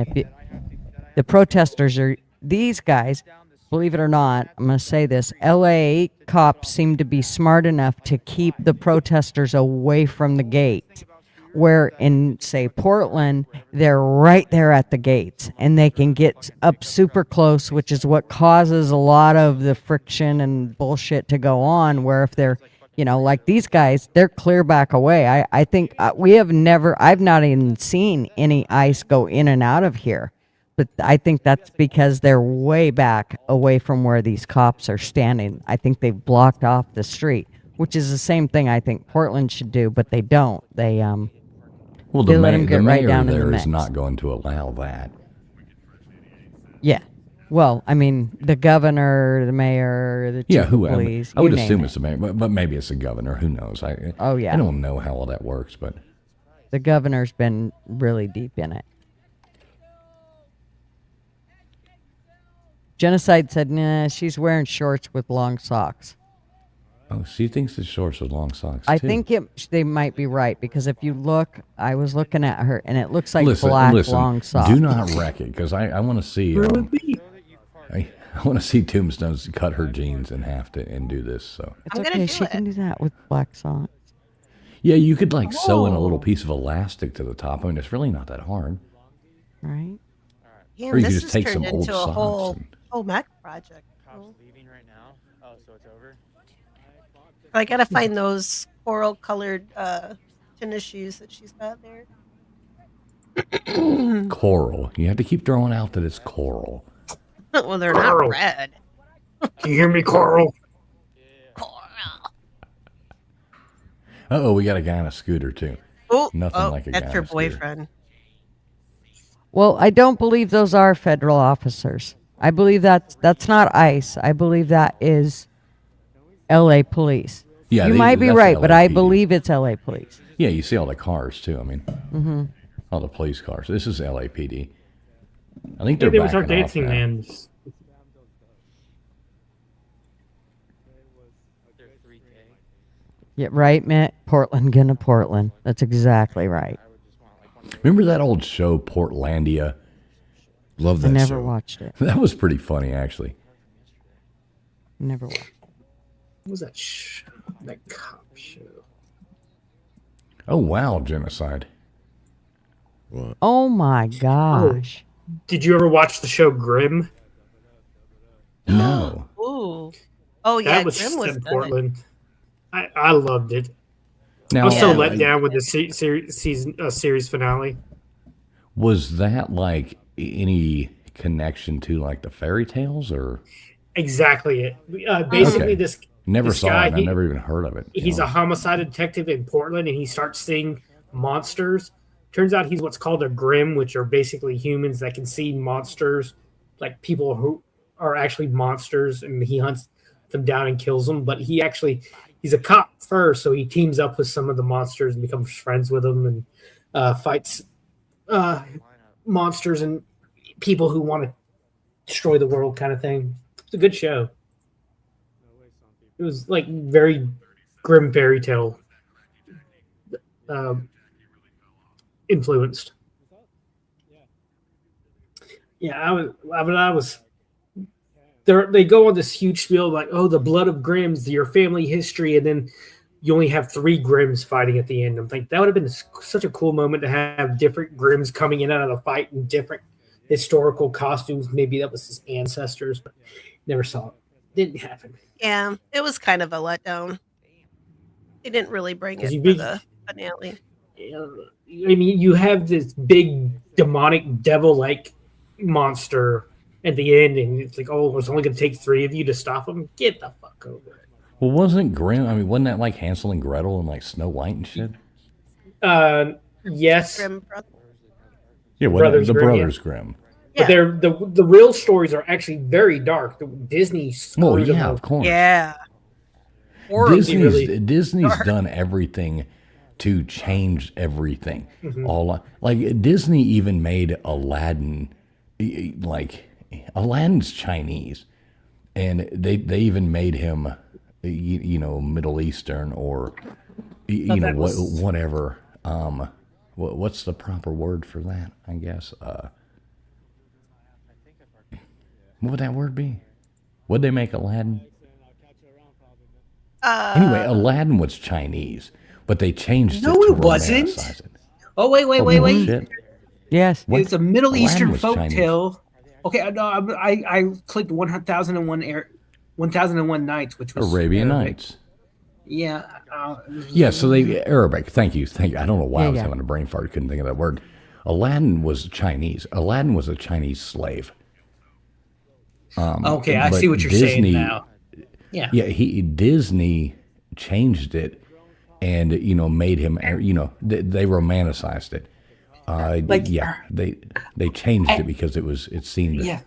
the protesters are these guys. Believe it or not, I'm going to say this, LA cops seem to be smart enough to keep the protesters away from the gate, where in, say, Portland, they're right there at the gates, and they can get up super close, which is what causes a lot of the friction and bullshit to go on, where if they're, like these guys, they're clear back away. I think I've not even seen any ICE go in and out of here. But I think that's because they're way back away from where these cops are standing. I think they've blocked off the street, which is the same thing I think Portland should do, but they don't. They Well, they the let them get right mayor down in the there mix. is not going to allow that. Yeah. Well, I mean, the governor, the mayor, the chief of police. I would you name assume it. it's the mayor, but maybe it's the governor. Who knows? Oh, yeah. I don't know how all that works, but The governor's been really deep in it. Genocide said, nah, she's wearing shorts with long socks. oh, she thinks it's shorts with long socks. I too. think they might be right, because if you look, I was looking at her, and it looks like listen, black long socks. Do not wreck it, because I want to see. I want to see Tombstones cut her jeans in half and do this. So It's I'm gonna okay, do she it. can do that with black socks. Yeah, you could like sew in a little piece of elastic to the top. I mean, it's really not that hard. Right. Damn, Or you could this just has take turned some old into a socks whole and- whole mech project. Cops leaving right now. Oh, so it's over. I gotta find those coral colored tennis shoes that she's got there. Coral. You have to keep throwing out that it's coral. Well, they're Coral. not red. Can you hear me, Coral? Uh-oh, we got a guy on a scooter, too. Oh, Nothing like a guy that's on your a scooter. boyfriend. Well, I don't believe those are federal officers. I believe that's not ICE. I believe that is LA police. Yeah, you they- might be that's right, but I LAPD. believe it's LA police. Yeah, you see all the cars, too. I mean, Mm-hmm. all the police cars. This is LAPD. I think they're Maybe it was our backing off dancing now. man. Yeah, right, Mitt? Portland gonna Portland. That's exactly right. Remember that old show, Portlandia? Love I that never show. watched it. That was pretty funny, actually. Never watched. What was that that cop show? Oh, wow, genocide. Oh my gosh. Did you ever watch the show Grimm? No. Ooh. Oh yeah, That was Grimm set was in good. Portland. I loved it. Now, I was so Yeah. let down with the series finale. Was that like any connection to like the fairy tales or? Exactly it. Basically, Okay. this Never this saw guy, it. I never even heard of it. you He's know? a homicide detective in Portland, and he starts seeing monsters. Turns out he's what's called a Grimm, which are basically humans that can see monsters, like people who are actually monsters, and he hunts them down and kills them. But he's a cop first, so he teams up with some of the monsters and becomes friends with them and fights monsters and people who want to destroy the world, kind of thing. It's a good show. It was like very grim fairy tale influenced. Yeah, I was. They go on this huge spiel like, oh, the blood of Grimms, your family history, and then you only have 3 Grimms fighting at the end. I'm like, that would have been such a cool moment to have different Grimms coming in out of the fight in different historical costumes. Maybe that was his ancestors, but never saw it. Didn't happen. Yeah, it was kind of a letdown. They didn't really bring it 'Cause you for big- the finale. I mean, you have this big demonic devil-like monster at the end, and it's like, oh, it's only going to take 3 of you to stop him. Get the fuck over it. Well, wasn't Grimm? I mean, wasn't that like Hansel and Gretel and like Snow White and shit? Yes, Grimm brothers. Yeah, Brothers the Grimm, Brothers yeah. Grimm. but they're the real stories are actually very dark. Disney Well, screwed them yeah, up. of course. Yeah. Horribly Disney's dark. done everything to change everything. Mhm. All like Disney even made Aladdin, like Aladdin's Chinese, and they even made him, you know, Middle Eastern or you Thought know that was- whatever. What's the proper word for that? I guess. What would that word be? Would they make Aladdin? Anyway, Aladdin was Chinese, but they changed No, it to it wasn't. romanticize it. Oh wait. Oh, bullshit. Yes. What? It's a Middle Aladdin Eastern was folk Chinese. tale. Okay, no, I clicked 1001 Nights, which was Arabian Arabic. Nights. Yeah. Yeah, so they Arabic. Thank you. I don't know why I was Yeah. having a brain fart. Couldn't think of that word. Aladdin was Chinese. Aladdin was a Chinese slave. Okay, I but see what you're saying now. Yeah. Yeah, Disney changed it, and you know made him. You know they romanticized it. They changed it because it seemed. Yeah.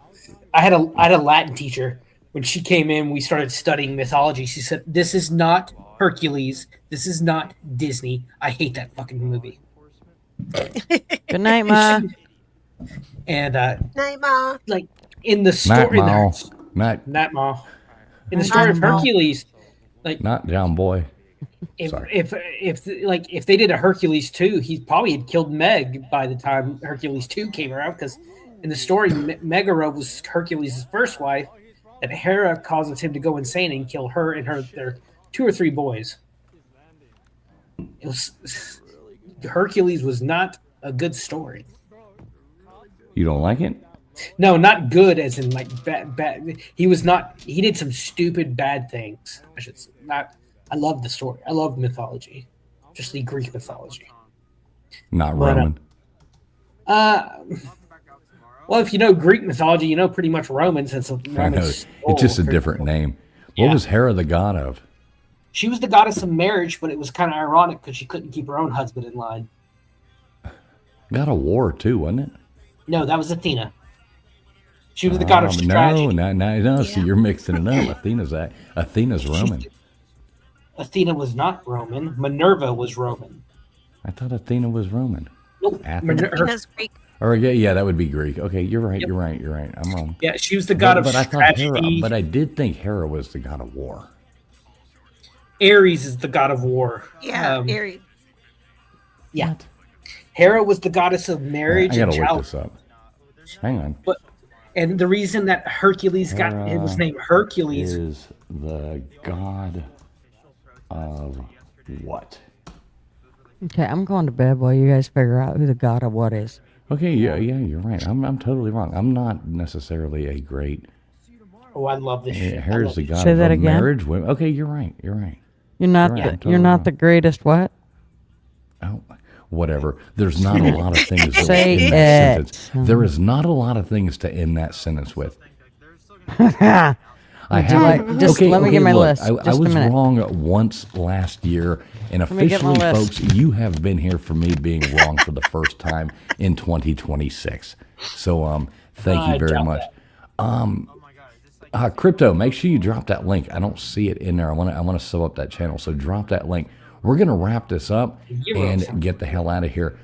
I had a Latin teacher. When she came in, we started studying mythology. She said, "This is not Hercules. This is not Disney. I hate that fucking movie." Good night, Ma. And Night, Ma. like in the Not story, Mao, not Natma. in the story of Not Mao. Hercules, not John Boy. if Sorry. if they did a Hercules 2, he probably had killed Meg by the time Hercules 2 came around, because in the story, Megara was Hercules' first wife, that Hera causes him to go insane and kill her and their 2 or 3 boys. It was Hercules was not a good story. You don't like it? No, not good as in like bad. He was not. He did some stupid bad things. I should say. Not. I love the story. I love mythology, just the Greek mythology. Not But, Roman. Well, if you know Greek mythology, you know pretty much Roman since I know. Romans. It's just a different name. What Yeah. was Hera the god of? She was the goddess of marriage, but it was kind of ironic because she couldn't keep her own husband in line. God of war too, wasn't it? No, that was Athena. She was the god of strategy. No. See, you're mixing it up. Athena's Roman. Athena was not Roman. Minerva was Roman. I thought Athena was Roman. Nope. Athena? Athena's Greek. Or yeah, that would be Greek. Okay, you're right. You're right. I'm wrong. Yeah, she was the god of but I thought Hera. strategy. But I did think Hera was the god of war. Ares is the god of war. Yeah, Aries. Yeah. Hera was the goddess of marriage I gotta and look child. this up. Hang on. And the reason that Hercules got it was named Hercules. Is the god of what? Okay, I'm going to bed while you guys figure out who the god of what is. Okay, yeah, you're right. I'm totally wrong. I'm not necessarily a great. Oh, I love this shit. Here's the god Say of that again? marriage. Women. Okay, you're right. You're right. You're not You're right, the, I'm totally you're not wrong. the greatest what? Oh, whatever. There's not a lot of things that Say in that it. sentence. There is not a lot of things to end that sentence with. Would you like- just let me get my look, list. I Just a was minute. wrong once last year, and me get my officially, list. folks, you have been here for me being wrong for the first time in 2026. So, thank you very doubt much. Crypto, make sure you drop that link. I don't see it in there. I want to sub up that channel, so drop that link. We're gonna wrap this up and get the hell out of here.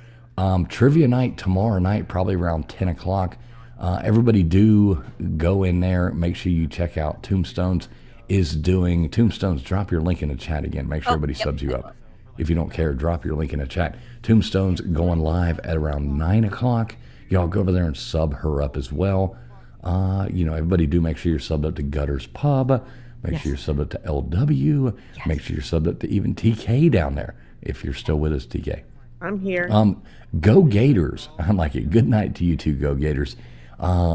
Trivia night tomorrow night, probably around 10 o'clock. Everybody do go in there. Make sure you check out Tombstones is doing Tombstones. Drop your link in the chat again. Make sure everybody subs you up. If you don't care, drop your link in the chat. Tombstone's going live at around 9 o'clock. Y'all go over there and sub her up as well. Everybody do make sure you're subbed up to Gutters Pub. Make sure you're subbed up to LW. Make sure you're subbed up to even TK down there. If you're still with us, TK. I'm here. Go Gators. I like it. Good night to you two, Go Gators.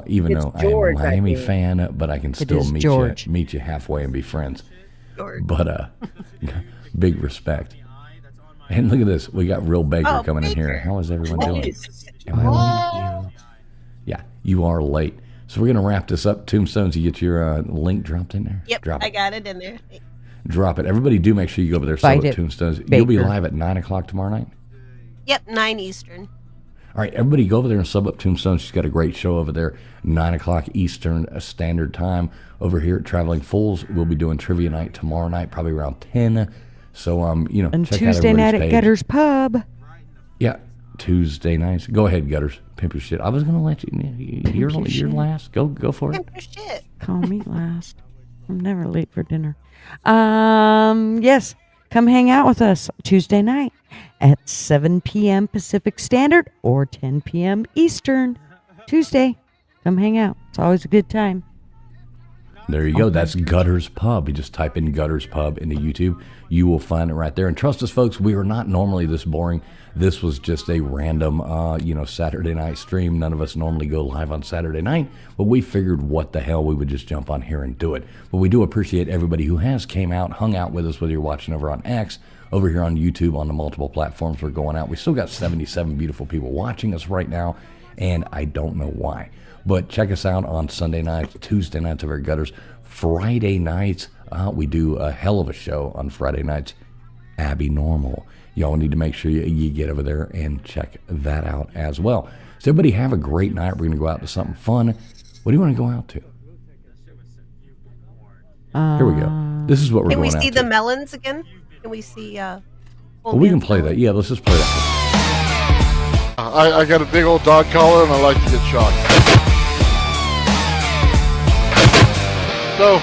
Even It's though George, I am a I Miami think. fan, but I can still is meet George. you halfway and be friends. George. But big respect. And look at this. We got Real Baker Oh, coming in here. Baker. How is everyone doing? Nice. Am I late? Yeah, you are late. So we're gonna wrap this up. Tombstones, you get your link dropped in there. Yep, Drop I it. got it in there. Drop it. Everybody, do make sure you go over there. Bite Sub it, up Tombstones. You'll be Baker. live at 9 o'clock tomorrow night. Yep, 9 Eastern. All right, everybody go over there and sub up Tombstone. She's got a great show over there, 9 o'clock Eastern Standard Time. Over here at Traveling Fools, we'll be doing trivia night tomorrow night, probably around 10. So, And check Tuesday out night everybody's at page. Gutters Pub. Yeah, Tuesday nights. Go ahead, Gutters. Pimp your shit. I was going to let you. You're last. Go for it. Pimp your shit. Call me last. I'm never late for dinner. Yes, come hang out with us Tuesday night at 7 p.m. Pacific Standard or 10 p.m. Eastern. Tuesday, come hang out. It's always a good time. There you go. That's Gutters Pub. You just type in Gutters Pub into YouTube. You will find it right there. And trust us, folks, we are not normally this boring. This was just a random, Saturday night stream. None of us normally go live on Saturday night, but we figured what the hell, we would just jump on here and do it. But we do appreciate everybody who has came out, hung out with us, whether you're watching over on X, over here on YouTube, on the multiple platforms we're going out. We still got 77 beautiful people watching us right now, and I don't know why. But check us out on Sunday nights, Tuesday nights over at Gutters. Friday nights, we do a hell of a show on Friday nights, Abby Normal. Y'all need to make sure you get over there and check that out as well. So everybody have a great night. We're going to go out to something fun. What do you want to go out to? Here we go. This is what we're Can we going out see to. the melons again? Can we see Well, we can play that. Yeah, let's just play that. I got a big old dog collar and I like to get shocked. So,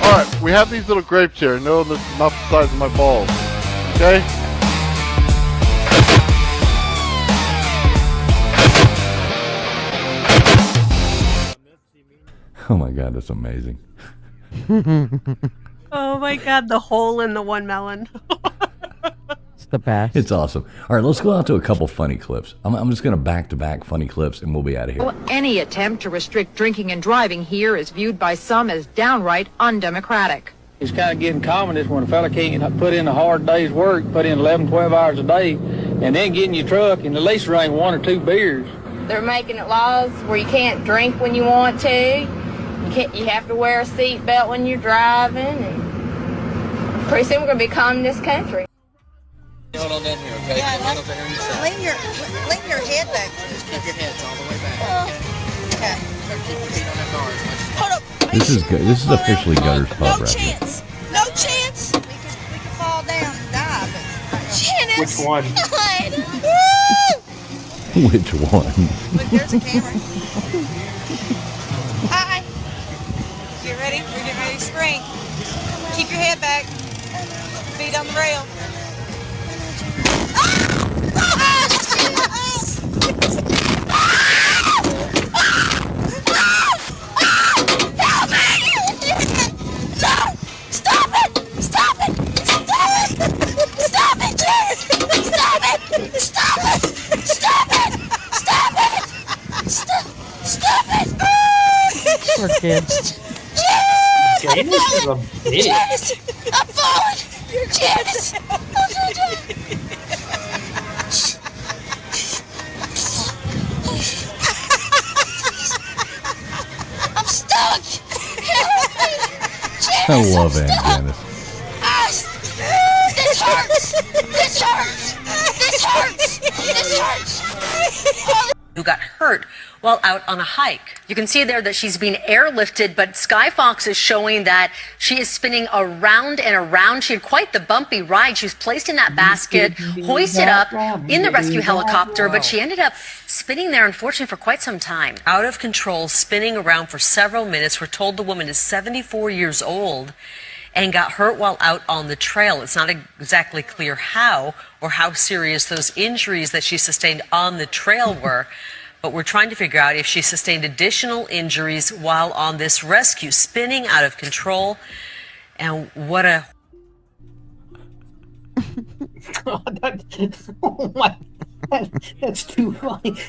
alright, we have these little grapes here. No, this is not the size of my balls. Okay? Oh my God, that's amazing. Oh my god, the hole in the one melon. the best. It's awesome. All right, let's go out to a couple funny clips. I'm just going to back-to-back funny clips, and we'll be out of here. Any attempt to restrict drinking and driving here is viewed by some as downright undemocratic. It's kind of getting common is when a fella can't put in a hard day's work, put in 11, 12 hours a day, and then get in your truck and at least drink 1 or 2 beers. They're making it laws where you can't drink when you want to. You have to wear a seatbelt when you're driving. And pretty soon we're going to be common in this country. Hold on down here, okay? Yeah, lean your head back. Just keep your heads all the way back, okay? Keep your feet on that bar as much as Hold up. This is good. This is officially Gutter's Pub right here. No chance. We could fall down and die, but Janice. Which one? Which one? Look, there's a camera. Hi. Get ready. We're getting ready to spring. Keep your head back. Feet on the rail. Poor kids. Janice is a bitch. Janice, I'm falling. You're Janice. I'm stuck. I love Aunt Janice. This hurts. This hurts. This hurts. This hurts. Who got hurt while out on a hike. You can see there that she's being airlifted, but Sky Fox is showing that she is spinning around and around. She had quite the bumpy ride. She was placed in that basket, hoisted up in the rescue helicopter, but she ended up spinning there, unfortunately, for quite some time. Out of control, spinning around for several minutes. We're told the woman is 74 years old and got hurt while out on the trail. It's not exactly clear how or how serious those injuries that she sustained on the trail were, but we're trying to figure out if she sustained additional injuries while on this rescue, spinning out of control. And what a... Oh my, that's too funny.